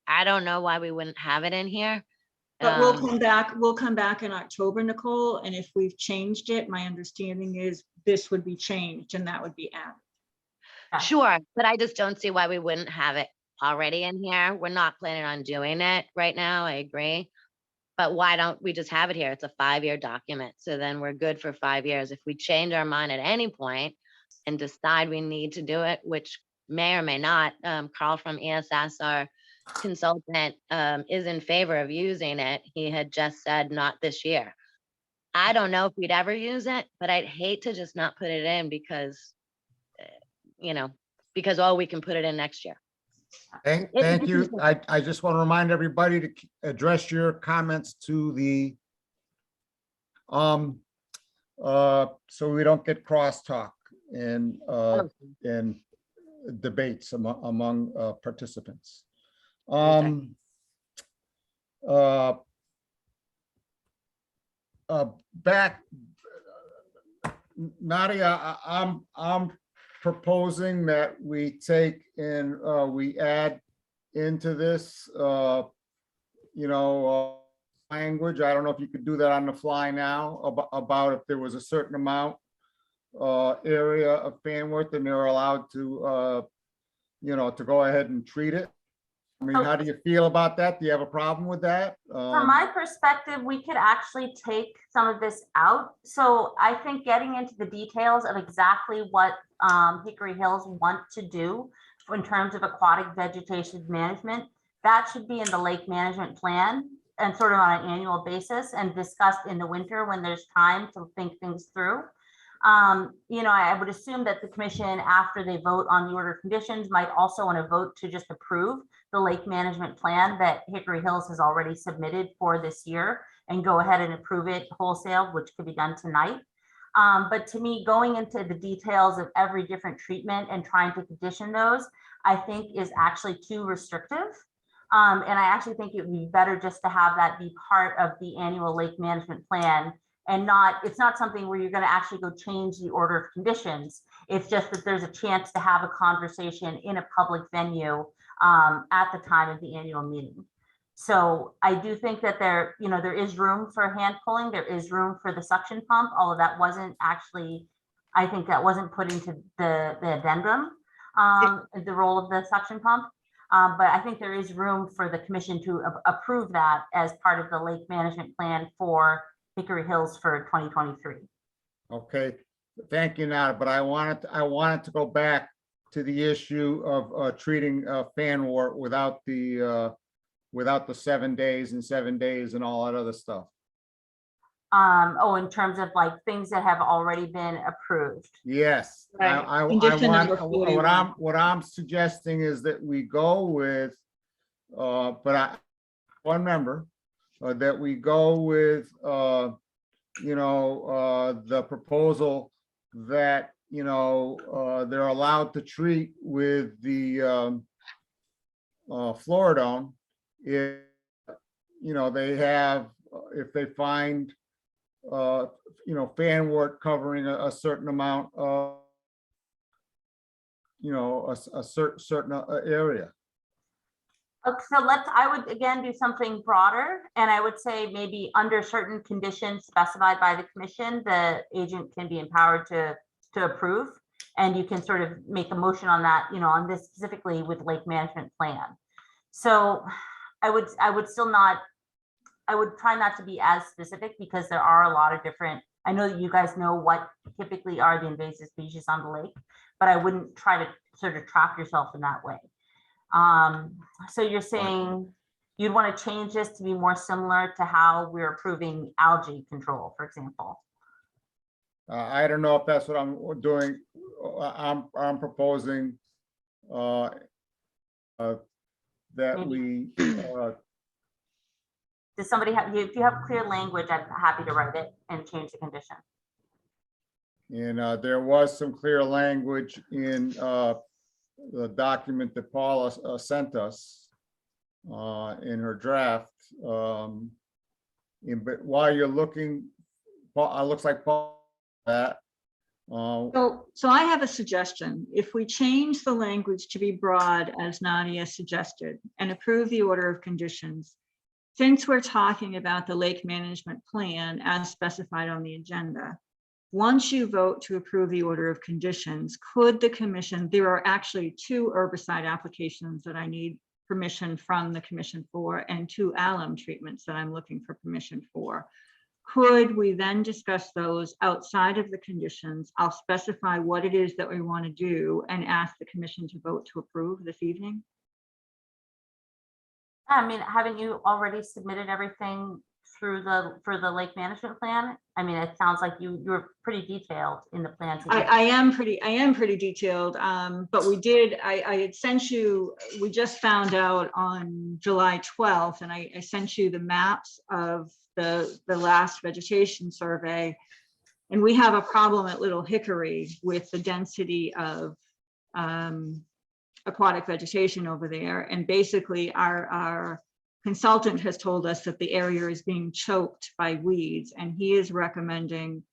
I don't know why we wouldn't have it in here. But we'll come back in October, Nicole, and if we've changed it, my understanding is this would be changed and that would be added. Sure, but I just don't see why we wouldn't have it already in here. We're not planning on doing it right now, I agree. But why don't we just have it here? It's a 5-year document. So then we're good for 5 years. If we change our mind at any point and decide we need to do it, which may or may not, Carl from ESS, our consultant, is in favor of using it. He had just said not this year. I don't know if we'd ever use it, but I'd hate to just not put it in because, you know, because, oh, we can put it in next year. Thank you. I just want to remind everybody to address your comments to the so we don't get crosstalk and debates among participants. Back, Nadia, I'm proposing that we take and we add into this, language. I don't know if you could do that on the fly now about if there was a certain amount area of fan work, then they're allowed to, to go ahead and treat it. I mean, how do you feel about that? Do you have a problem with that? From my perspective, we could actually take some of this out. So I think getting into the details of exactly what Hickory Hills want to do in terms of aquatic vegetation management, that should be in the lake management plan and sort of on an annual basis and discussed in the winter when there's time to think things through. I would assume that the commission, after they vote on the order of conditions, might also want to vote to just approve the lake management plan that Hickory Hills has already submitted for this year and go ahead and approve it wholesale, which could be done tonight. But to me, going into the details of every different treatment and trying to condition those, I think is actually too restrictive. And I actually think it would be better just to have that be part of the annual lake management plan and it's not something where you're going to actually go change the order of conditions. It's just that there's a chance to have a conversation in a public venue at the time of the annual meeting. So I do think that there is room for hand pulling. There is room for the suction pump, although that wasn't actually, I think that wasn't put into the addendum, the role of the suction pump. But I think there is room for the commission to approve that as part of the lake management plan for Hickory Hills for 2023. Okay, thank you, Nada. But I wanted to go back to the issue of treating fan wart without the 7 days and all that other stuff. In terms of like things that have already been approved. Yes, Right. I Condition want, number 41. what I'm suggesting is that we go with, one member, that we go with, the proposal that, they're allowed to treat with the Floridone if, they have, if they find, fan wart covering a certain amount of, a certain area. Okay, so I would again do something broader, and I would say maybe under certain conditions specified by the commission, the agent can be empowered to approve, and you can sort of make a motion on that, on this specifically with lake management plan. So I would try not to be as specific because there are a lot of different, I know that you guys know what typically are the invasive species on the lake, but I wouldn't try to sort of trap yourself in that way. So you're saying you'd want to change this to be more similar to how we're approving algae control, for example. I don't know if that's what I'm doing. I'm proposing that we. Does somebody have? If you have clear language, I'm happy to write it and change the condition. And there was some clear language in the document that Paula sent us in her draft. But while you're looking, Paul, looks like Paul that. So I have a suggestion. If we change the language to be broad, as Nadia suggested, and approve the order of conditions, since we're talking about the lake management plan as specified on the agenda, once you vote to approve the order of conditions, could the commission, there are actually 2 herbicide applications that I need permission from the commission for, and 2 alum treatments that I'm looking for permission for. Could we then discuss those outside of the conditions? I'll specify what it is that we want to do and ask the commission to vote to approve this evening. I mean, haven't you already submitted everything through for the lake management plan? I mean, it sounds like you're pretty detailed in the plan. I am pretty detailed, but I had sent you, we just found out on July 12th, and I sent you the maps of the last vegetation survey. And we have a problem at Little Hickory with the density of aquatic vegetation over there. And basically our consultant has told us that the area is being choked by weeds, and he is recommending,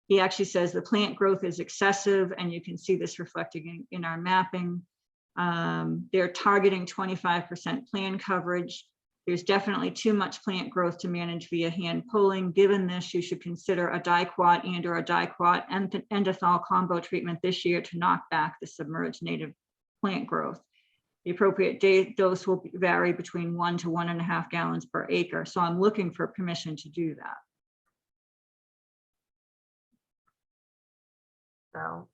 he actually says the plant growth is excessive, and you can see this reflected in our mapping. They're targeting 25% plan coverage. There's definitely too much plant growth to manage via hand pulling. Given this, you should consider a diquat and or a diquat and endothol combo treatment this year to knock back the submerged native plant growth. The appropriate dose will vary between 1 to 1.5 gallons per acre. So I'm looking for permission to do that. So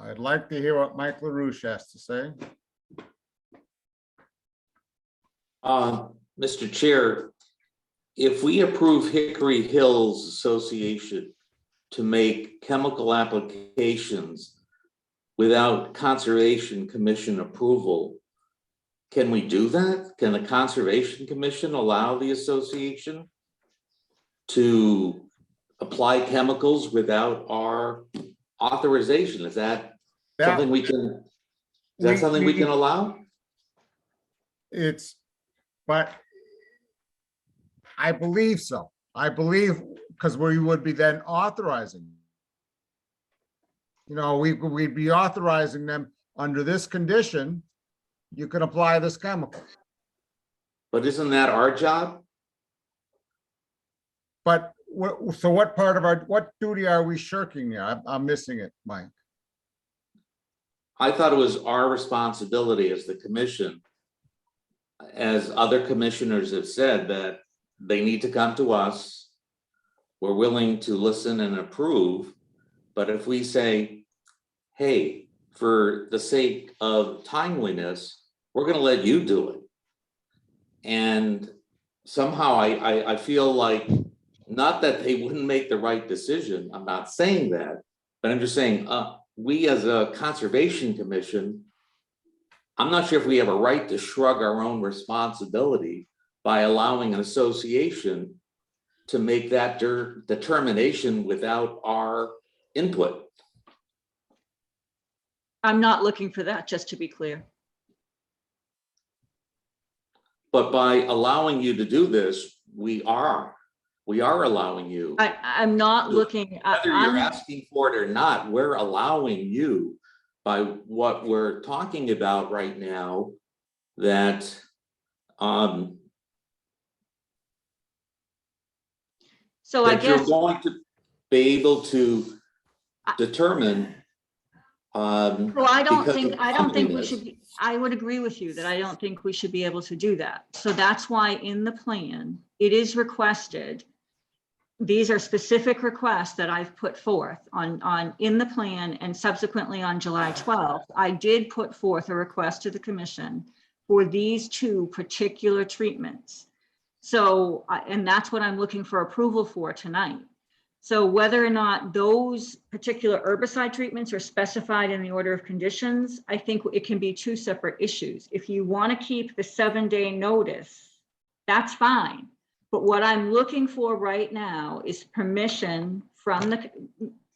I'd like to hear what Mike LaRouche has to say. Mr. Chair, if we approve Hickory Hills Association to make chemical applications without Conservation Commission approval, can we do that? Can the Conservation Commission allow the association to apply chemicals without our authorization? Is that something we can, is that something we can allow? It's, but I believe so. I believe, because we would be then authorizing. You know, we'd be authorizing them under this condition, you can apply this chemical. But isn't that our job? But so what part of what duty are we shirking here? I'm missing it, Mike. I thought it was our responsibility as the commission, as other commissioners have said, that they need to come to us. We're willing to listen and approve. But if we say, hey, for the sake of timeliness, we're going to let you do it. And somehow I feel like, not that they wouldn't make the right decision, I'm not saying that, but I'm just saying we as a Conservation Commission, I'm not sure if we have a right to shrug our own responsibility by allowing an association to make that determination without our input. I'm not looking for that, just to be clear. But by allowing you to do this, we are allowing you. I'm not looking. Whether you're asking for it or not, we're allowing you by what we're talking about right now, that so I that you're guess going to be able to determine. Well, I don't think we should. I would agree with you that I don't think we should be able to do that. So that's why in the plan, it is requested. These are specific requests that I've put forth in the plan, and subsequently on July 12th, I did put forth a request to the commission for these two particular treatments. So, and that's what I'm looking for approval for tonight. So whether or not those particular herbicide treatments are specified in the order of conditions, I think it can be two separate issues. If you want to keep the 7-day notice, that's fine. But what I'm looking for right now is permission from the,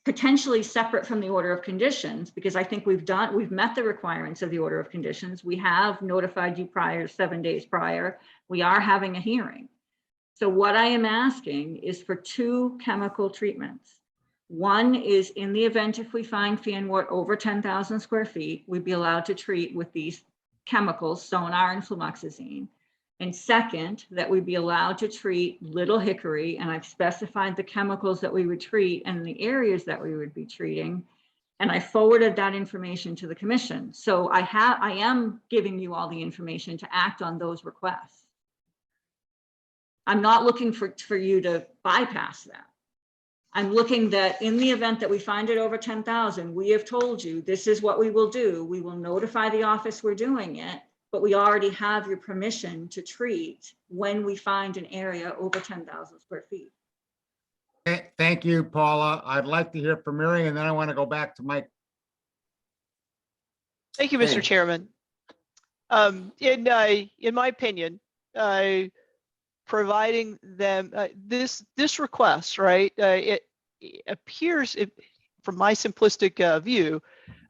potentially separate from the order of conditions, because I think we've met the requirements of the order of conditions. We have notified you prior, 7 days prior. We are having a hearing. So what I am asking is for two chemical treatments. One is in the event if we find fanwort over 10,000 square feet, we'd be allowed to treat with these chemicals, sonar and flumoxazine. And second, that we'd be allowed to treat Little Hickory, and I've specified the chemicals that we would treat and the areas that we would be treating. And I forwarded that information to the commission. So I am giving you all the information to act on those requests. I'm not looking for you to bypass that. I'm looking that in the event that we find it over 10,000, we have told you this is what we will do. We will notify the office we're doing it, but we already have your permission to treat when we find an area over 10,000 square feet. Thank you, Paula. I'd like to hear from Mary, and then I want to go back to Mike. Thank you, Mr. Chairman. In my opinion, providing them this request, right? It appears, from my simplistic view,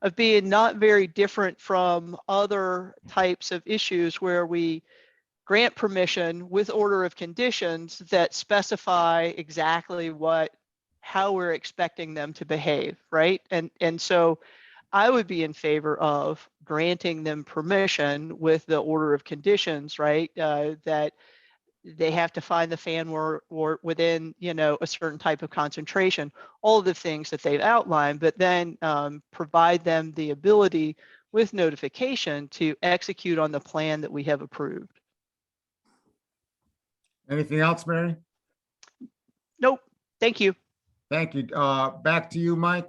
of being not very different from other types of issues where we grant permission with order of conditions that specify exactly how we're expecting them to behave, right? And so I would be in favor of granting them permission with the order of conditions, right? That they have to find the fan or within, a certain type of concentration, all of the things that they've outlined, but then provide them the ability with notification to execute on the plan that we have approved. Anything else, Mary? Nope. Thank you. Thank you. Back to you, Mike.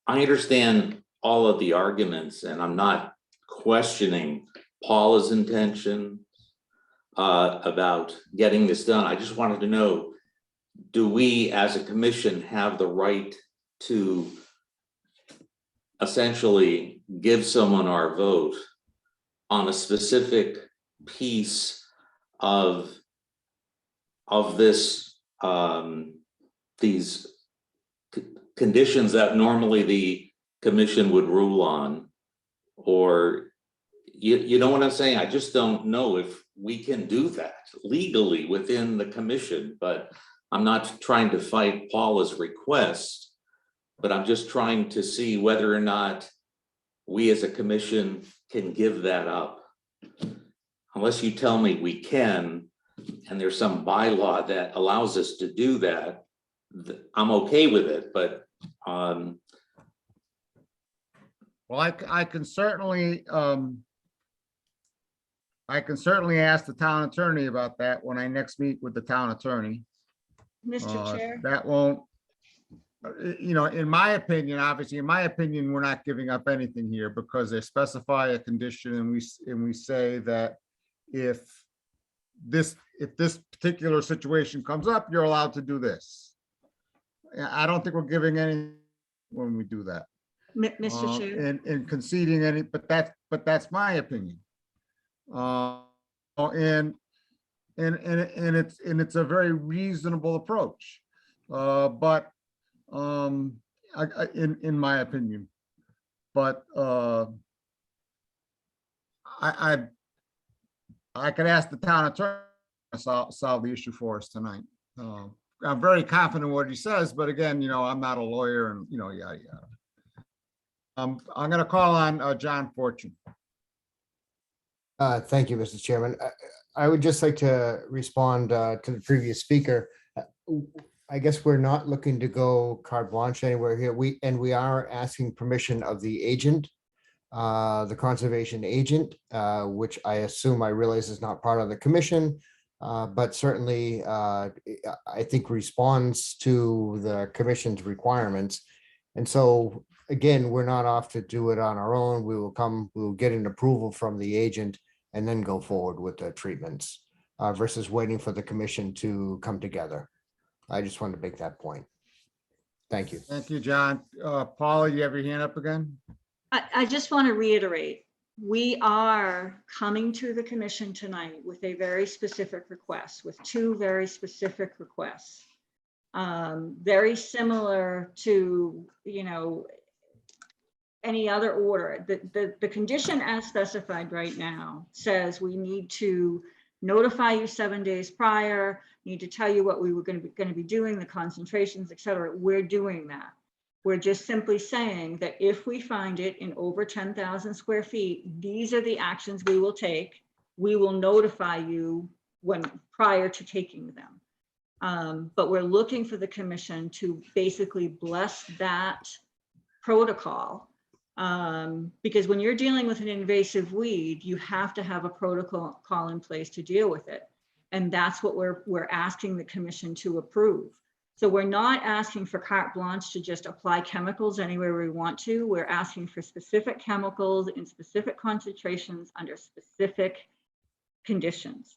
I understand all of the arguments, and I'm not questioning Paula's intention about getting this done. I just wanted to know, do we as a commission have the right to essentially give someone our vote on a specific piece of this, these conditions that normally the commission would rule on? Or you know what I'm saying? I just don't know if we can do that legally within the commission, but I'm not trying to fight Paula's request, but I'm just trying to see whether or not we as a commission can give that up. Unless you tell me we can, and there's some bylaw that allows us to do that, I'm okay with it, but well, I can certainly ask the town attorney about that when I next meet with the town attorney. Mr. Chair. That won't, in my opinion, obviously, in my opinion, we're not giving up anything here because they specify a condition, and we say that if this particular situation comes up, you're allowed to do this. I don't think we're giving any when we do that. Mr. Chair. And conceding any, but that's my opinion. And it's a very reasonable approach, but in my opinion, but I could ask the town attorney to solve the issue for us tonight. I'm very confident in what he says, but again, I'm not a lawyer, and yada yada. I'm going to call on John Fortune. Thank you, Mr. Chairman. I would just like to respond to the previous speaker. I guess we're not looking to go carte blanche anywhere here. We are asking permission of the agent, the conservation agent, which I realize is not part of the commission, but certainly I think responds to the commission's requirements. And so again, we're not off to do it on our own. We will get an approval from the agent and then go forward with the treatments versus waiting for the commission to come together. I just wanted to make that point. Thank you. Thank you, John. Paula, you have your hand up again? I just want to reiterate, we are coming to the commission tonight with a very specific request, with two very specific requests. Very similar to, any other order. The condition as specified right now says we need to notify you 7 days prior, need to tell you what we were going to be doing, the concentrations, et cetera. We're doing that. We're just simply saying that if we find it in over 10,000 square feet, these are the actions we will take. We will notify you prior to taking them. But we're looking for the commission to basically bless that protocol. Because when you're dealing with an invasive weed, you have to have a protocol in place to deal with it. And that's what we're asking the commission to approve. So we're not asking for carte blanche to just apply chemicals anywhere we want to. We're asking for specific chemicals in specific concentrations under specific conditions.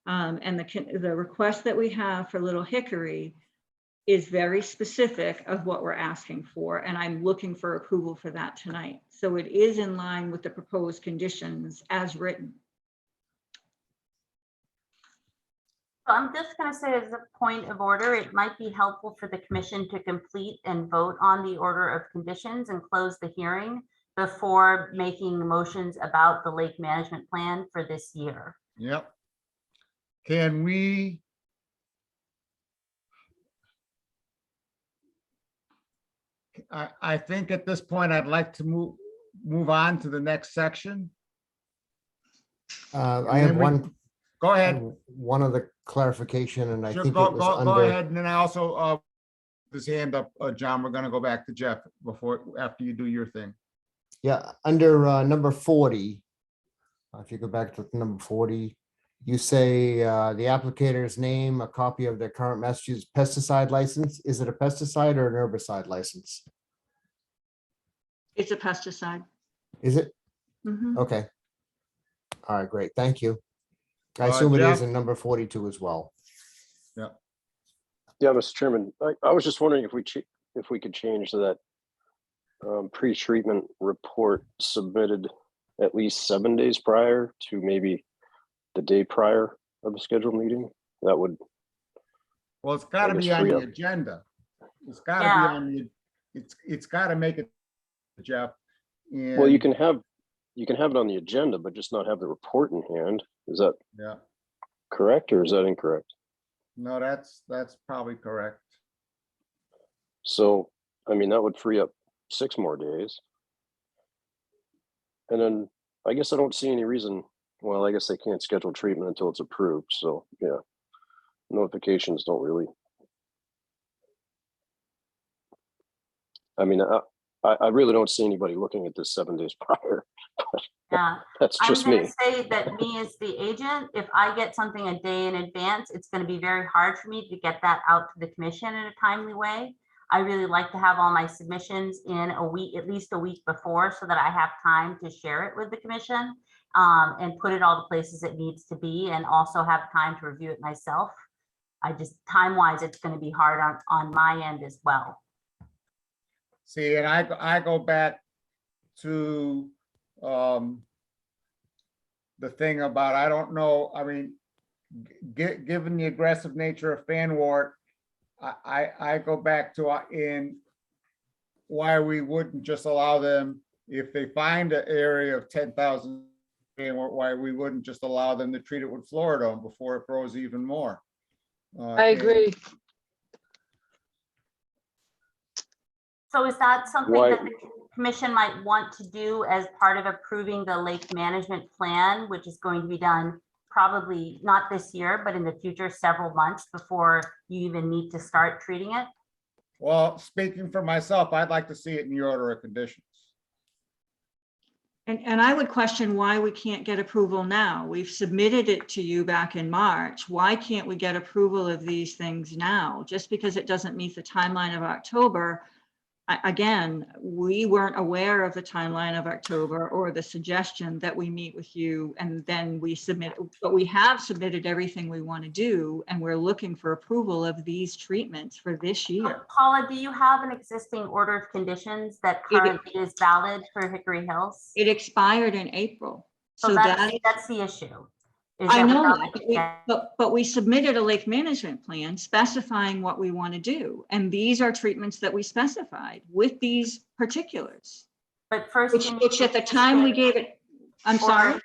And the request that we have for Little Hickory is very specific of what we're asking for, and I'm looking for approval for that tonight. So it is in line with the proposed conditions as written. So I'm just going to say as a point of order, it might be helpful for the commission to complete and vote on the order of conditions and close the hearing before making motions about the lake management plan for this year. Yep. Can we? I think at this point, I'd like to move on to the next section. I have one. Go ahead. One other clarification, and I Sure, think go it was go under. ahead, and then I also his hand up, John. We're gonna go back to Jeff after you do your thing. Yeah, under number 40, if you go back to number 40, you say the applicator's name, a copy of their current Massachusetts pesticide license. Is it a pesticide or an herbicide license? It's a pesticide. Is it? Mhm. Okay. All right, great. Thank you. I assume it is Jeff? in number 42 as well. Yeah. Yeah, Mr. Chairman, I was just wondering if we could change that pre-treatment report submitted at least 7 days prior to maybe the day prior of the scheduled meeting. That would. Well, it's got to be on the agenda. It's got to be on the. It's got to make it, Jeff. Well, you can have it on the agenda, but just not have the report in hand. Is that correct, or is that incorrect? No, that's probably correct. So, I mean, that would free up 6 more days. And then I guess I don't see any reason. Well, I guess they can't schedule treatment until it's approved. So yeah, notifications don't really. I mean, I really don't see anybody looking at this 7 days prior. Yeah, That's just I'm me. going to say that me as the agent, if I get something a day in advance, it's going to be very hard for me to get that out to the commission in a timely way. I really like to have all my submissions in a week, at least a week before, so that I have time to share it with the commission and put it all the places it needs to be, and also have time to review it myself. I just, time-wise, it's going to be hard on my end as well. See, and I go back to the thing about, I don't know, I mean, given the aggressive nature of fanwort, I go back to in why we wouldn't just allow them, if they find an area of 10,000 fanwort, why we wouldn't just allow them to treat it with Floridone before it grows even more. I agree. So is that something Why- that the commission might want to do as part of approving the lake management plan, which is going to be done probably not this year, but in the future, several months before you even need to start treating it? Well, speaking for myself, I'd like to see it in the order of conditions. And I would question why we can't get approval now. We've submitted it to you back in March. Why can't we get approval of these things now? Just because it doesn't meet the timeline of October. Again, we weren't aware of the timeline of October or the suggestion that we meet with you and then we submit, but we have submitted everything we want to do, and we're looking for approval of these treatments for this year. Paula, do you have an existing order of conditions that currently is valid for Hickory Hills? It expired in April. So that's the issue. I know that, but we submitted a lake management plan specifying what we want to do. And these are treatments that we specified with these particulars. But first, which at the time we gave it, I'm sorry?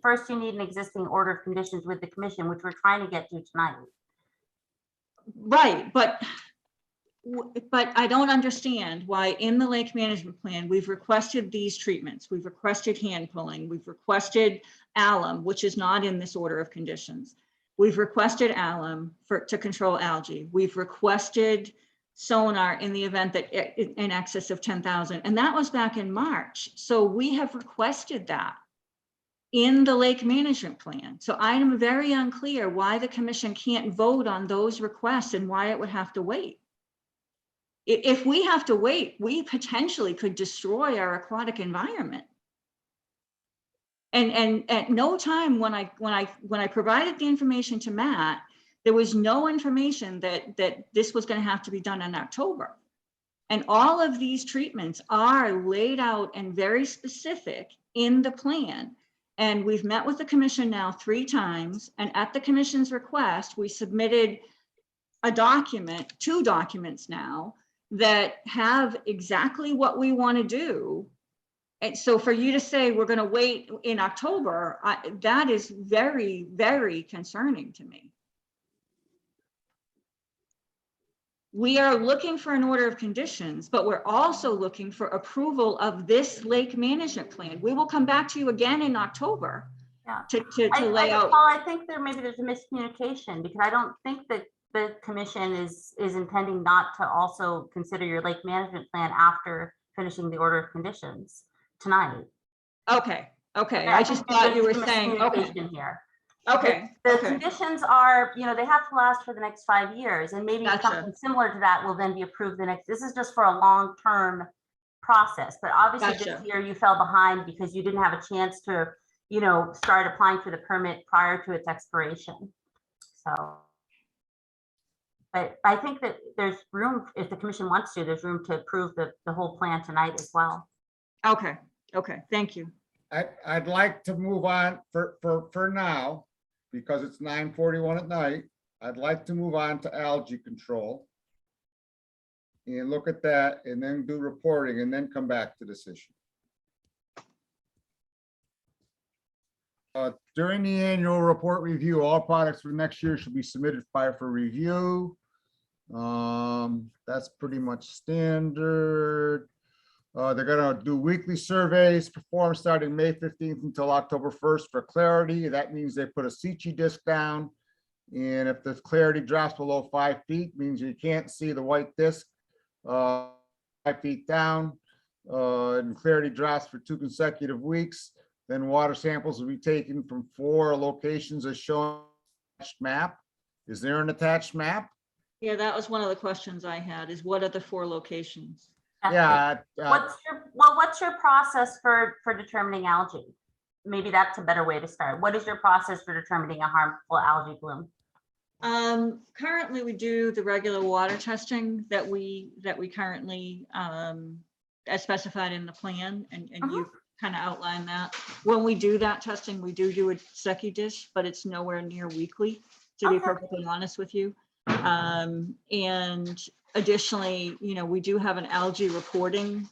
First, you need an existing order of conditions with the commission, which we're trying to get to tonight. Right, but I don't understand why in the lake management plan, we've requested these treatments. We've requested hand pulling. We've requested alum, which is not in this order of conditions. We've requested alum to control algae. We've requested sonar in the event that in excess of 10,000. And that was back in March. So we have requested that in the lake management plan. So I am very unclear why the commission can't vote on those requests and why it would have to wait. If we have to wait, we potentially could destroy our aquatic environment. And at no time when I provided the information to Matt, there was no information that this was going to have to be done in October. And all of these treatments are laid out and very specific in the plan. And we've met with the commission now 3 times, and at the commission's request, we submitted a document, 2 documents now, that have exactly what we want to do. And so for you to say we're going to wait in October, that is very, very concerning to me. We are looking for an order of conditions, but we're also looking for approval of this lake management plan. We will come back to you again in October Yeah. to lay out. Paul, I think there's a miscommunication, because I don't think that the commission is intending not to also consider your lake management plan after finishing the order of conditions tonight. Okay, I just thought you were saying, okay. Here. Okay. The conditions are, they have to last for the next 5 years, and maybe Gotcha. something similar to that will then be approved the next. This is just for a long-term process, but obviously Gotcha. this year you fell behind because you didn't have a chance to, start applying for the permit prior to its expiration. So, but I think that there's room, if the commission wants to, there's room to approve the whole plan tonight as well. Okay, thank you. I'd like to move on for now, because it's 9:41 at night. I'd like to move on to algae control and look at that, and then do reporting, and then come back to this issue. During the annual report review, all products for next year should be submitted for review. That's pretty much standard. They're gonna do weekly surveys performed starting May 15th until October 1st for clarity. That means they put a Seachy disc down. And if the clarity drops below 5 feet, means you can't see the white disc 5 feet down. And clarity drops for 2 consecutive weeks. Then water samples will be taken from 4 locations as shown on the attached map. Is there an attached map? Yeah, that was one of the questions I had, is what are the 4 locations? Yeah. What's your process for determining algae? Maybe that's a better way to start. What is your process for determining a harmful algae bloom? Currently, we do the regular water testing that we currently as specified in the plan, and you kind of outlined that. When we do that testing, we do a Secchi dish, but it's nowhere near weekly, to be perfectly honest with you. And additionally, we do have an algae reporting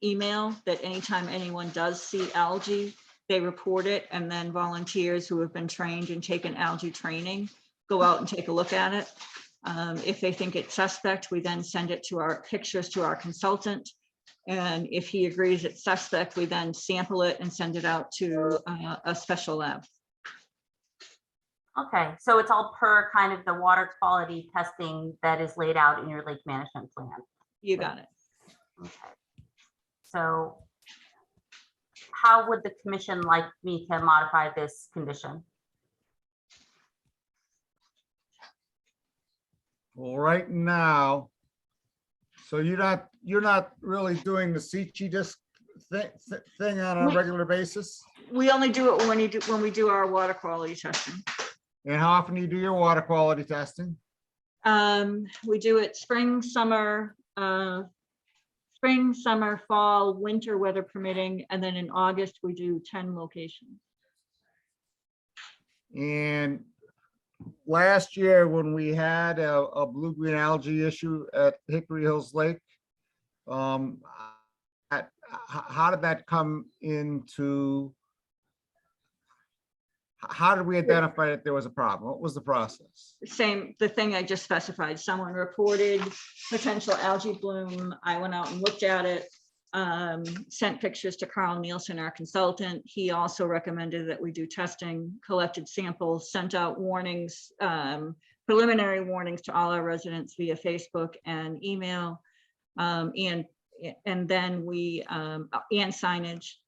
email that anytime anyone does see algae, they report it, and then volunteers who have been trained and taken algae training go out and take a look at it. If they think it's suspect, we then send it to our pictures to our consultant. And if he agrees it's suspect, we then sample it and send it out to a special lab. Okay, so it's all per kind of the water quality testing that is laid out in your lake management plan. You got it. Okay. So how would the commission like me to modify this condition? Well, right now, so you're not really doing the Seachy disc thing on a regular basis? We only do it when we do our water quality testing. And how often do you do your water quality testing? We do it spring, summer, fall, winter, weather permitting, and then in August we do 10 locations. And last year, when we had a blue-green algae issue at Hickory Hills Lake, how did that come into? How did we identify that there was a problem? What was the process? The thing I just specified. Someone reported potential algae bloom. I went out and looked at it, sent pictures to Carl Nielsen, our consultant. He also recommended that we do testing, collected samples, sent out warnings, preliminary warnings to all our residents via Facebook and email, and then we and signage.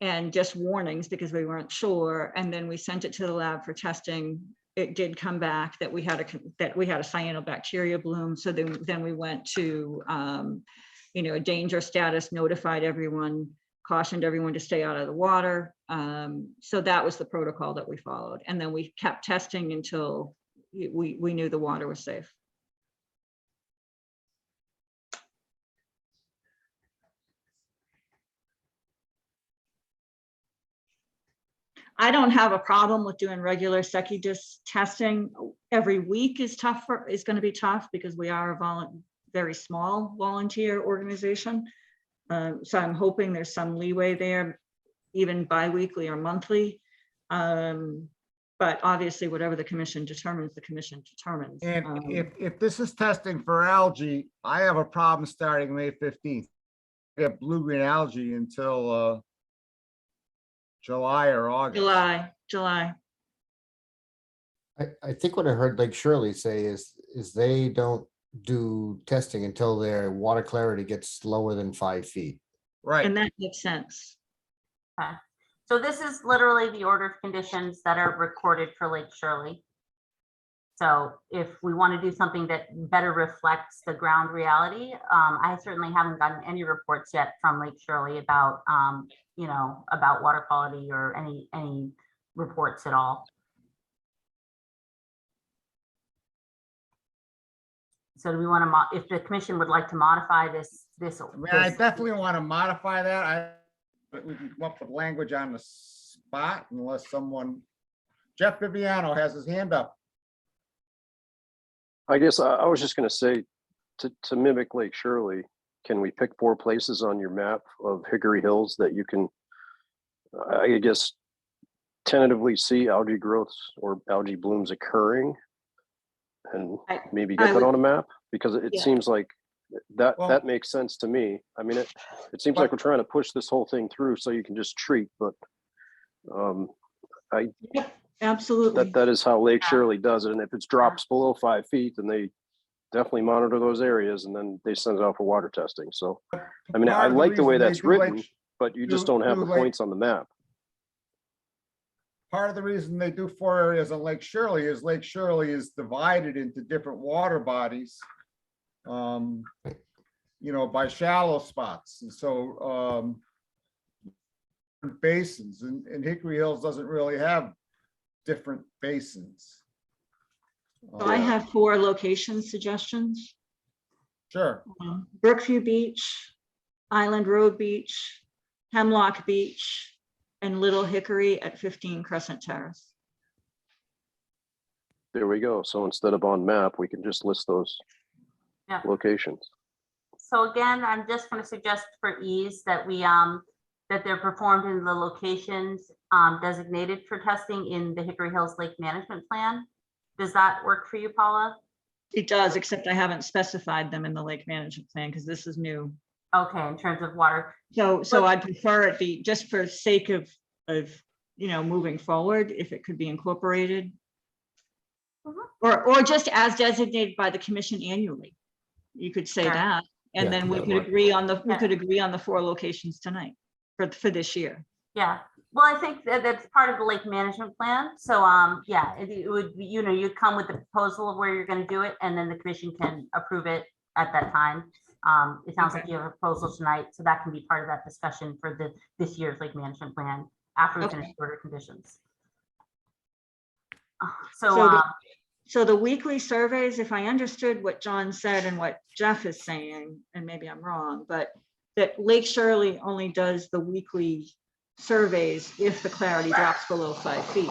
And just warnings because we weren't sure. And then we sent it to the lab for testing. It did come back that we had a cyanobacteria bloom. So then we went to, a danger status, notified everyone, cautioned everyone to stay out of the water. So that was the protocol that we followed. And then we kept testing until we knew the water was safe. I don't have a problem with doing regular SECI testing. Every week is going to be tough because we are a very small volunteer organization. So I'm hoping there's some leeway there, even bi-weekly or monthly. But obviously, whatever the commission determines, the commission determines. And if this is testing for algae, I have a problem starting May 15th. Get blue-green algae until July or August. July. I think what I heard Lake Shirley say is they don't do testing until their water clarity gets lower than 5 feet. Right. And that makes sense. Okay. So this is literally the order of conditions that are recorded for Lake Shirley. So if we want to do something that better reflects the ground reality, I certainly haven't gotten any reports yet from Lake Shirley about, you know, about water quality or any reports at all. So do we want to, if the commission would like to modify this, I definitely want to modify that. We can come up with language on the spot unless someone, Jeff Viviano has his hand up. I guess I was just going to say, to mimic Lake Shirley, can we pick 4 places on your map of Hickory Hills that you can, I guess, tentatively see algae growths or algae blooms occurring, and maybe get that on a map? Because it seems like that makes sense to me. I mean, it seems like we're trying to push this whole thing through so you can just treat, but absolutely, that is how Lake Shirley does it. And if it drops below 5 feet, then they definitely monitor those areas and then they send it out for water testing. So, I mean, I like the way that's written, but you just don't have the points on the map. Part of the reason they do 4 areas on Lake Shirley is divided into different water bodies, you know, by shallow spots. And so basins, and Hickory Hills doesn't really have different basins. So I have 4 location suggestions. Sure. Brookview Beach, Island Road Beach, Hemlock Beach, and Little Hickory at 15 Crescent Terrace. There we go. So instead of on map, we can just list those locations. So again, I'm just going to suggest for ease that we that they're performed in the locations designated for testing in the Hickory Hills Lake Management Plan. Does that work for you, Paula? It does, except I haven't specified them in the Lake Management Plan because this is new. Okay, in terms of water. So I'd prefer it be, just for sake of you know, moving forward, if it could be incorporated. Or just as designated by the commission annually. You could say that, and then we could agree on the 4 locations tonight for this year. Yeah, well, I think that's part of the lake management plan. So yeah, it would be, you know, you'd come with the proposal of where you're going to do it, and then the commission can approve it at that time. It sounds like you have a proposal tonight, so that can be part of that discussion for this year's lake management plan after we finish the order conditions. So the weekly surveys, if I understood what John said and what Jeff is saying, and maybe I'm wrong, but that Lake Shirley only does the weekly surveys if the clarity drops below 5 feet.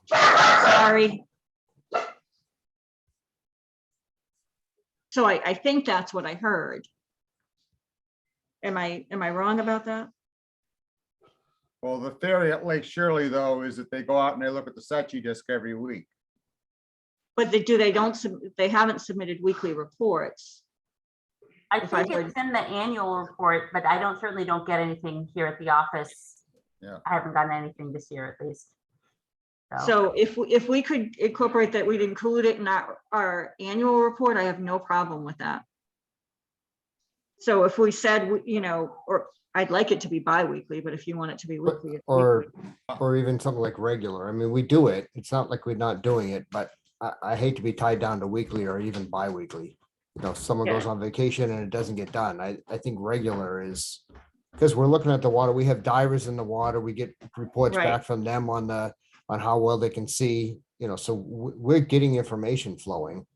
Sorry. So I think that's what I heard. Am I wrong about that? Well, the theory at Lake Shirley, though, is that they go out and they look at the SECI disc every week. But they haven't submitted weekly reports. I think it's in the annual report, but I certainly don't get anything here at the office. Yeah, I haven't gotten anything this year at least. So if we could incorporate that, we'd include it in our annual report. I have no problem with that. So if we said, you know, or I'd like it to be bi-weekly, but if you want it to be weekly. Or even something like regular. I mean, we do it. It's not like we're not doing it, but I hate to be tied down to weekly or even bi-weekly. You know, if someone goes on vacation and it doesn't get done, I think regular is, because we're looking at the water. We have divers in the water. We get reports back from them on how well they can see, you know, so we're getting information flowing.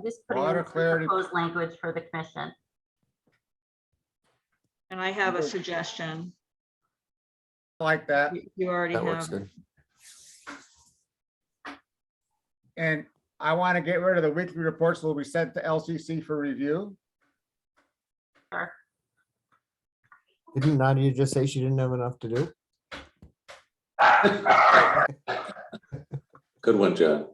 Just putting in proposed language for the commission. And I have a suggestion. I like that. You already That works have. good. And I want to get rid of the weekly reports that will be sent to LCC for review. Didn't Nadia just say she didn't have enough to do? Good one, John.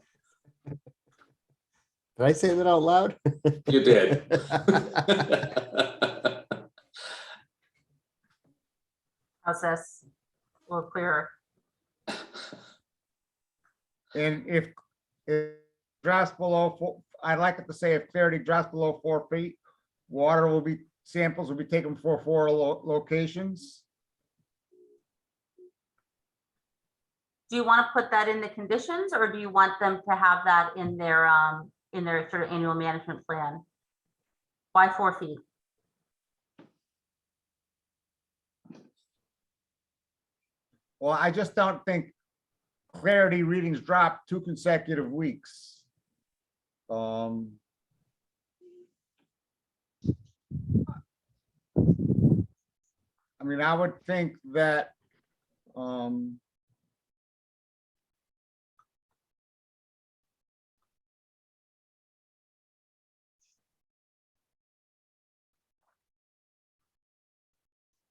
Did I say that out loud? You did. Process a little clearer. And if drops below, I'd like it to say if clarity drops below 4 feet, water will be, samples will be taken for 4 locations. Do you want to put that in the conditions, or do you want them to have that in their sort of annual management plan? Why 4 feet? Well, I just don't think clarity readings drop 2 consecutive weeks. I mean, I would think that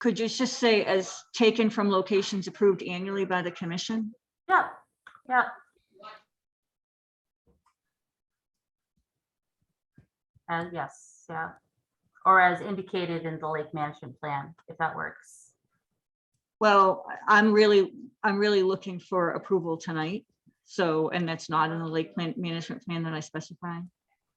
Could you just say as taken from locations approved annually by the commission? Yeah, yeah. And yes, yeah. Or as indicated in the lake management plan, if that works. Well, I'm really looking for approval tonight. So, and that's not in the lake management plan that I specify,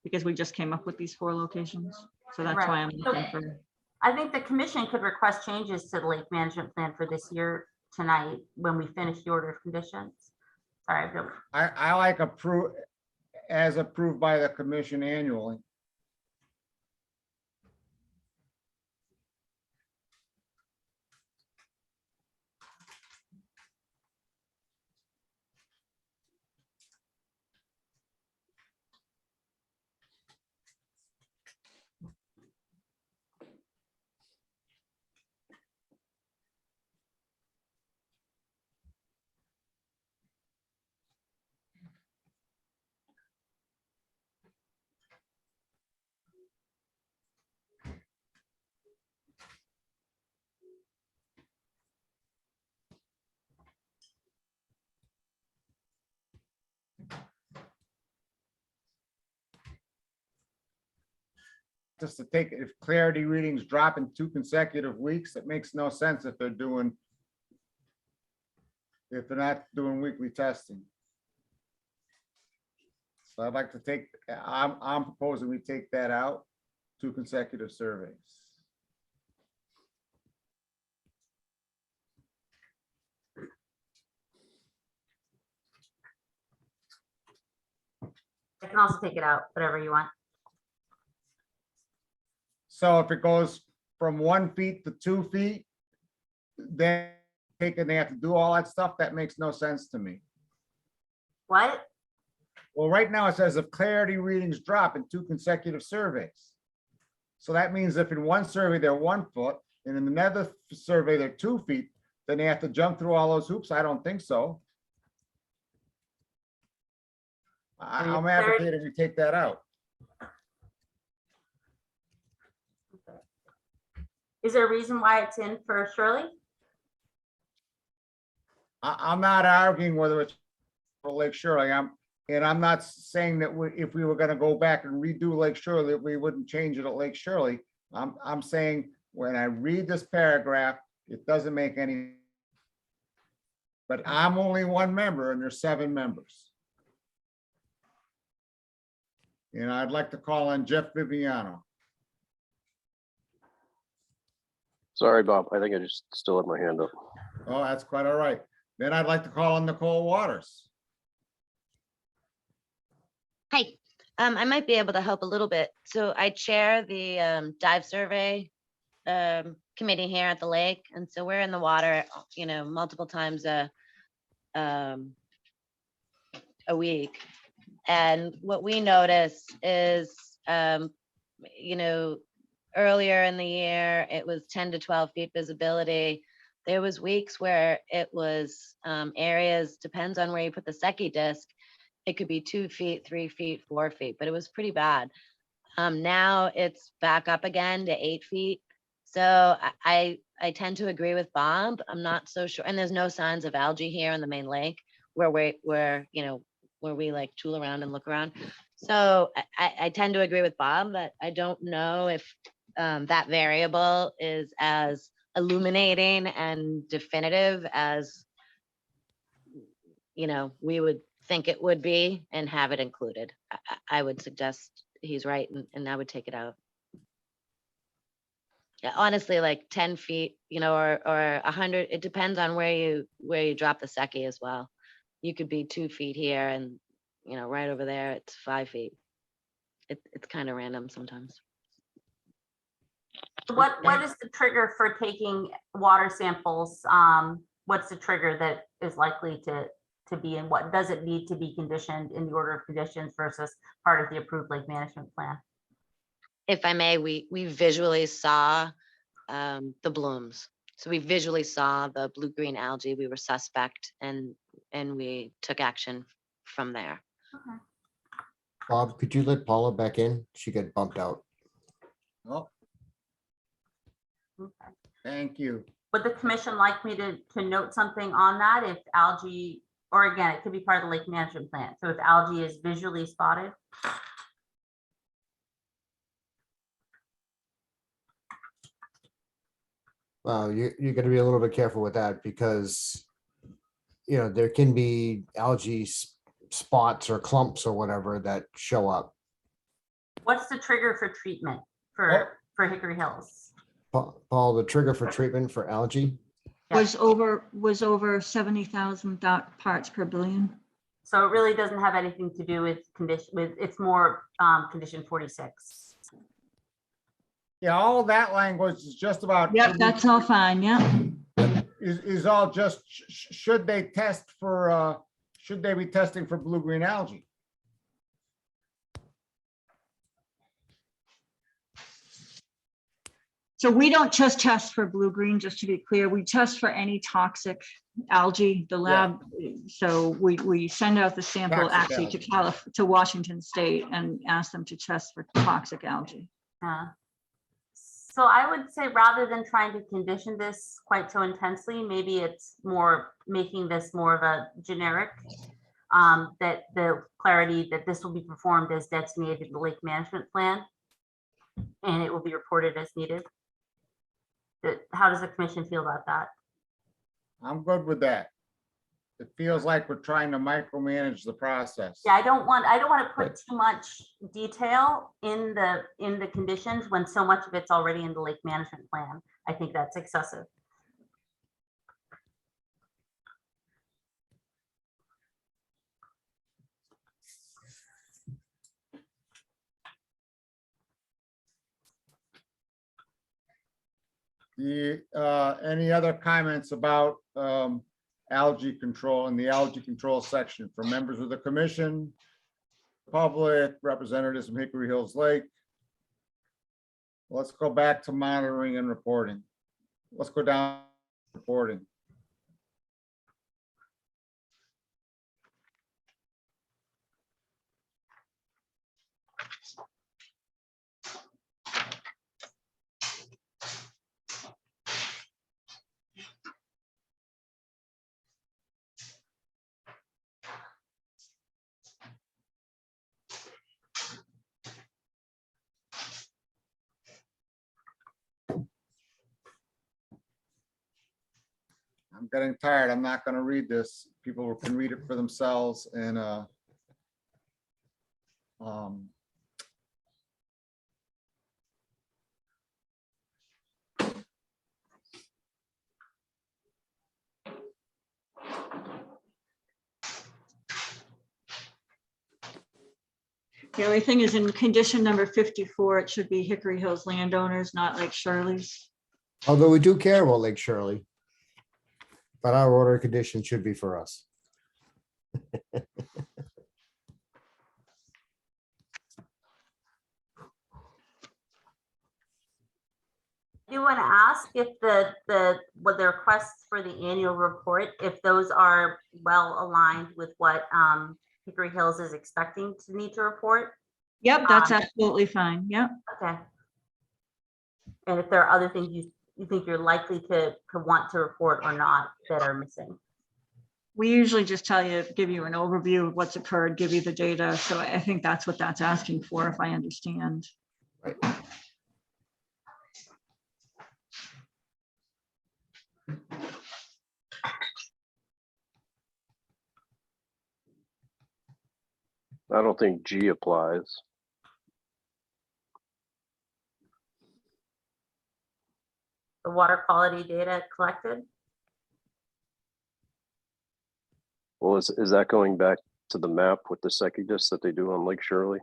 because we just came up with these 4 locations. So that's why I'm looking for. I think the commission could request changes to the lake management plan for this year tonight when we finish the order of conditions. Sorry, I like as approved by the commission annually. Just to take, if clarity readings drop in 2 consecutive weeks, it makes no sense if they're not doing weekly testing. So I'd like to take, I'm proposing we take that out, 2 consecutive surveys. I can also take it out, whatever you want. So if it goes from 1 feet to 2 feet, then they have to do all that stuff. That makes no sense to me. What? Well, right now it says if clarity readings drop in 2 consecutive surveys. So that means if in one survey they're 1 foot and in another survey they're 2 feet, then they have to jump through all those hoops. I don't think so. I'm advocating we take that out. Is there a reason why it's in for Shirley? I'm not arguing whether it's for Lake Shirley. I'm not saying that if we were going to go back and redo Lake Shirley, we wouldn't change it at Lake Shirley. I'm saying when I read this paragraph, it doesn't make any. But I'm only 1 member and there's 7 members. And I'd like to call on Jeff Viviano. Sorry, Bob. I think I just still have my hand up. Oh, that's quite all right. Then I'd like to call on Nicole Waters. Hi, I might be able to help a little bit. So I chair the dive survey committee here at the lake. And so we're in the water, multiple times a week. And what we notice is, earlier in the year, it was 10 to 12 feet visibility. There was weeks where it was areas, depends on where you put the Secchi disc. It could be 2 feet, 3 feet, 4 feet, but it was pretty bad. Now it's back up again to 8 feet. So I tend to agree with Bob. I'm not so sure. And there's no signs of algae here in the main lake where we like tool around and look around. So I tend to agree with Bob, but I don't know if that variable is as illuminating and definitive as we would think it would be and have it included. I would suggest he's right, and I would take it out. Yeah, honestly, like 10 feet, or 100, it depends on where you drop the Secchi as well. You could be 2 feet here and, right over there, it's 5 feet. It's kind of random sometimes. What is the trigger for taking water samples? What's the trigger that is likely to be, and what does it need to be conditioned in the order of conditions versus part of the approved lake management plan? If I may, we visually saw the blooms. So we visually saw the blue-green algae. We were suspect, and we took action from there. Okay. Bob, could you let Paula back in? She got bumped out. Oh, Okay. thank you. Would the commission like me to note something on that if algae, or again, it could be part of the lake management plan. So if algae is visually spotted? Well, you're going to be a little bit careful with that because, there can be algae spots or clumps or whatever that show up. What's the trigger for treatment for Hickory Hills? Paul, the trigger for treatment for algae? Was over 70,000 parts per billion. So it really doesn't have anything to do with it's more condition 46. Yeah, all of that language is just about. Yep, that's all fine. Yeah. Is all just, should they test for, should they be testing for blue-green algae? So we don't just test for blue-green, just to be clear. We test for any toxic algae, the lab. So we send out the sample Toxic actually to Washington State and ask them to test for toxic algae. So I would say rather than trying to condition this quite so intensely, maybe it's more making this more of a generic, that the clarity that this will be performed as designated in the lake management plan, and it will be reported as needed. How does the commission feel about that? I'm good with that. It feels like we're trying to micromanage the process. Yeah, I don't want to put too much detail in the conditions when so much of it's already in the lake management plan. I think that's excessive. Any other comments about algae control in the algae control section from members of the commission, public, representatives from Hickory Hills Lake? Let's go back to monitoring and reporting. Let's go down to reporting. I'm getting tired. I'm not going to read this. People can read it for themselves. And The only thing is in condition number 54, it should be Hickory Hills landowners, not Lake Shirley's. Although we do care about Lake Shirley. But our order of conditions should be for us. do want to ask if what the requests for the annual report, if those are well aligned with what Hickory Hills is expecting to need to report. Yep, that's absolutely fine. Yep. Okay. And if there are other things you think you're likely to want to report or not that are missing. We usually just give you an overview of what's occurred, give you the data. So I think that's what that's asking for, if I understand. Right. I don't think G applies. The water quality data collected. Well, is that going back to the map with the SECUDIS that they do on Lake Shirley?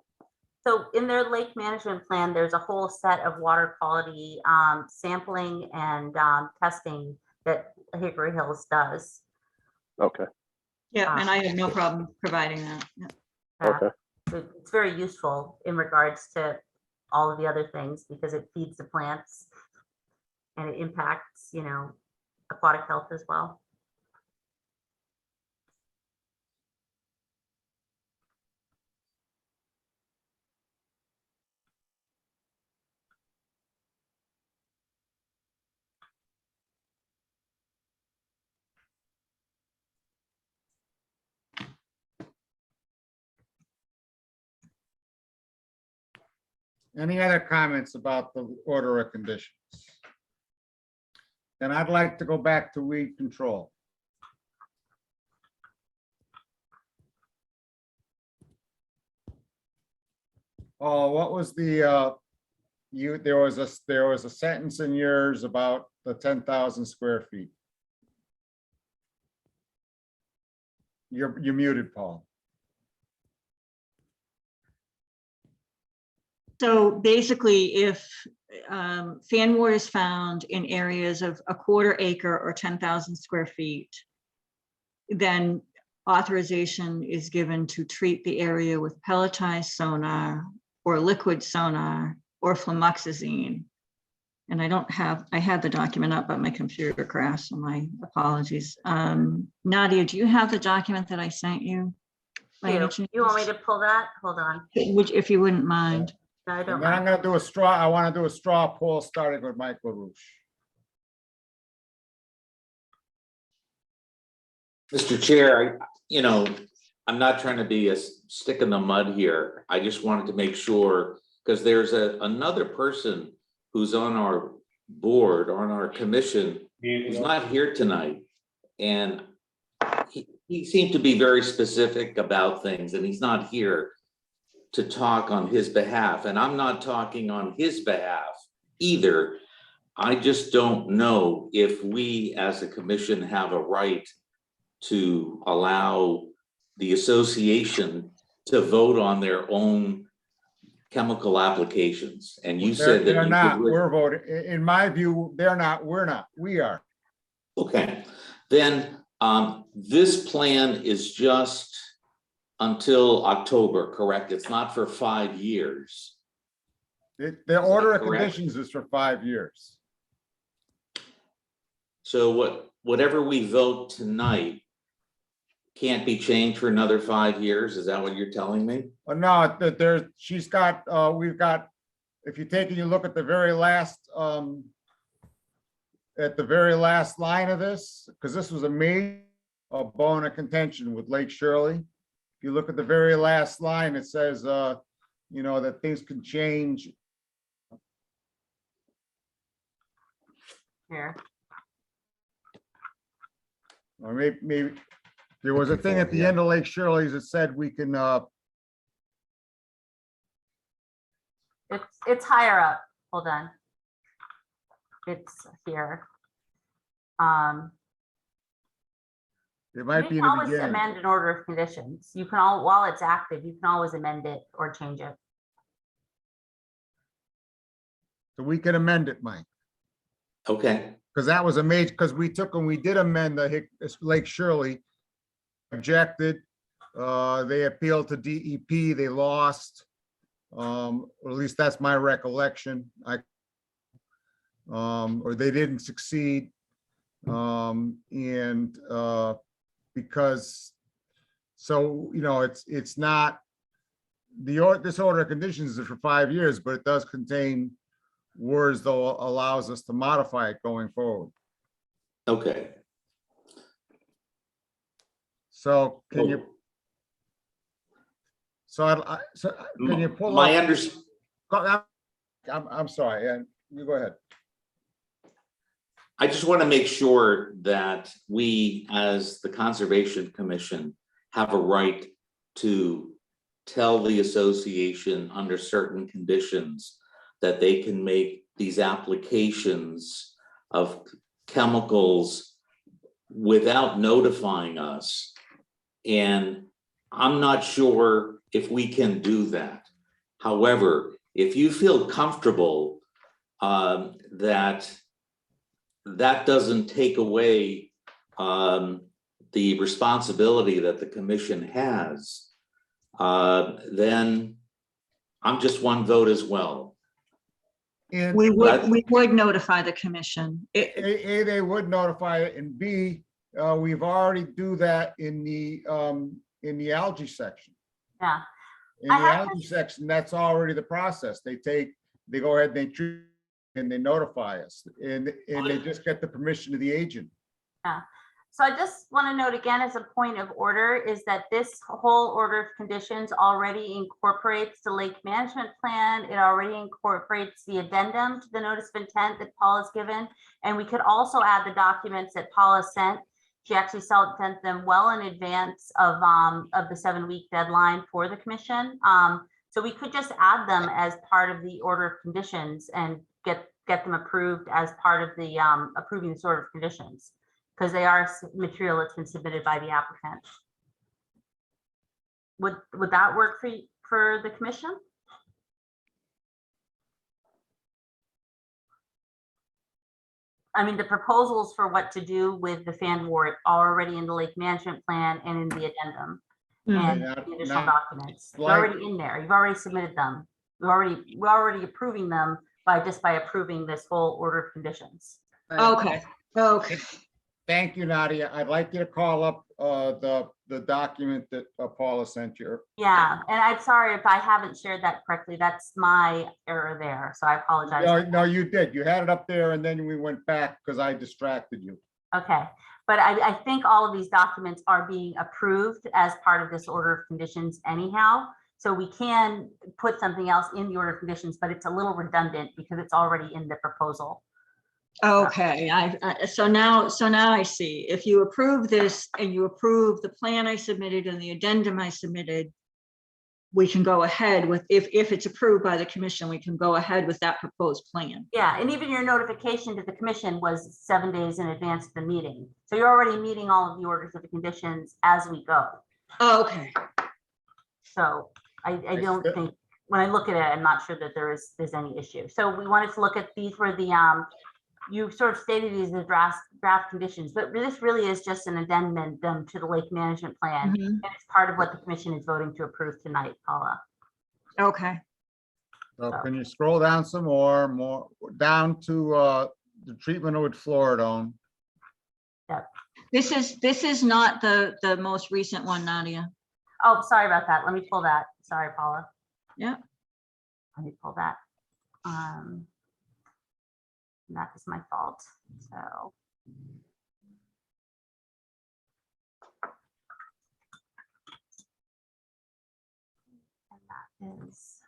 So in their lake management plan, there's a whole set of water quality sampling and testing that Hickory Hills does. Okay. Yeah, and I have no problem providing that. Yeah. Okay. It's very useful in regards to all of the other things because it feeds the plants and it impacts, aquatic health as well. Any other comments about the order of conditions? Then I'd like to go back to weed control. Oh, what was the, there was a sentence in yours about the 10,000 square feet. You're muted, Paul. So basically, if fan wart is found in areas of a 1/4 acre or 10,000 square feet, then authorization is given to treat the area with pelletized sonar or liquid sonar or flumoxazine. And I had the document up, but my computer crashed, so my apologies. Nadia, do you have the document that I sent you? You want me to pull that? Hold on. If you wouldn't mind. No, I don't And then I'm mind. gonna do a straw, I want to do a straw poll starting with Mike LaRouche. Mr. Chair, I'm not trying to be a stick in the mud here. I just wanted to make sure, because there's another person who's on our board, on our commission, who's not here tonight. And he seemed to be very specific about things, and he's not here to talk on his behalf. And I'm not talking on his behalf either. I just don't know if we as a commission have a right to allow the association to vote on their own chemical applications. And you said that They're you not, could- we're voting. In my view, they're not, we're not, we are. Okay, then this plan is just until October, correct? It's not for 5 years. The order of correct? conditions is for 5 years. So whatever we vote tonight can't be changed for another 5 years? Is that what you're telling me? Well, no, she's got, we've got, if you take and you look at the very last line of this, because this was a major bone of contention with Lake Shirley. If you look at the very last line, it says, that things can change. Here. Or maybe there was a thing at the end of Lake Shirley's that said we can, It's higher up. Hold on. It's here. it might be You in can the always beginning. amend an order of conditions. You can while it's active, you can always amend it or change it. So we can amend it, Mike. Okay, Because that was a major, because we did amend the Lake Shirley, objected, they appealed to DEP, they lost. Or at least that's my recollection. or they didn't succeed. Because, so, you know, it's not, this order of conditions is for 5 years, but it does contain words that allows us to modify it going forward. Okay. So can you? So can you pull My up? I'm sorry, and you go ahead. I just want to make sure that we, as the Conservation Commission, have a right to tell the association under certain conditions that they can make these applications of chemicals without notifying us. And I'm not sure if we can do that. However, if you feel comfortable that doesn't take away the responsibility that the commission has, then I'm just one vote as well. And We would notify the commission. A, they would notify it, and B, we've already do that in the algae section. Yeah. In the algae section, that's already the process. They go ahead, they treat, and they notify us, and they just get the permission of the agent. Yeah. So I just want to note again, as a point of order, is that this whole order of conditions already incorporates the lake management plan. It already incorporates the addendum to the notice of intent that Paul has given. And we could also add the documents that Paula sent. She actually sent them well in advance of the 7-week deadline for the commission. So we could just add them as part of the order of conditions and get them approved as part of the approving this order of conditions, because they are material that's been submitted by the applicant. Would that work for the commission? I mean, the proposals for what to do with the fan wart are already in the lake management plan and in the addendum and the additional documents. They're already in there. You've already submitted them. We're already approving them by approving this whole order of conditions. Okay. Okay. Thank you, Nadia. I'd like you to call up the document that Paula sent you. Yeah, and I'm sorry if I haven't shared that correctly. That's my error there, so I apologize. No, you did. You had it up there, and then we went back because I distracted you. Okay, but I think all of these documents are being approved as part of this order of conditions anyhow. So we can put something else in the order of conditions, but it's a little redundant because it's already in the proposal. Okay, so now I see. If you approve this and you approve the plan I submitted and the addendum I submitted, we can go ahead with, if it's approved by the commission, we can go ahead with that proposed plan. Yeah, and even your notification to the commission was 7 days in advance of the meeting. So you're already meeting all of the orders of the conditions as we go. Okay. So I don't think, when I look at it, I'm not sure that there's any issue. So we wanted to look at these were the you sort of stated these as draft conditions, but this really is just an addendum to the lake management plan. And it's part of what the commission is voting to approve tonight, Paula. Okay. So can you scroll down some more down to the treatment with fluoridone? Yep. This is not the most recent one, Nadia. Oh, sorry about that. Let me pull that. Sorry, Paula. Yeah. Let me pull that. That is my fault. So. And that is.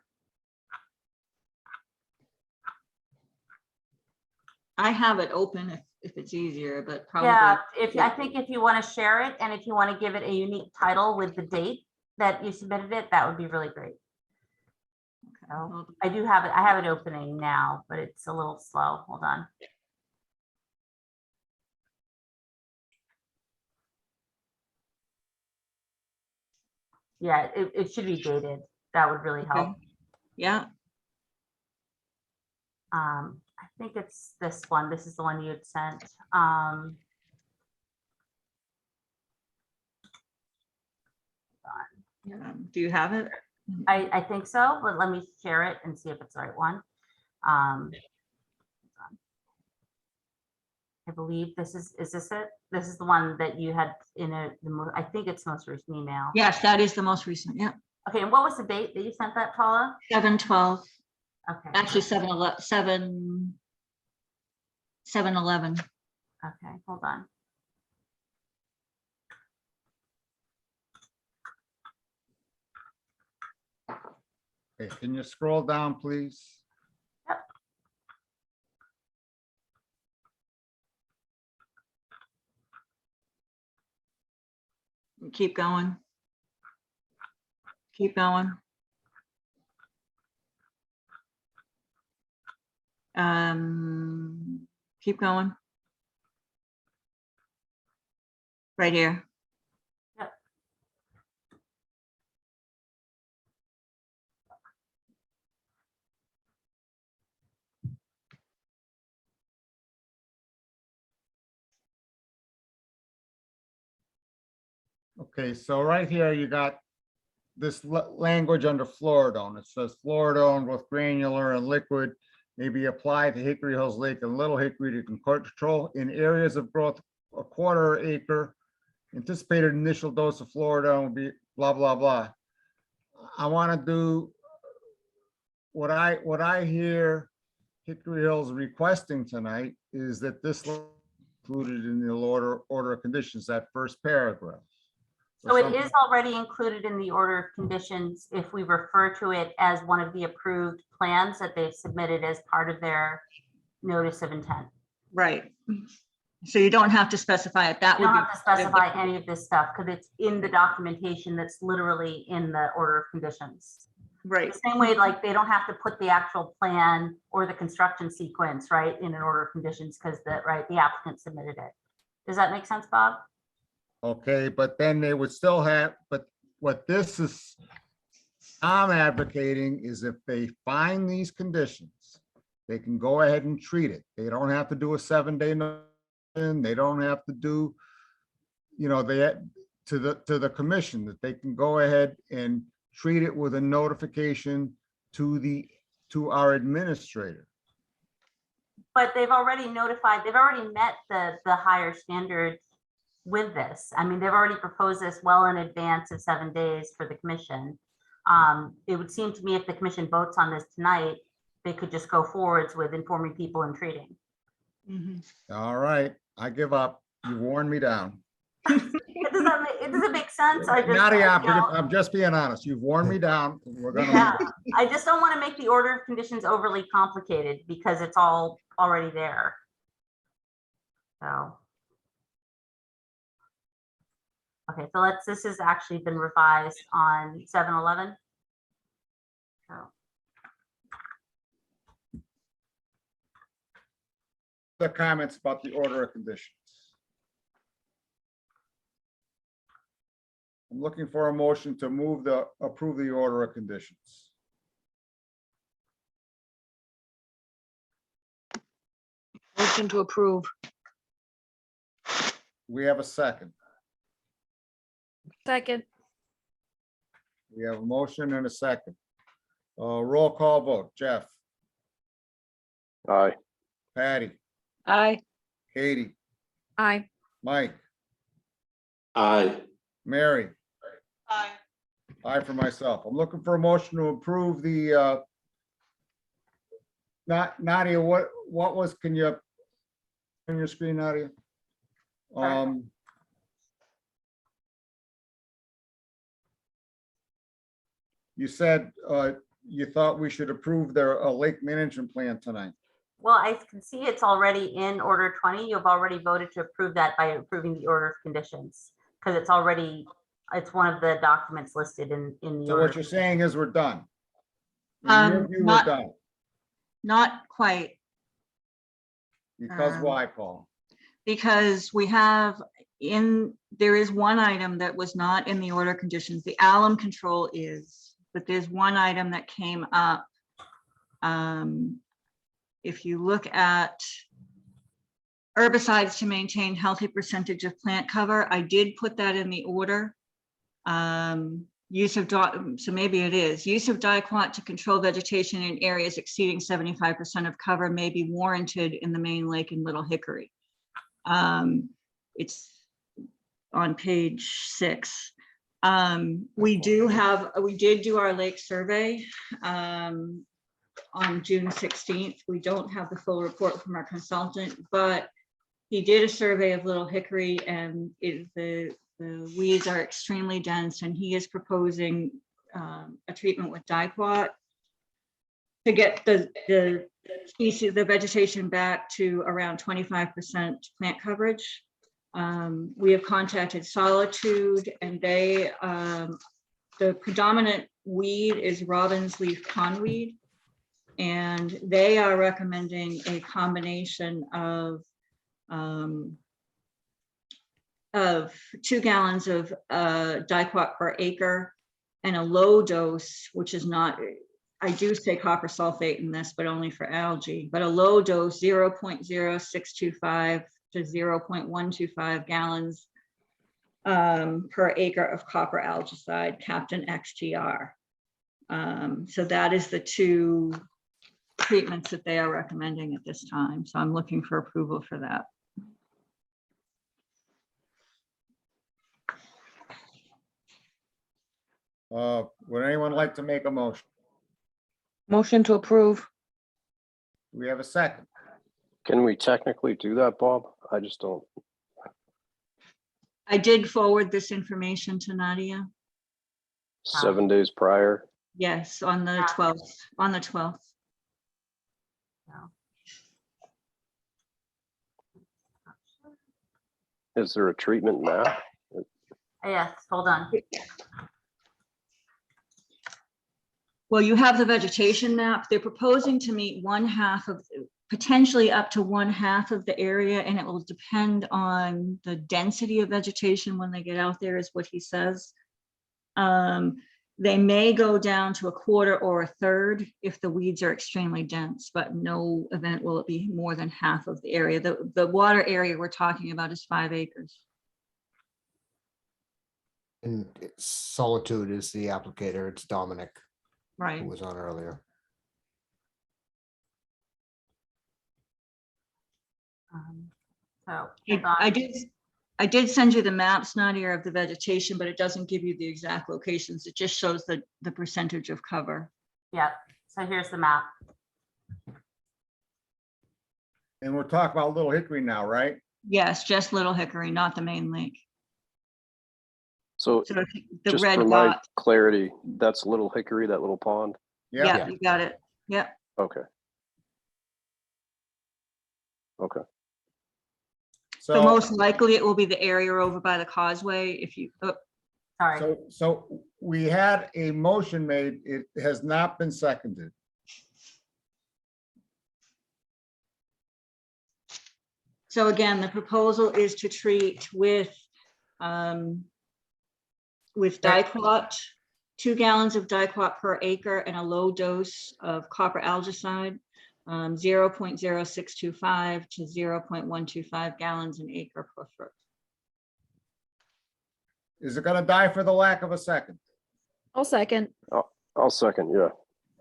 I have it open if it's easier, but probably. Yeah, I think if you want to share it and if you want to give it a unique title with the date that you submitted it, that would be really great. So I do have it. I have it opening now, but it's a little slow. Hold on. Yeah, it should be dated. That would really help. Okay. Yeah. I think it's this one. This is the one you had sent. Yeah. Do you have it? I think so, but let me share it and see if it's the right one. I believe is this it? This is the one that you had in I think it's most recent email. Yes, that is the most recent. Yeah. Okay, and what was the date that you sent that, Paula? 7/12. Okay. Actually, 7/11. Okay, hold on. Okay, can you scroll down, please? Yep. Keep going. Keep going. Keep going. Right here. Yep. Okay, so right here, you got this language under Floridone. It says Floridone, both granular and liquid, may be applied to Hickory Hills Lake and Little Hickory to control in areas of growth a quarter acre. Anticipated initial dose of Floridone will be blah, blah, blah. I want to do what I hear Hickory Hills requesting tonight is that this included in the order of conditions, that first paragraph. So it is already included in the order of conditions if we refer to it as one of the approved plans that they've submitted as part of their notice of intent. Right. So you don't have to specify it. That You would don't be have to specify any of this stuff because it's in the documentation that's literally in the order of conditions. right. The same way, like they don't have to put the actual plan or the construction sequence, right, in an order of conditions because the applicant submitted it. Does that make sense, Bob? Okay, but then they would still have, but what this is, I'm advocating is if they find these conditions, they can go ahead and treat it. They don't have to do a 7-day notice. They don't have to do, you know, to the commission, that they can go ahead and treat it with a notification to our administrator. But they've already notified, they've already met the higher standards with this. I mean, they've already proposed this well in advance of 7 days for the commission. It would seem to me if the commission votes on this tonight, they could just go forwards with informing people and treating. All right, I give up. You worn me down. It doesn't make sense. I just, Not the you operative. know, I'm just being honest. You've worn me down. We're gonna. yeah, I just don't want to make the order of conditions overly complicated because it's all already there. So. Okay, so this has actually been revised on 7/11. So. The comments about the order of conditions. I'm looking for a motion to approve the order of conditions. Motion to approve. We have a second. Second. We have a motion and a second. Roll call vote. Jeff, Aye. Patty, Aye. Katie, Aye. Mike, Aye. Mary. Aye. Aye for myself. I'm looking for a motion to approve the, Nadia, what was, can you, on your screen, Nadia? You said, you thought we should approve their lake management plan tonight. Well, I can see it's already in order 20. You've already voted to approve that by approving the order of conditions because it's one of the documents listed in the So order. what you're saying is we're done. In your view, we're done. Not quite, Because why, Paul? because we have there is one item that was not in the order of conditions. The alum control is, but there's one item that came up. If you look at herbicides to maintain healthy percentage of plant cover, I did put that in the order. Use of, so maybe it is, use of diquat to control vegetation in areas exceeding 75% of cover may be warranted in the main lake in Little Hickory. It's on page 6. We did do our lake survey on June 16th. We don't have the full report from our consultant, but he did a survey of Little Hickory, and the weeds are extremely dense, and he is proposing a treatment with dicot to get the species, the vegetation back to around 25% plant coverage. We have contacted Solitude, and they, the predominant weed is robin's leaf pondweed, and they are recommending a combination of 2 gallons of dicot per acre and a low dose, which is not, I do say copper sulfate in this, but only for algae, but a low dose 0.0625 to 0.125 gallons per acre of copper algicide, Captain XTR. So that is the 2 treatments that they are recommending at this time. So I'm looking for approval for that. Would anyone like to make a motion? Motion to approve. Do we have a second? Can we technically do that, Bob? I just don't. I did forward this information to Nadia. 7 days prior. Yes, on the 12th, on the 12th. Is there a treatment map? Yes, hold on. Well, you have the vegetation map. They're proposing to meet 1/2 of, potentially up to 1/2 of the area, and it will depend on the density of vegetation when they get out there, is what he says. They may go down to 1/4 or 1/3 if the weeds are extremely dense, but no event will it be more than 1/2 of the area. The water area we're talking about is 5 acres. And Solitude is the applicator. It's Dominic, Right. who was on earlier. So I did send you the maps, Nadia, of the vegetation, but it doesn't give you the exact locations. It just shows the percentage of cover. yeah, so here's the map. And we're talking about Little Hickory now, right? Yes, just Little Hickory, not the main lake. So So if the just red for my dot, clarity, that's Little Hickory, that little pond? yeah, you got it. Yeah. Okay. Okay. So most likely it will be the area over by the causeway if you, oh, sorry. So we had a motion made. It has not been seconded. So again, the proposal is to treat with dicot, 2 gallons of dicot per acre and a low dose of copper algicide, 0.0625 to 0.125 gallons an acre per foot. Is it gonna die for the lack of a second? I'll second. I'll second, yeah.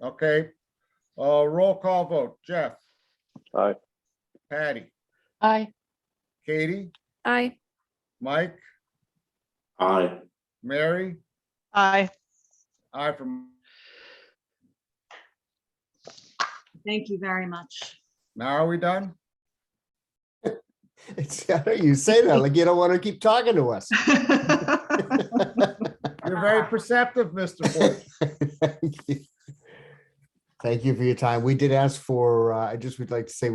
Okay. Roll call vote. Jeff, Aye. Patty, Aye. Katie, Aye. Mike, Aye. Mary, Aye. aye from, Thank you very much. now are we done? It's, you say that like you don't want to keep talking to us. You're very perceptive, Mr. Ford. Thank you. Thank you for your time. We did ask for, I just would like to say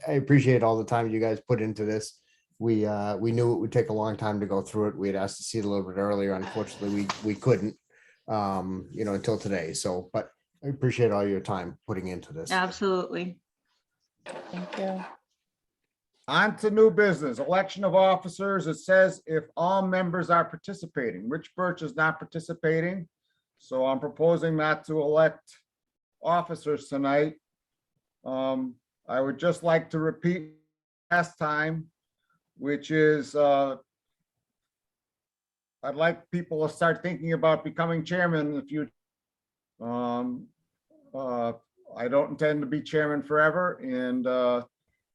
I appreciate all the time you guys put into this. We knew it would take a long time to go through it. We had asked to see it a little bit earlier. Unfortunately, we couldn't, until today. So, but I appreciate all your time putting into this. Absolutely. Thank you. On to new business, election of officers. It says if all members are participating. Rich Birch is not participating. So I'm proposing not to elect officers tonight. I would just like to repeat last time, which is I'd like people to start thinking about becoming chairman in the future. I don't intend to be chairman forever, and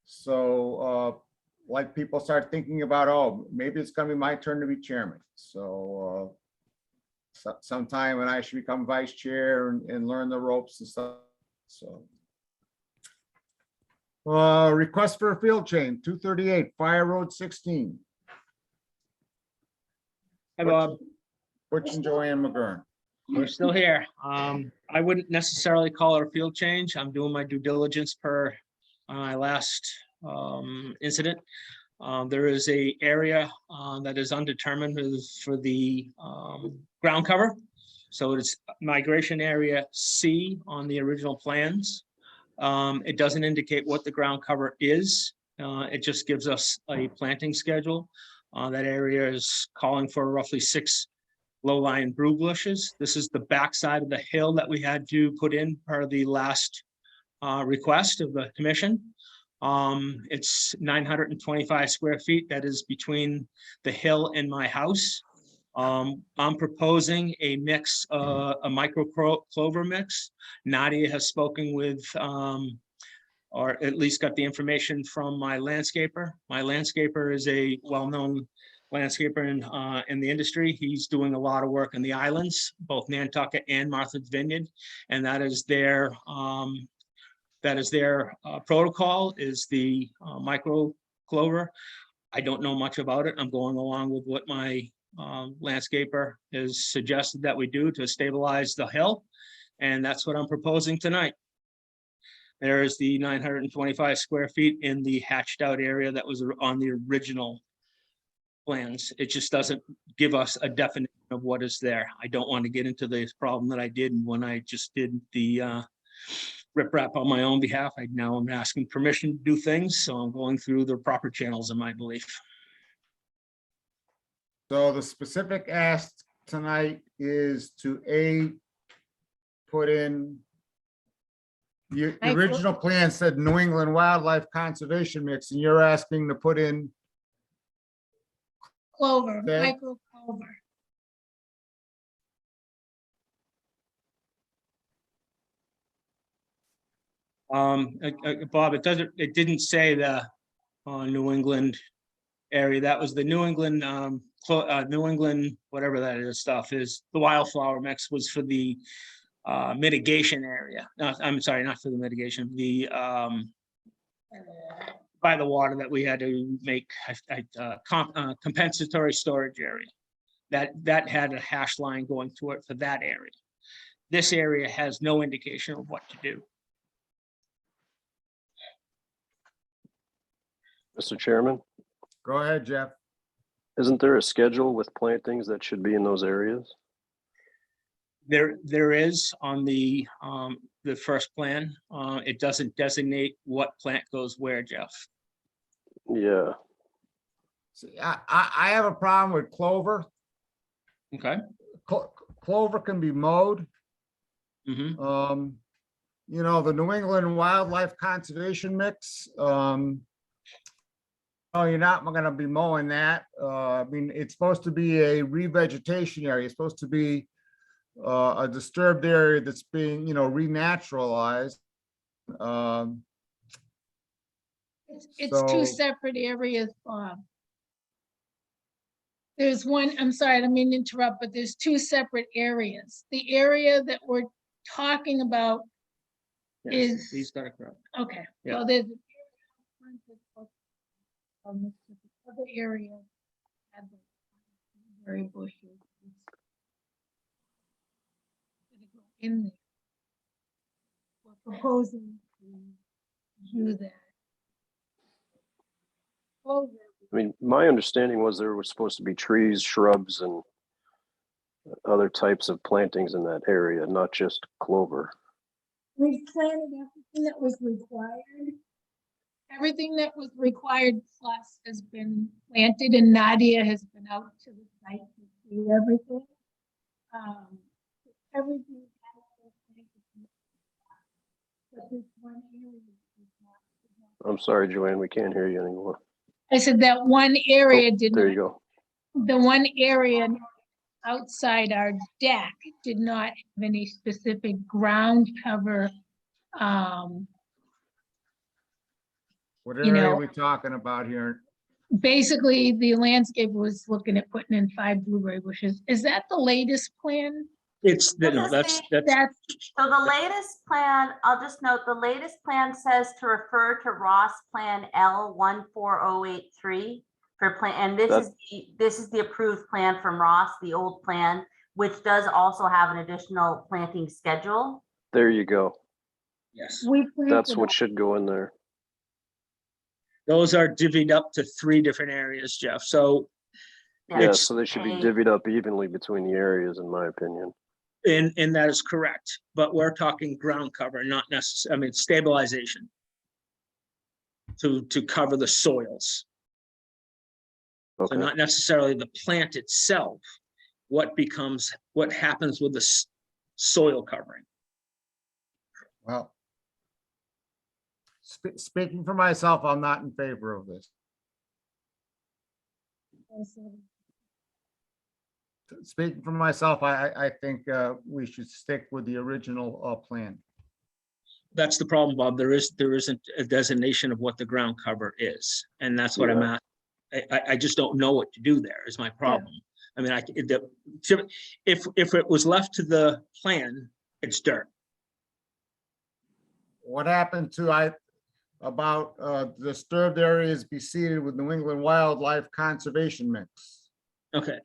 so like people start thinking about, oh, maybe it's gonna be my turn to be chairman. So sometime when I should become vice chair and learn the ropes and stuff, so. Request for a field change, 238 Fire Road 16. Hi, Bob. Butch and Joanne McGurn. We're still here. I wouldn't necessarily call it a field change. I'm doing my due diligence per my last incident. There is a area that is undetermined for the ground cover. So it's migration area C on the original plans. It doesn't indicate what the ground cover is. It just gives us a planting schedule. That area is calling for roughly 6 low-lying brew bushes. This is the backside of the hill that we had to put in per the last request of the commission. It's 925 square feet. That is between the hill and my house. I'm proposing a mix, a micro clover mix. Nadia has spoken with, or at least got the information from my landscaper. My landscaper is a well-known landscaper in the industry. He's doing a lot of work in the islands, both Nantucket and Martha's Vineyard, and that is their protocol is the micro clover. I don't know much about it. I'm going along with what my landscaper has suggested that we do to stabilize the hill, and that's what I'm proposing tonight. There is the 925 square feet in the hatched out area that was on the original plans. It just doesn't give us a definition of what is there. I don't want to get into this problem that I did when I just did the riprap on my own behalf. Now I'm asking permission to do things, so I'm going through the proper channels in my belief. So the specific ask tonight is to put in, the original plan said New England Wildlife Conservation Mix, and you're asking to put in Clover, Okay. micro clover. Bob, it didn't say the New England area. That was the New England, New England, whatever that is stuff is. The wildflower mix was for the mitigation area. I'm sorry, not for the mitigation, the by the water that we had to make compensatory storage area. That had a hash line going to it for that area. This area has no indication of what to do. Mr. Chairman, Go ahead, Jeff. isn't there a schedule with plantings that should be in those areas? There is on the first plan. It doesn't designate what plant goes where, Jeff. Yeah, See, I have a problem with clover. Okay. Clover can be mowed. Mhm. You know, the New England Wildlife Conservation Mix, oh, you're not gonna be mowing that. I mean, it's supposed to be a revegetation area. It's supposed to be a disturbed area that's being, you know, renaturalized. It's two So- separate areas, Bob. There's one, I'm sorry, I don't mean to interrupt, but there's two separate areas. The area that we're talking about Yes, is, he's got it correct. okay, Yeah. well, there's the other area had the very bushes. In there. We're proposing to do that. Clover. I mean, my understanding was there were supposed to be trees, shrubs, and other types of plantings in that area, not just clover. We planted everything that was required. Everything that was required plus has been planted, and Nadia has been out to the site to see everything. Everything. has been planted. But this one area is not. I'm sorry, Joanne, we can't hear you anymore. I said that one area did There not, you go. the one area outside our deck did not have any specific ground cover. What You area know- are we talking about here? basically the landscape was looking at putting in 5 blueberry bushes. Is that the latest plan? It's, This no, is that's, the- that's, So the latest plan, I'll just note, the latest plan says to refer to Ross Plan L 14083 for plan, and this is the approved plan from Ross, the old plan, which does also have an additional planting schedule. There you go. yes. We That's planted what should go in there. Those are divvied up to 3 different areas, Jeff. So Yeah, it's, so they should be a- divvied up evenly between the areas, in my opinion. and that is correct, but we're talking ground cover, not necessarily, I mean, stabilization. To cover the soils. So Okay. not necessarily the plant itself, what happens with the soil covering. Well, speaking for myself, I'm not in favor of this. Speaking for myself, I think we should stick with the original plan. That's the problem, Bob. There isn't a designation of what the ground cover is, and that's what I'm Yeah. at. I just don't know what to do there is my problem. I mean, if it was left to the plan, it's dirt. What happened to about disturbed areas be seeded with New England wildlife conservation mix? Okay,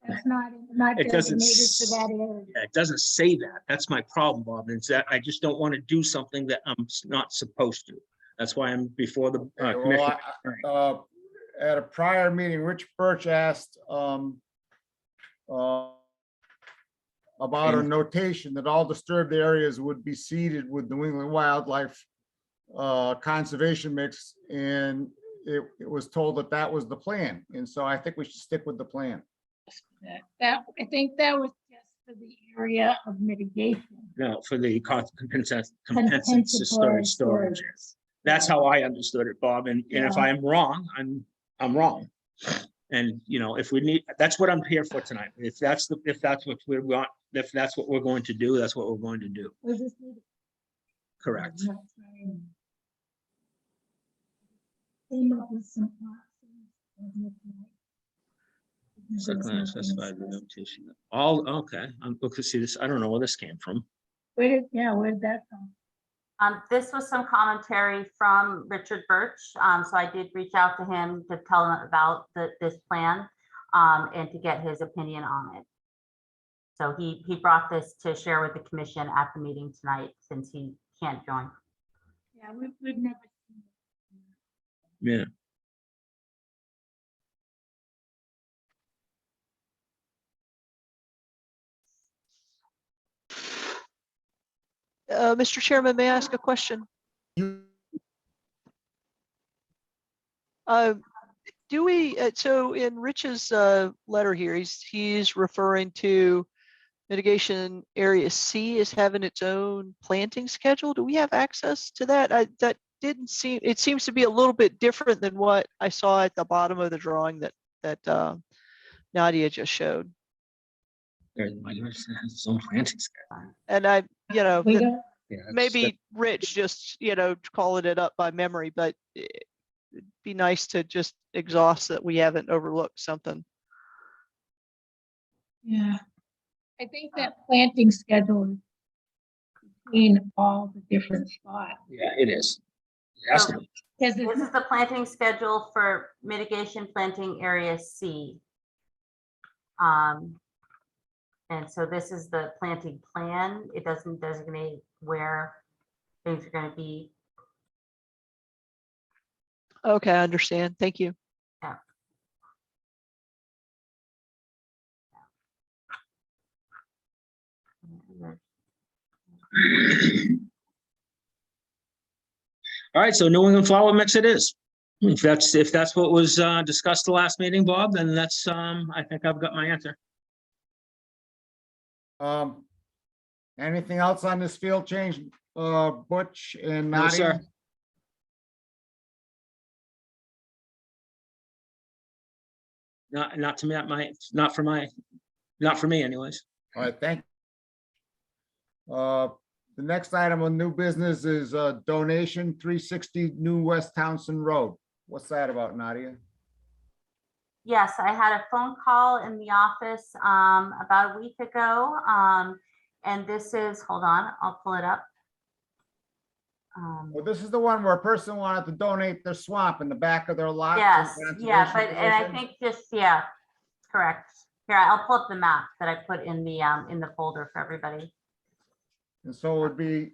That's not It doesn't designated for that area. it doesn't say that. That's my problem, Bob. Is that I just don't want to do something that I'm not supposed to. That's why I'm before the commission. Well, at a prior meeting, Rich Birch asked about a notation that all disturbed areas would be seeded with New England wildlife conservation mix, and it was told that that was the plan. And so I think we should stick with the plan. That, I think that was just for the area of mitigation. No, for the compensatory Compensatory storage. That's how I understood it, Bob. And if Yeah. I'm wrong, I'm wrong. And if we need, that's what I'm here for tonight. If that's what we want, if that's what we're going to do, that's what we're going to do. We just need to- Correct. Came up with some options. Specified the notation. All, okay, I'm looking to see this. I don't know where this came from. Where did that come? This was some commentary from Richard Birch. So I did reach out to him to tell him about this plan and to get his opinion on it. So he brought this to share with the commission at the meeting tonight since he can't join. Yeah, we've never. Yeah. Mr. Chairman, may I ask a question? Do we, so in Rich's letter here, he's referring to mitigation area C as having its own planting schedule. Do we have access to that? That didn't seem, it seems to be a little bit different than what I saw at the bottom of the drawing that Nadia just showed. And maybe Rich just, calling it up by memory, but it'd be nice to just exhaust that we haven't overlooked something. Yeah, I think that planting schedule is between all the different spots. Yeah, it is. So this is the planting schedule for mitigation planting area C. And so this is the planting plan. It doesn't designate where things are going to be. Okay, I understand. Thank you. Yeah. All right, so New England flower mix it is. If that's what was discussed the last meeting, Bob, then that's I think I've got my answer. Anything else on this field change, Butch and No, sir. Nadia? Not to me, not for me anyways. All right, thank you. The next item on new business is a donation, 360 New West Townsend Road. What's that about, Nadia? Yes, I had a phone call in the office about a week ago. And this is, hold on, I'll pull it up. Well, this is the one where a person wanted to donate their swamp in the back of their lot. to Yes, the yeah, Conservation but, and I Commission. think just, yeah, correct. Here, I'll pull up the map that I put in the folder for everybody. And so it would be.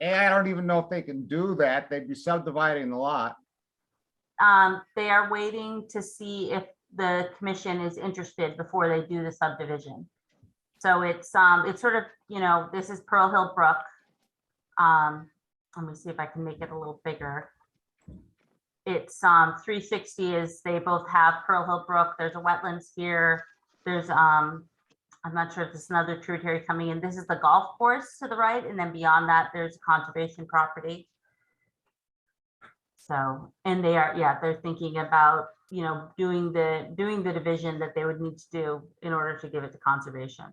And I don't even know if they can do that. They'd be subdividing the lot. They are waiting to see if the commission is interested before they do the subdivision. So it's sort of, you know, this is Pearl Hill Brook. Let me see if I can make it a little bigger. It's 360 is they both have Pearl Hill Brook. There's a wetlands here. There's I'm not sure if there's another tributary coming in. This is the golf course to the right, and then beyond that, there's conservation property. So, and they are, yeah, they're thinking about, you know, doing the division that they would need to do in order to give it to conservation.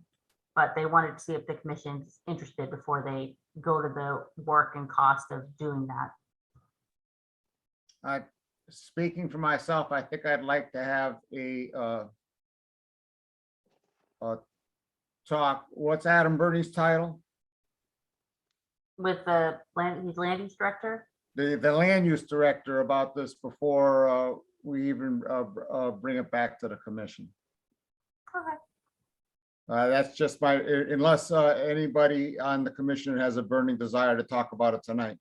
But they wanted to see if the commission's interested before they go to the work and cost of doing that. Speaking for myself, I think I'd like to have a talk. What's Adam Birney's title? With the he's land use director. The land use director about this before we even bring it back to the commission. Okay. That's just my, unless anybody on the commission has a burning desire to talk about it tonight.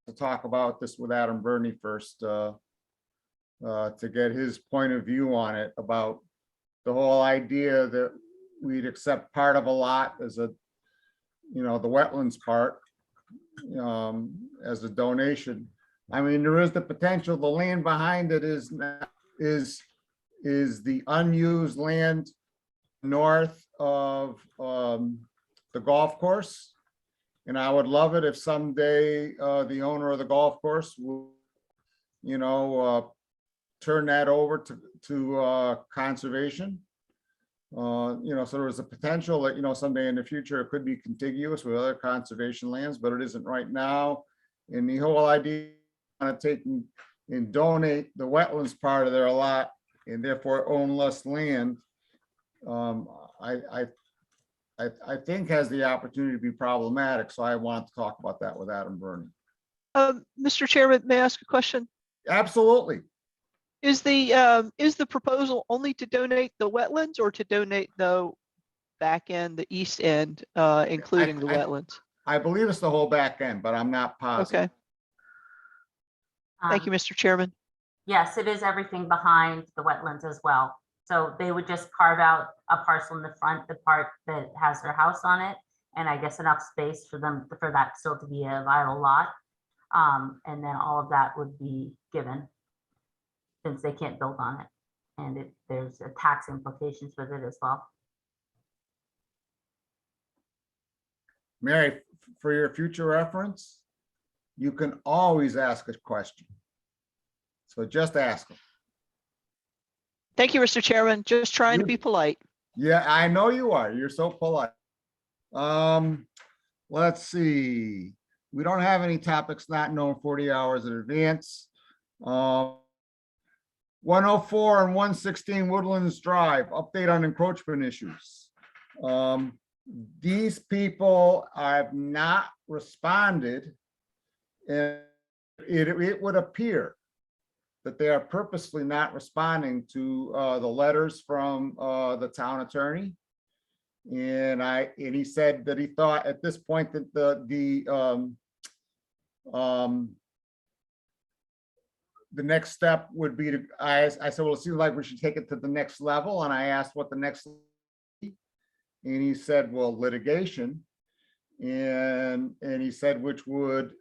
To talk about this with Adam Birney first, to get his point of view on it, about the whole idea that we'd accept part of a lot as a, you know, the wetlands part, as a donation. I mean, there is the potential, the land behind it is the unused land north of the golf course. And I would love it if someday the owner of the golf course will, you know, turn that over to conservation. You know, so there was a potential that, you know, someday in the future it could be contiguous with other conservation lands, but it isn't right now. And the whole idea of taking and donate the wetlands part of their lot and therefore own less land, I think has the opportunity to be problematic. So I want to talk about that with Adam Birney. Mr. Chairman, may I ask a question? Absolutely. Is the proposal only to donate the wetlands or to donate the back end, the east end, including the wetlands? I believe it's the whole back end, but I'm not positive. Okay. Thank you, Mr. Chairman. Yes, it is everything behind the wetlands as well. So they would just carve out a parcel in the front, the part that has their house on it, and I guess enough space for them for that still to be a viable lot. And then all of that would be given, since they can't build on it. And there's a tax implications with it as well. Mary, for your future reference, you can always ask a question. So just ask them. Thank you, Mr. Chairman. Just trying to be polite. Yeah, I know you are. You're so polite. Let's see. We don't have any topics not known 40 hours in advance. 104 and 116 Woodlands Drive, update on encroachment issues. These people have not responded, and it would appear that they are purposely not responding to the letters from the town attorney. And he said that he thought at this point that the next step would be to, I said, well, it seems like we should take it to the next level. And I asked what the next, and he said, well, litigation. And he said, which would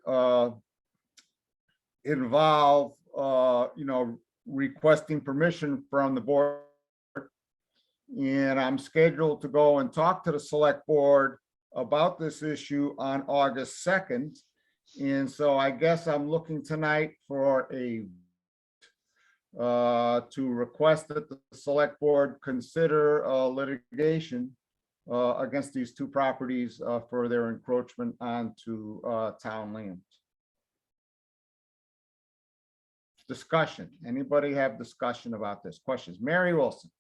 involve, you know, requesting permission from the board. And I'm scheduled to go and talk to the select board about this issue on August 2nd. And so I guess I'm looking tonight for a to request that the select board consider litigation against these two properties for their encroachment onto town land. Discussion. Anybody have discussion about this? Questions? Mary Wilson.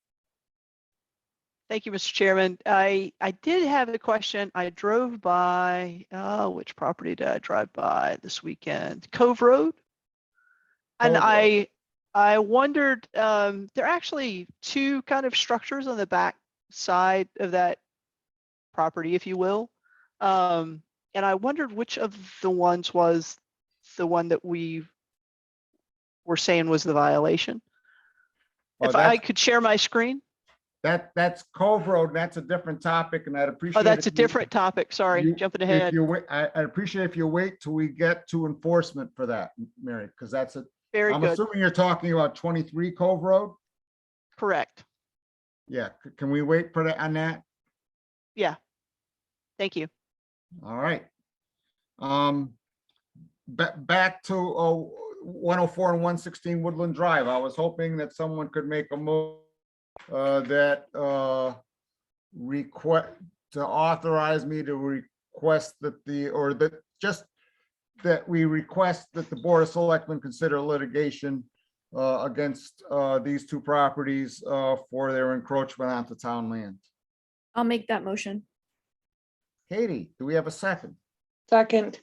Thank you, Mr. Chairman. I did have a question. I drove by, which property did I drive by this weekend? Cove Road. And Cove Road. I wondered, there are actually two kind of structures on the back side of that property, if you will. And I wondered which of the ones was the one that we were saying was the violation. Oh, If I could share my screen. That's Cove Road. That's a different topic, and I'd appreciate. Oh, that's a if you- different topic. Sorry, jumping ahead. If you wait, I'd appreciate if you wait till we get to enforcement for that, Mary, because that's a. Very I'm good. assuming you're talking about 23 Cove Road. Correct. Yeah, can we wait for that on that? Yeah. Thank you. All right. Back to 104 and 116 Woodland Drive. I was hoping that someone could make a move that request to authorize me to request that we request that the Board of Selectmen consider litigation against these two properties for their encroachment onto town land. I'll make that motion. Katie, do we have a second? Second.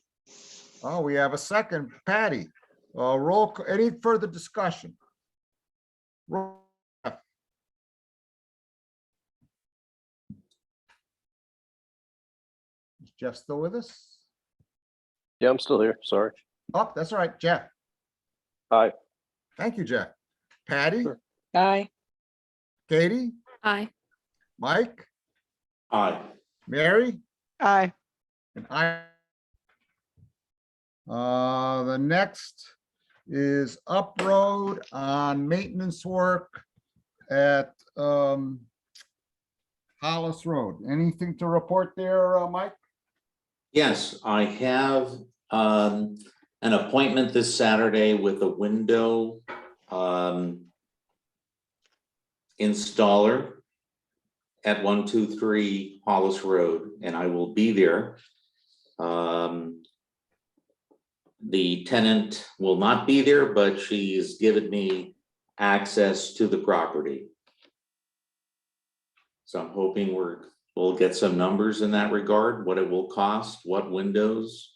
Oh, we have a second. Patty, any further discussion? Roll. Is Jeff still with us? Yeah, I'm still here. Sorry. Oh, that's all right, Jeff. Aye. Thank you, Jeff. Patty? Sure. Aye. Katie? Aye. Mike? Aye. Mary? Aye. And I. The next is Up Road on maintenance work at Hollis Road. Anything to report there, Mike? Yes, I have an appointment this Saturday with a window installer at 123 Hollis Road, and I will be there. The tenant will not be there, but she's given me access to the property. So I'm hoping we'll get some numbers in that regard, what it will cost, what windows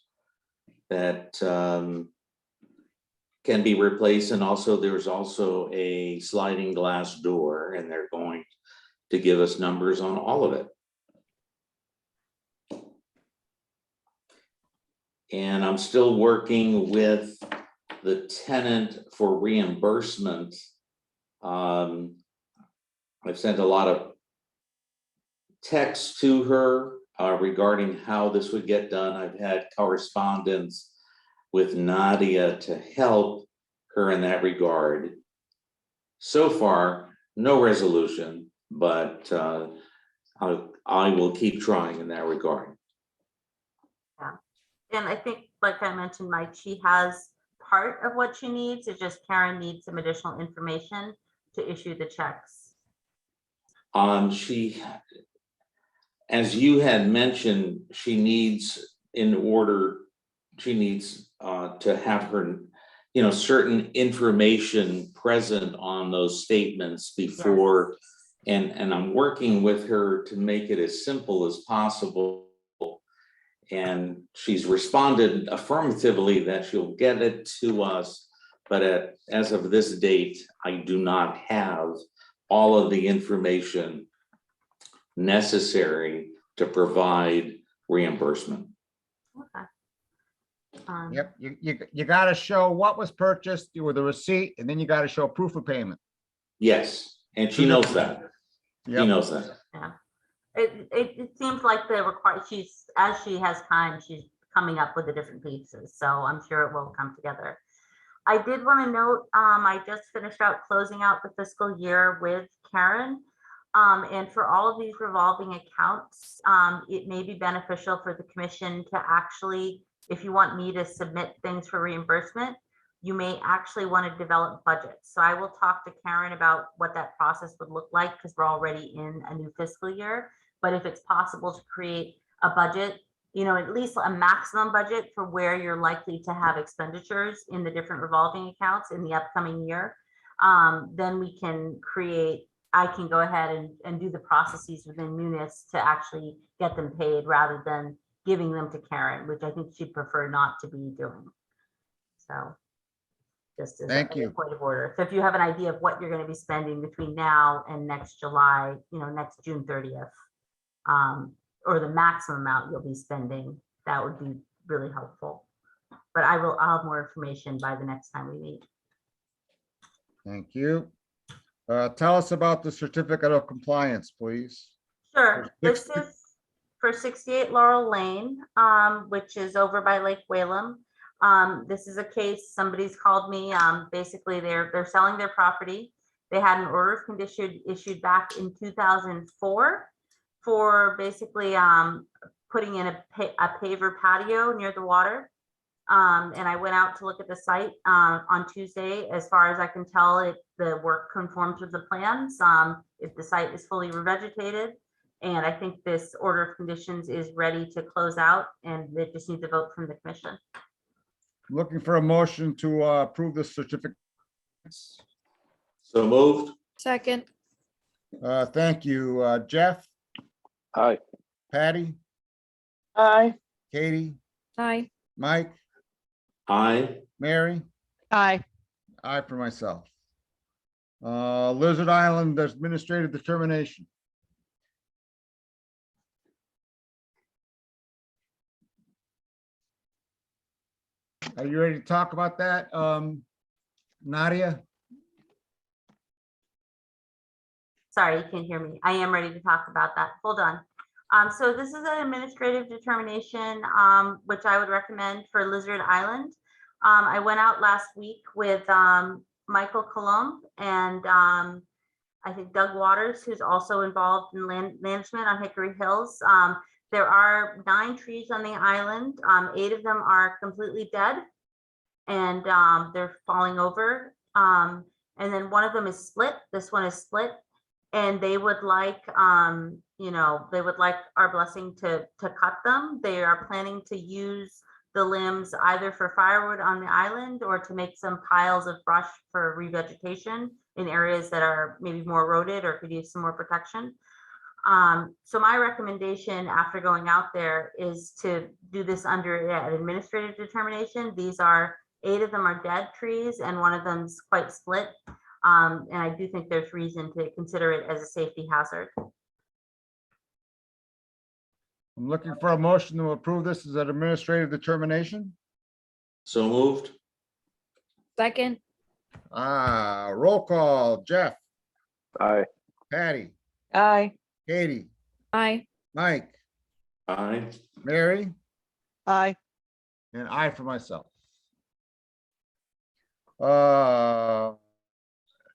that can be replaced. And also there's also a sliding glass door, and they're going to give us numbers on all of it. And I'm still working with the tenant for reimbursement. I've sent a lot of texts to her regarding how this would get done. I've had correspondence with Nadia to help her in that regard. So far, no resolution, but I will keep trying in that regard. And I think, like I mentioned, Mike, she has part of what she needs. It's just Karen needs some additional information to issue the checks. She, as you had mentioned, she needs to have her, certain information present on those statements before, and I'm working with her to make it as simple as possible. And she's responded affirmatively that she'll get it to us, but as of this date, I do not have all of the information necessary to provide reimbursement. Okay. Yep, you got to show what was purchased with a receipt, and then you got to show proof of payment. Yes, and she knows that. Yep. She knows that. Yeah. It seems like as she has time, she's coming up with the different pieces. So I'm sure it will come together. I did want to note, I just finished closing out the fiscal year with Karen. And for all of these revolving accounts, it may be beneficial for the commission to actually, if you want me to submit things for reimbursement, you may actually want to develop budgets. So I will talk to Karen about what that process would look like, because we're already in a new fiscal year. But if it's possible to create a budget, you know, at least a maximum budget for where you're likely to have expenditures in the different revolving accounts in the upcoming year, then we can create, I can go ahead and do the processes within Munis to actually get them paid rather than giving them to Karen, which I think she'd prefer not to be doing. So just as Thank a you. point of order. So if you have an idea of what you're going to be spending between now and next July, you know, next June 30th, or the maximum amount you'll be spending, that would be really helpful. But I'll have more information by the next time we meet. Thank you. Tell us about the certificate of compliance, please. Sure. This is for 68 Laurel Lane, which is over by Lake Whalum. This is a case, somebody's called me. Basically, they're selling their property. They had an order of condition issued back in 2004 for basically putting in a paver patio near the water. And I went out to look at the site on Tuesday. As far as I can tell, the work conforms with the plans. If the site is fully revegetated, and I think this order of conditions is ready to close out, and it just needs a vote from the commission. Looking for a motion to approve the certificate. So moved. Second. Thank you. Jeff, Aye. Patty, Aye. Katie, Aye. Mike, Aye. Mary, Aye. aye for myself. Lizard Island administrative determination. Are you ready to talk about that? Nadia? Sorry, you can't hear me. I am ready to talk about that. Hold on. So this is an administrative determination, which I would recommend for Lizard Island. I went out last week with Michael Colomb and I think Doug Waters, who's also involved in land management on Hickory Hills. There are 9 trees on the island. 8 of them are completely dead and they're falling over. And then one of them is split. This one is split. And they would like, you know, they would like our blessing to cut them. They are planning to use the limbs either for firewood on the island or to make some piles of brush for revegetation in areas that are maybe more eroded or could use some more protection. So my recommendation after going out there is to do this under an administrative determination. These are 8 of them are dead trees and one of them's quite split. And I do think there's reason to consider it as a safety hazard. I'm looking for a motion to approve this as an administrative determination. So moved. Second. Roll call. Jeff, Aye. Patty, Aye. Katie, Aye. Mike, Aye. Mary, Aye. and I for myself.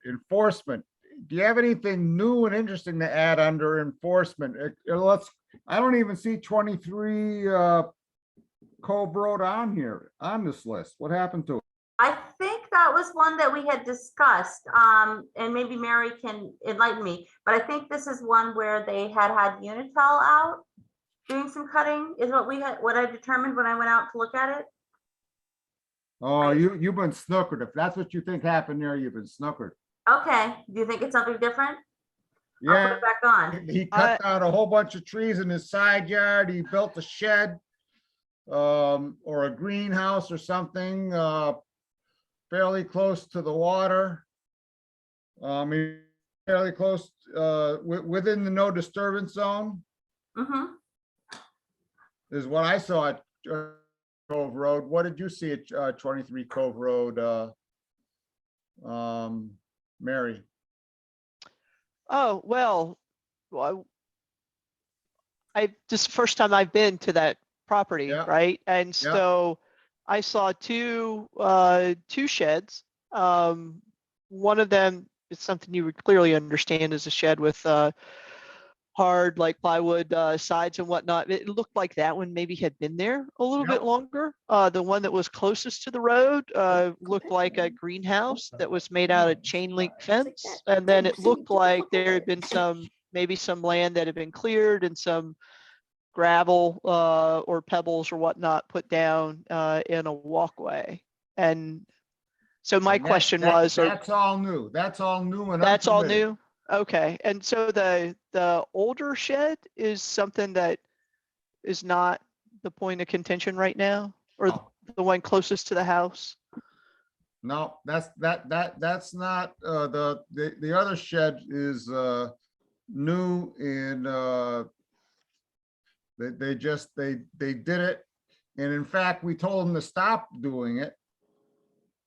Enforcement. Do you have anything new and interesting to add under enforcement? I don't even see 23 Cove Road on here, on this list. What happened to it? I think that was one that we had discussed, and maybe Mary can enlighten me, but I think this is one where they had Unitel out doing some cutting is what I determined when I went out to look at it. Oh, you've been snookered. If that's what you think happened there, you've been snookered. Okay, do you think it's something different? I'll put Yeah, it back on. he cut down a whole bunch of trees in his side yard. He built a shed or a greenhouse or something fairly close to the water. Fairly close within the no disturbance zone is what I saw at Cove Road. What did you see at 23 Cove Road, Mary? Oh, well, this is the first time I've been to that property, right? And so I saw two sheds. One of them is something you would clearly understand is a shed with hard like plywood sides and whatnot. It looked like that one maybe had been there a little bit longer. The one that was closest to the road looked like a greenhouse that was made out of chain link fence. And then it looked like there had been some maybe some land that had been cleared and some gravel or pebbles or whatnot put down in a walkway. And so my And question was, that's all new. That's all new and that's all unpermitted. new? Okay, and so the older shed is something that is not the point of contention right now, or No. the one closest to the house? No, that's not, the other shed is new and they did it. And in fact, we told them to stop doing it.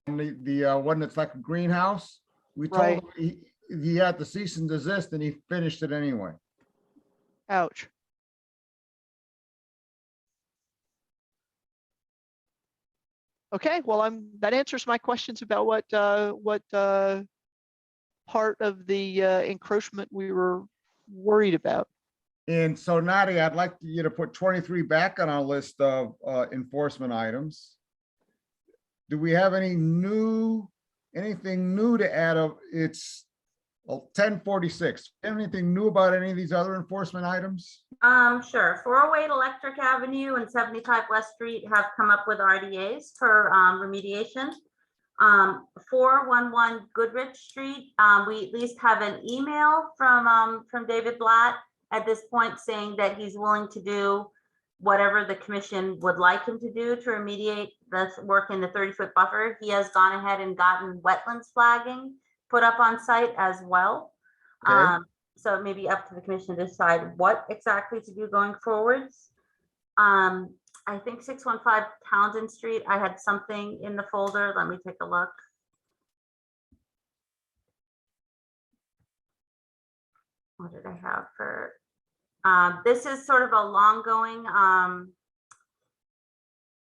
And the one that's like a greenhouse, we Right. told him he had to cease and desist, and he finished it anyway. Ouch. Okay, well, that answers my questions about what part of the encroachment we were worried about. And so Nadia, I'd like you to put 23 back on our list of enforcement items. Do we have anything new to add of? It's 10:46. Anything new about any of these other enforcement items? Sure. 408 Electric Avenue and 75 West Street have come up with RDAs for remediation. 411 Goodrich Street, we at least have an email from David Blatt at this point saying that he's willing to do whatever the commission would like him to do to remediate the work in the 30-foot buffer. He has gone ahead and gotten wetlands flagging put up on site as well. Okay. So it may be up to the commission to decide what exactly to do going forwards. I think 615 Townsend Street, I had something in the folder. Let me take a look. What did I have for, this is sort of a long going,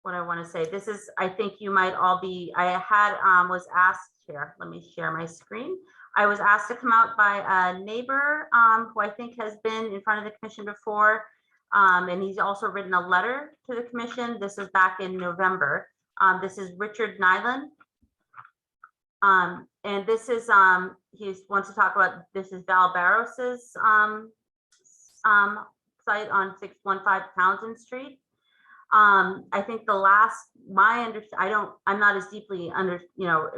what I want to say, this is, I think you might all be, I had, was asked here, let me share my screen. I was asked to come out by a neighbor who I think has been in front of the commission before. And he's also written a letter to the commission. This is back in November. This is Richard Nyland. And this is, he wants to talk about, this is Val Barros's site on 615 Townsend Street. I think the last, I'm not as deeply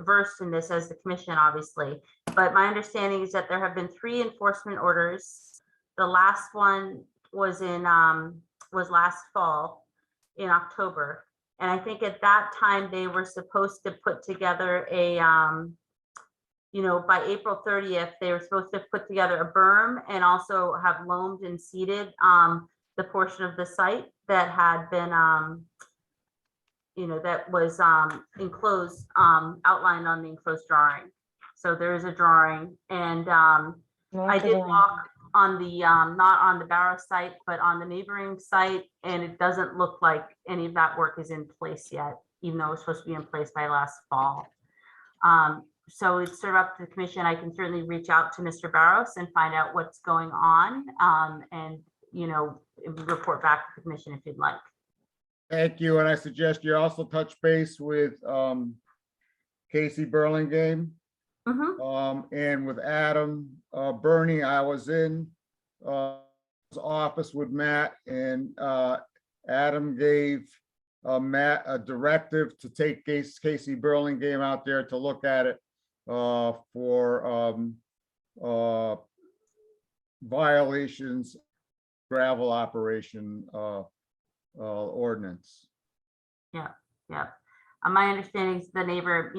versed in this as the commission, obviously, but my understanding is that there have been 3 enforcement orders. The last one was in, was last fall in October. And I think at that time they were supposed to put together a, by April 30th, they were supposed to put together a berm and also have loamed and seeded the portion of the site that had been, that was enclosed, outlined on the enclosed drawing. So there is a drawing, and I did walk on the, not on the Barrow site, but on the neighboring site, and it doesn't look like any of that work is in place yet, even though it was supposed to be in place by last fall. So it's sort of up to the commission. I can certainly reach out to Mr. Barros and find out what's going on, and report back to the commission if you'd like. Thank you. And I suggest you also touch base with Casey Burlingame. And with Adam Bernie. I was in his office with Matt, and Adam gave Matt a directive to take Casey Burlingame out there to look at it for violations, gravel operation ordinance. Yeah. My understanding is the neighbor,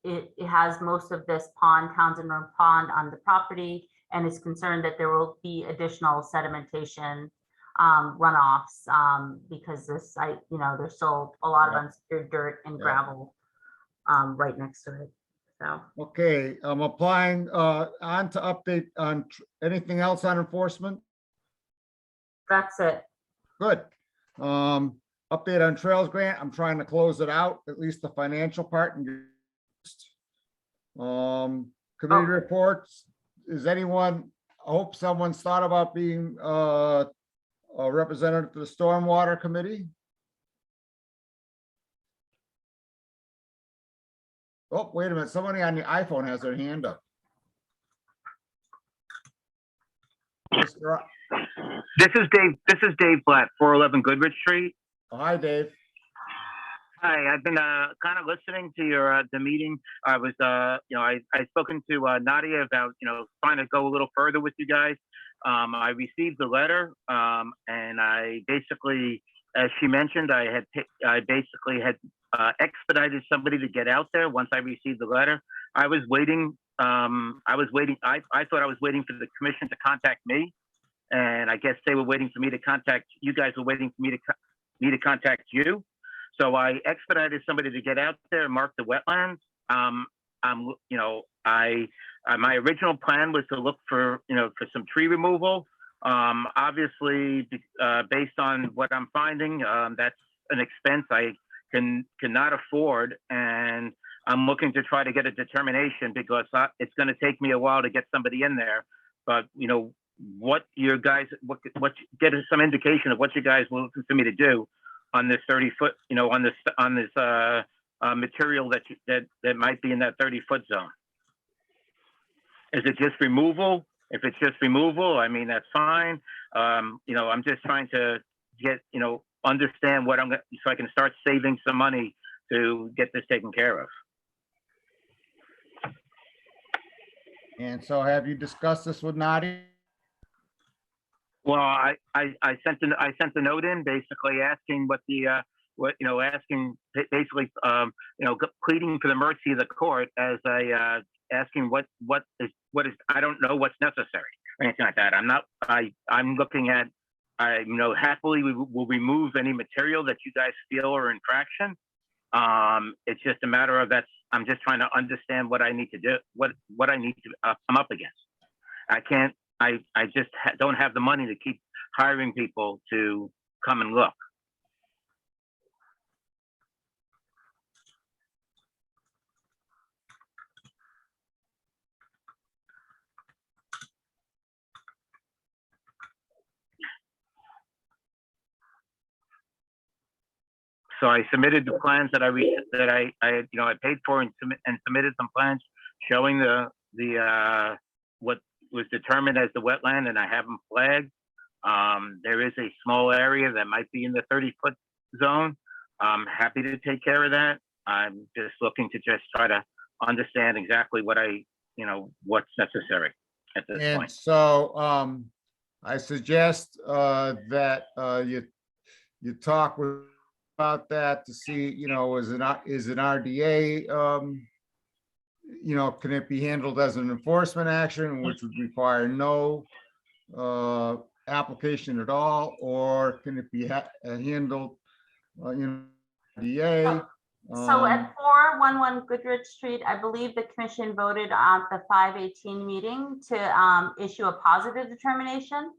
it has most of this pond, Townsend Road Pond, on the property, and is concerned that there will be additional sedimentation runoffs because this site, there's still a lot of unsecured dirt and gravel right next to it. So Okay, I'm applying on to update on anything else on enforcement. That's it. Good. Update on trails grant. I'm trying to close it out, at least the financial part. And committee reports. Is anyone? I hope someone's thought about being a representative to the Stormwater Committee. Oh, wait a minute. Somebody on the iPhone has their hand up. Mr. This is Dave Blatt, 411 Goodrich Street. Hi, Dave. Hi, I've been kind of listening to your the meeting. I was I spoken to Nadia about trying to go a little further with you guys. I received the letter, and I basically, as she mentioned, I basically had expedited somebody to get out there once I received the letter. I was waiting. I thought I was waiting for the commission to contact me, and I guess they were waiting for me to contact you guys. Were waiting for me to contact you. So I expedited somebody to get out there and mark the wetlands. My original plan was to look for some tree removal. Obviously, based on what I'm finding, that's an expense I cannot afford, and I'm looking to try to get a determination because it's going to take me a while to get somebody in there. But what you guys, get some indication of what you guys were looking for me to do on this 30-foot, on this material that might be in that 30-foot zone. Is it just removal? If it's just removal, I mean, that's fine. I'm just trying to get, understand what so I can start saving some money to get this taken care of. And so have you discussed this with Nadia? Well, I sent a note in basically asking pleading for the mercy of the court as asking what is I don't know what's necessary or anything like that. I'm looking at happily we will remove any material that you guys feel are infraction. It's just a matter of I'm just trying to understand what I need to do, what I need to come up against. I just don't have the money to keep hiring people to come and look. So I submitted the plans that I paid for and submitted some plans showing the what was determined as the wetland, and I have them flagged. There is a small area that might be in the 30-foot zone. I'm happy to take care of that. I'm just looking to just try to understand exactly what's necessary at this point. So I suggest that you talk about that to see, is an RDA, can it be handled as an enforcement action, which would require no application at all, or can it be handled, RDA? So at 411 Goodrich Street, I believe the commission voted at the 5/18 meeting to issue a positive determination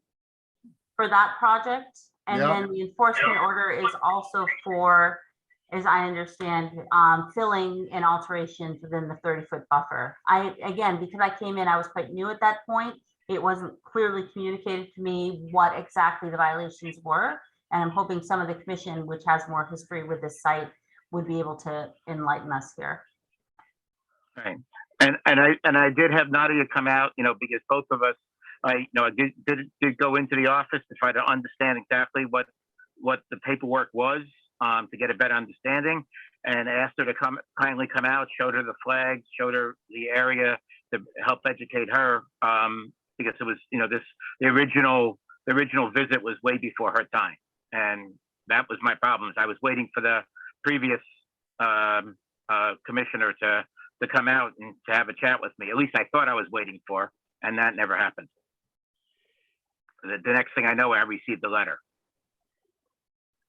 for that project. And then the enforcement order is also for, as I understand, filling and alterations within the 30-foot buffer. Because I came in, I was quite new at that point. It wasn't clearly communicated to me what exactly the violations were. And I'm hoping some of the commission, which has more history with this site, would be able to enlighten us here. Right. And I did have Nadia come out, because both of us, I did go into the office to try to understand exactly what the paperwork was, to get a better understanding, and asked her to kindly come out, showed her the flags, showed her the area to help educate her, because it was, the original visit was way before her time. And that was my problem. I was waiting for the previous commissioner to come out and to have a chat with me. At least I thought I was waiting for, and that never happened. The next thing I know, I received the letter.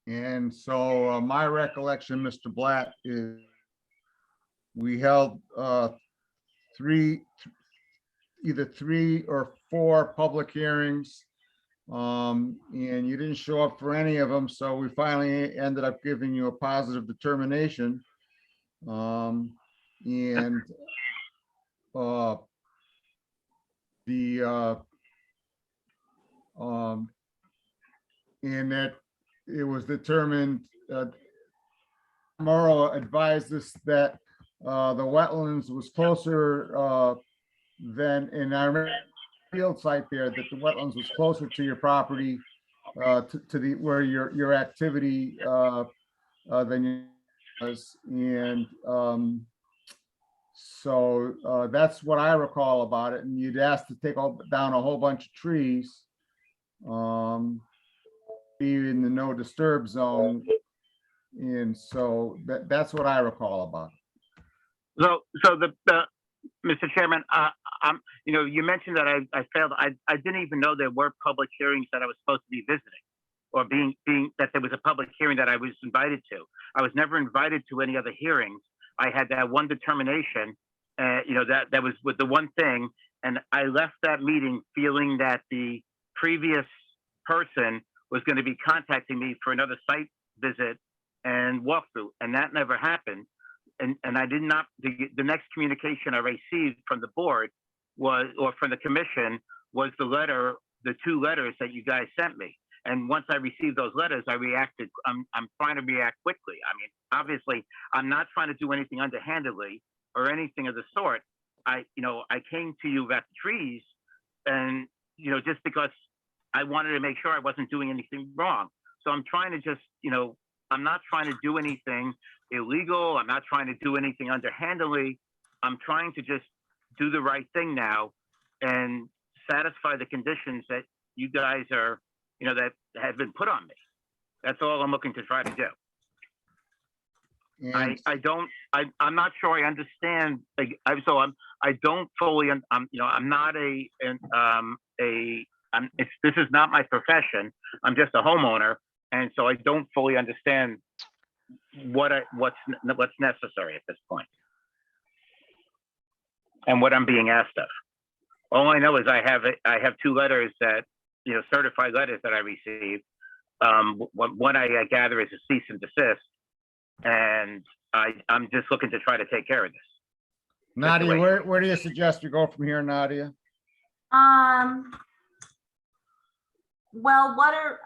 And so my recollection, Mr. Blatt, is we held either 3 or 4 public hearings, and you didn't show up for any of them. So we finally ended up giving you a positive determination. And that it was determined, Morrow advised us that the wetlands was closer than, and I remember field site there, that the wetlands was closer to your property, to the, where your activity, than you was. And, so, that's what I recall about it. And you'd asked to take down a whole bunch of trees, be in the no disturb zone. And so that's what I recall about it. So the Mr. Chairman, you mentioned that I failed. I didn't even know there were public hearings that I was supposed to be visiting, or being that there was a public hearing that I was invited to. I was never invited to any other hearings. I had that one determination, that was with the one thing, and I left that meeting feeling that the previous person was going to be contacting me for another site visit and walkthrough, and that never happened. And I did not, the next communication I received from the board or from the commission was the two letters that you guys sent me. And once I received those letters, I reacted. I'm trying to react quickly. I mean, obviously, I'm not trying to do anything underhandedly or anything of the sort. I came to you about the trees, and just because I wanted to make sure I wasn't doing anything wrong. So I'm trying to just, I'm not trying to do anything illegal. I'm not trying to do anything underhandedly. I'm trying to just do the right thing now and satisfy the conditions that you guys are, that have been put on me. That's all I'm looking to try to do. And I'm not sure I understand. I don't fully, I'm not this is not my profession. I'm just a homeowner. And so I don't fully understand what's necessary at this point and what I'm being asked of. All I know is I have two letters that, certified letters that I received. One I gather is a cease and desist, and I'm just looking to try to take care of this. Nadia, where do you suggest we go from here, Nadia? Well,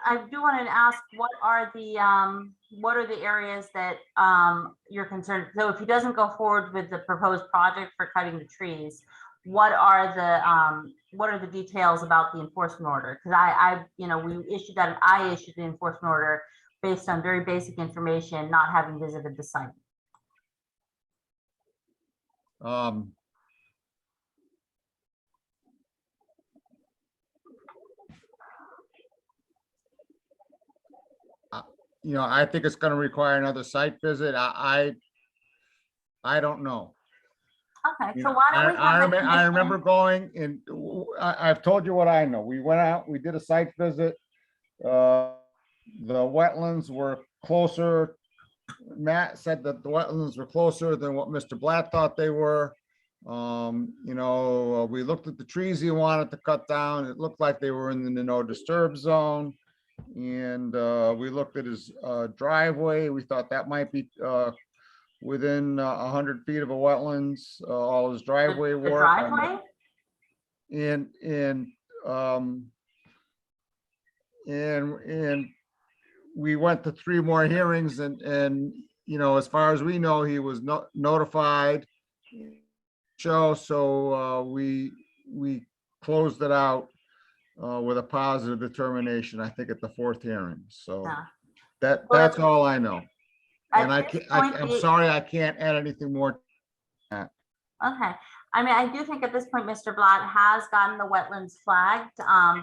I do want to ask, what are the areas that you're concerned? So if he doesn't go forward with the proposed project for cutting the trees, what are the details about the enforcement order? Because I issued the enforcement order based on very basic information, not having visited the site. I think it's going to require another site visit. I don't know. Okay, so why don't we have I remember going, and I've told you what I know. We went out, we did a site visit. The wetlands were closer. Matt said that the wetlands were closer than what Mr. Blatt thought they were. We looked at the trees he wanted to cut down. It looked like they were in the no disturb zone. And we looked at his driveway. We thought that might be within 100 feet of a wetlands, all his driveway work. Driveway? And we went to 3 more hearings, and as far as we know, he was notified. So we closed it out with a positive determination, I think, at the 4th hearing. So that's all I know. And I'm sorry, I can't add anything more to that. Okay. I mean, I do think at this point, Mr. Blatt has gotten the wetlands flagged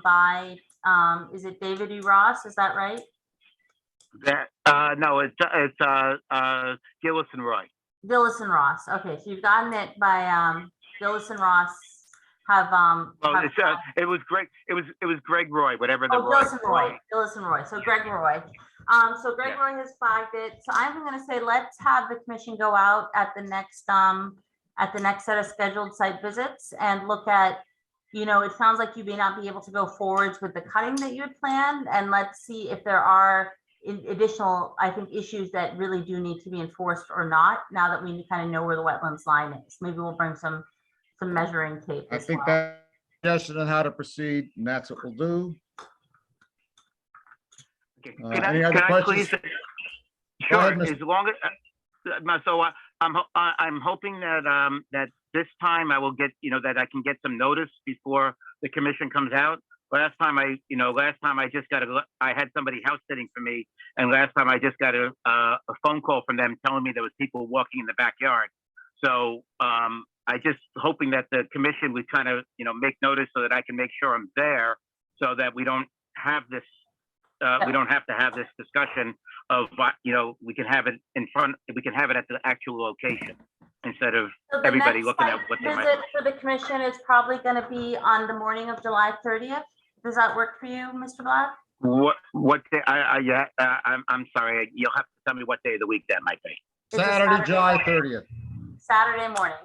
by, is it David E. Ross? Is that right? No, it's Gillis and Roy. Gillis and Ross. Okay, so you've gotten it by Gillis and Ross have it was Greg. It was Greg Roy, whatever the Gillis and Roy. Gillis and Roy. So Greg Roy. So Greg Roy has flagged it. So I'm going to say let's have the commission go out at the next set of scheduled site visits and look at, it sounds like you may not be able to go forwards with the cutting that you had planned, and let's see if there are additional, I think, issues that really do need to be enforced or not, now that we kind of know where the wetlands line is. Maybe we'll bring some measuring tape. I think that's a suggestion on how to proceed, and that's what we'll do. Can I please? Sure. As long as I'm hoping that, that this time I will get, that I can get some notice before the commission comes out. Last time I just got I had somebody house sitting for me, and last time I just got a phone call from them telling me there was people walking in the backyard. So, I just hoping that the commission would kind of, make notice so that I can make sure I'm there, so that we don't have this, we don't have to have this discussion of, we can have it we can have it at the actual location instead of So the everybody next looking at site what they might. visit for the commission is probably going to be on the morning of July 30th. Does that work for you, Mr. Black? What day? Yeah, I'm sorry. You'll have to tell me what day of the week that might be. It's a Saturday, July morning. 30th. Saturday morning.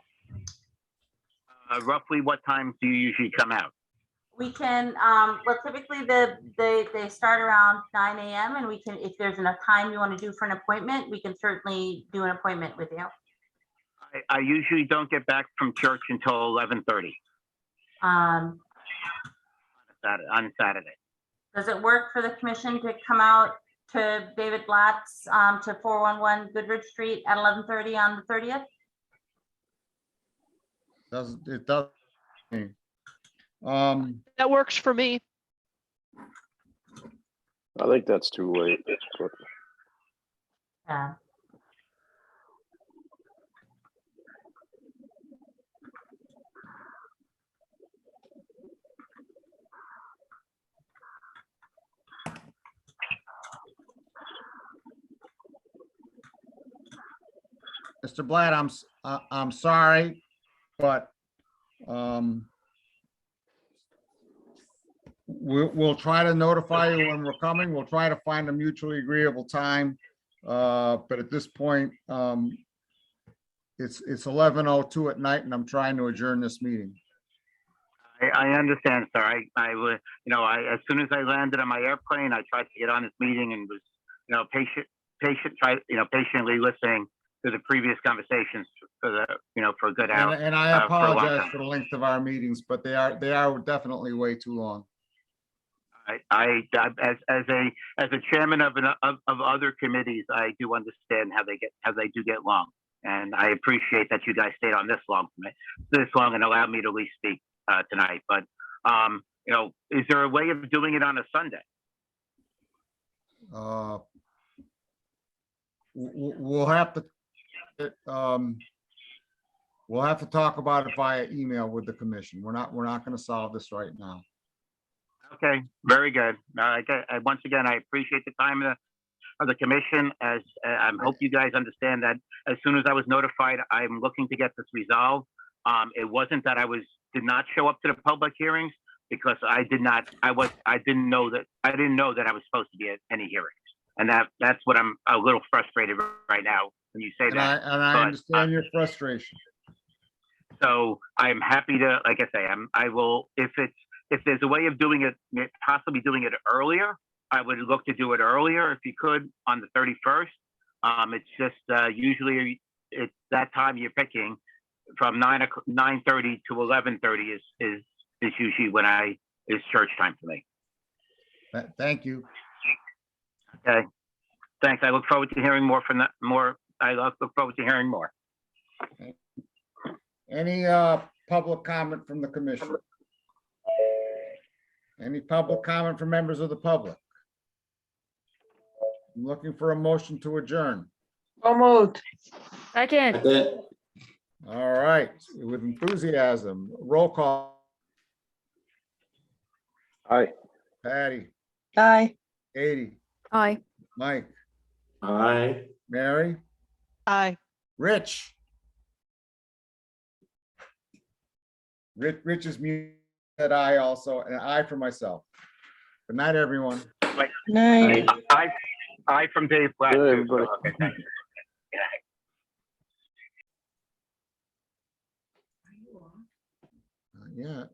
Roughly what time do you usually come out? We can, well, typically they start around 9 a.m. and we can, if there's enough time you want to do for an appointment, we can certainly do an appointment with you. I usually don't get back from church until 11:30 Um, on Saturday. Does it work for the commission to come out to David Blatt's, to 411 Goodrich Street at 11:30 on the 30th? It does. That works for me. I think that's too late. But Yeah. Mr. Blatt, I'm sorry, but we'll try to notify you when we're coming. We'll try to find a mutually agreeable time. But at this point, it's 11:02 at night and I'm trying to adjourn this meeting. I understand, sir. I was, as soon as I landed on my airplane, I tried to get on this meeting and was, patiently listening to the previous conversations for for a good hour. And I for a long apologize time. for the length of our meetings, but they are definitely way too long. As a chairman of other committees, I do understand how they do get long, and I appreciate that you guys stayed on this long and allowed me to at least speak tonight. But is there a way of doing it on a Sunday? We'll have to talk about it via email with the commission. We're not going to solve this right now. Okay, very good. Once again, I appreciate the time of the commission. As I hope you guys understand that as soon as I was notified, I'm looking to get this resolved. It wasn't that I did not show up to the public hearings, because I didn't know that I was supposed to be at any hearings, and that's what I'm a little frustrated right now when you say that. I understand your frustration. So I'm happy to, like I say, I will, if there's a way of doing it, possibly doing it earlier, I would look to do it earlier if you could on the 31st. It's just usually it's that time you're picking from 9:30 to 11:30 is usually when is church time for me. Thank you. Okay, thanks. I look forward to hearing more from that. I look forward to hearing more. Any public comment from the commission? Any public comment from members of the public? I'm looking for a motion to adjourn. So moved. Second. All right, with enthusiasm, roll call. Aye. Patty, Aye. Katie, Aye. Mike, Aye. Mary, Aye. Rich. Rich is muted, aye also, and aye for myself. Good night, everyone. Night. I from Dave Black. Good, Too, everybody. so, okay, thank you. Not yet.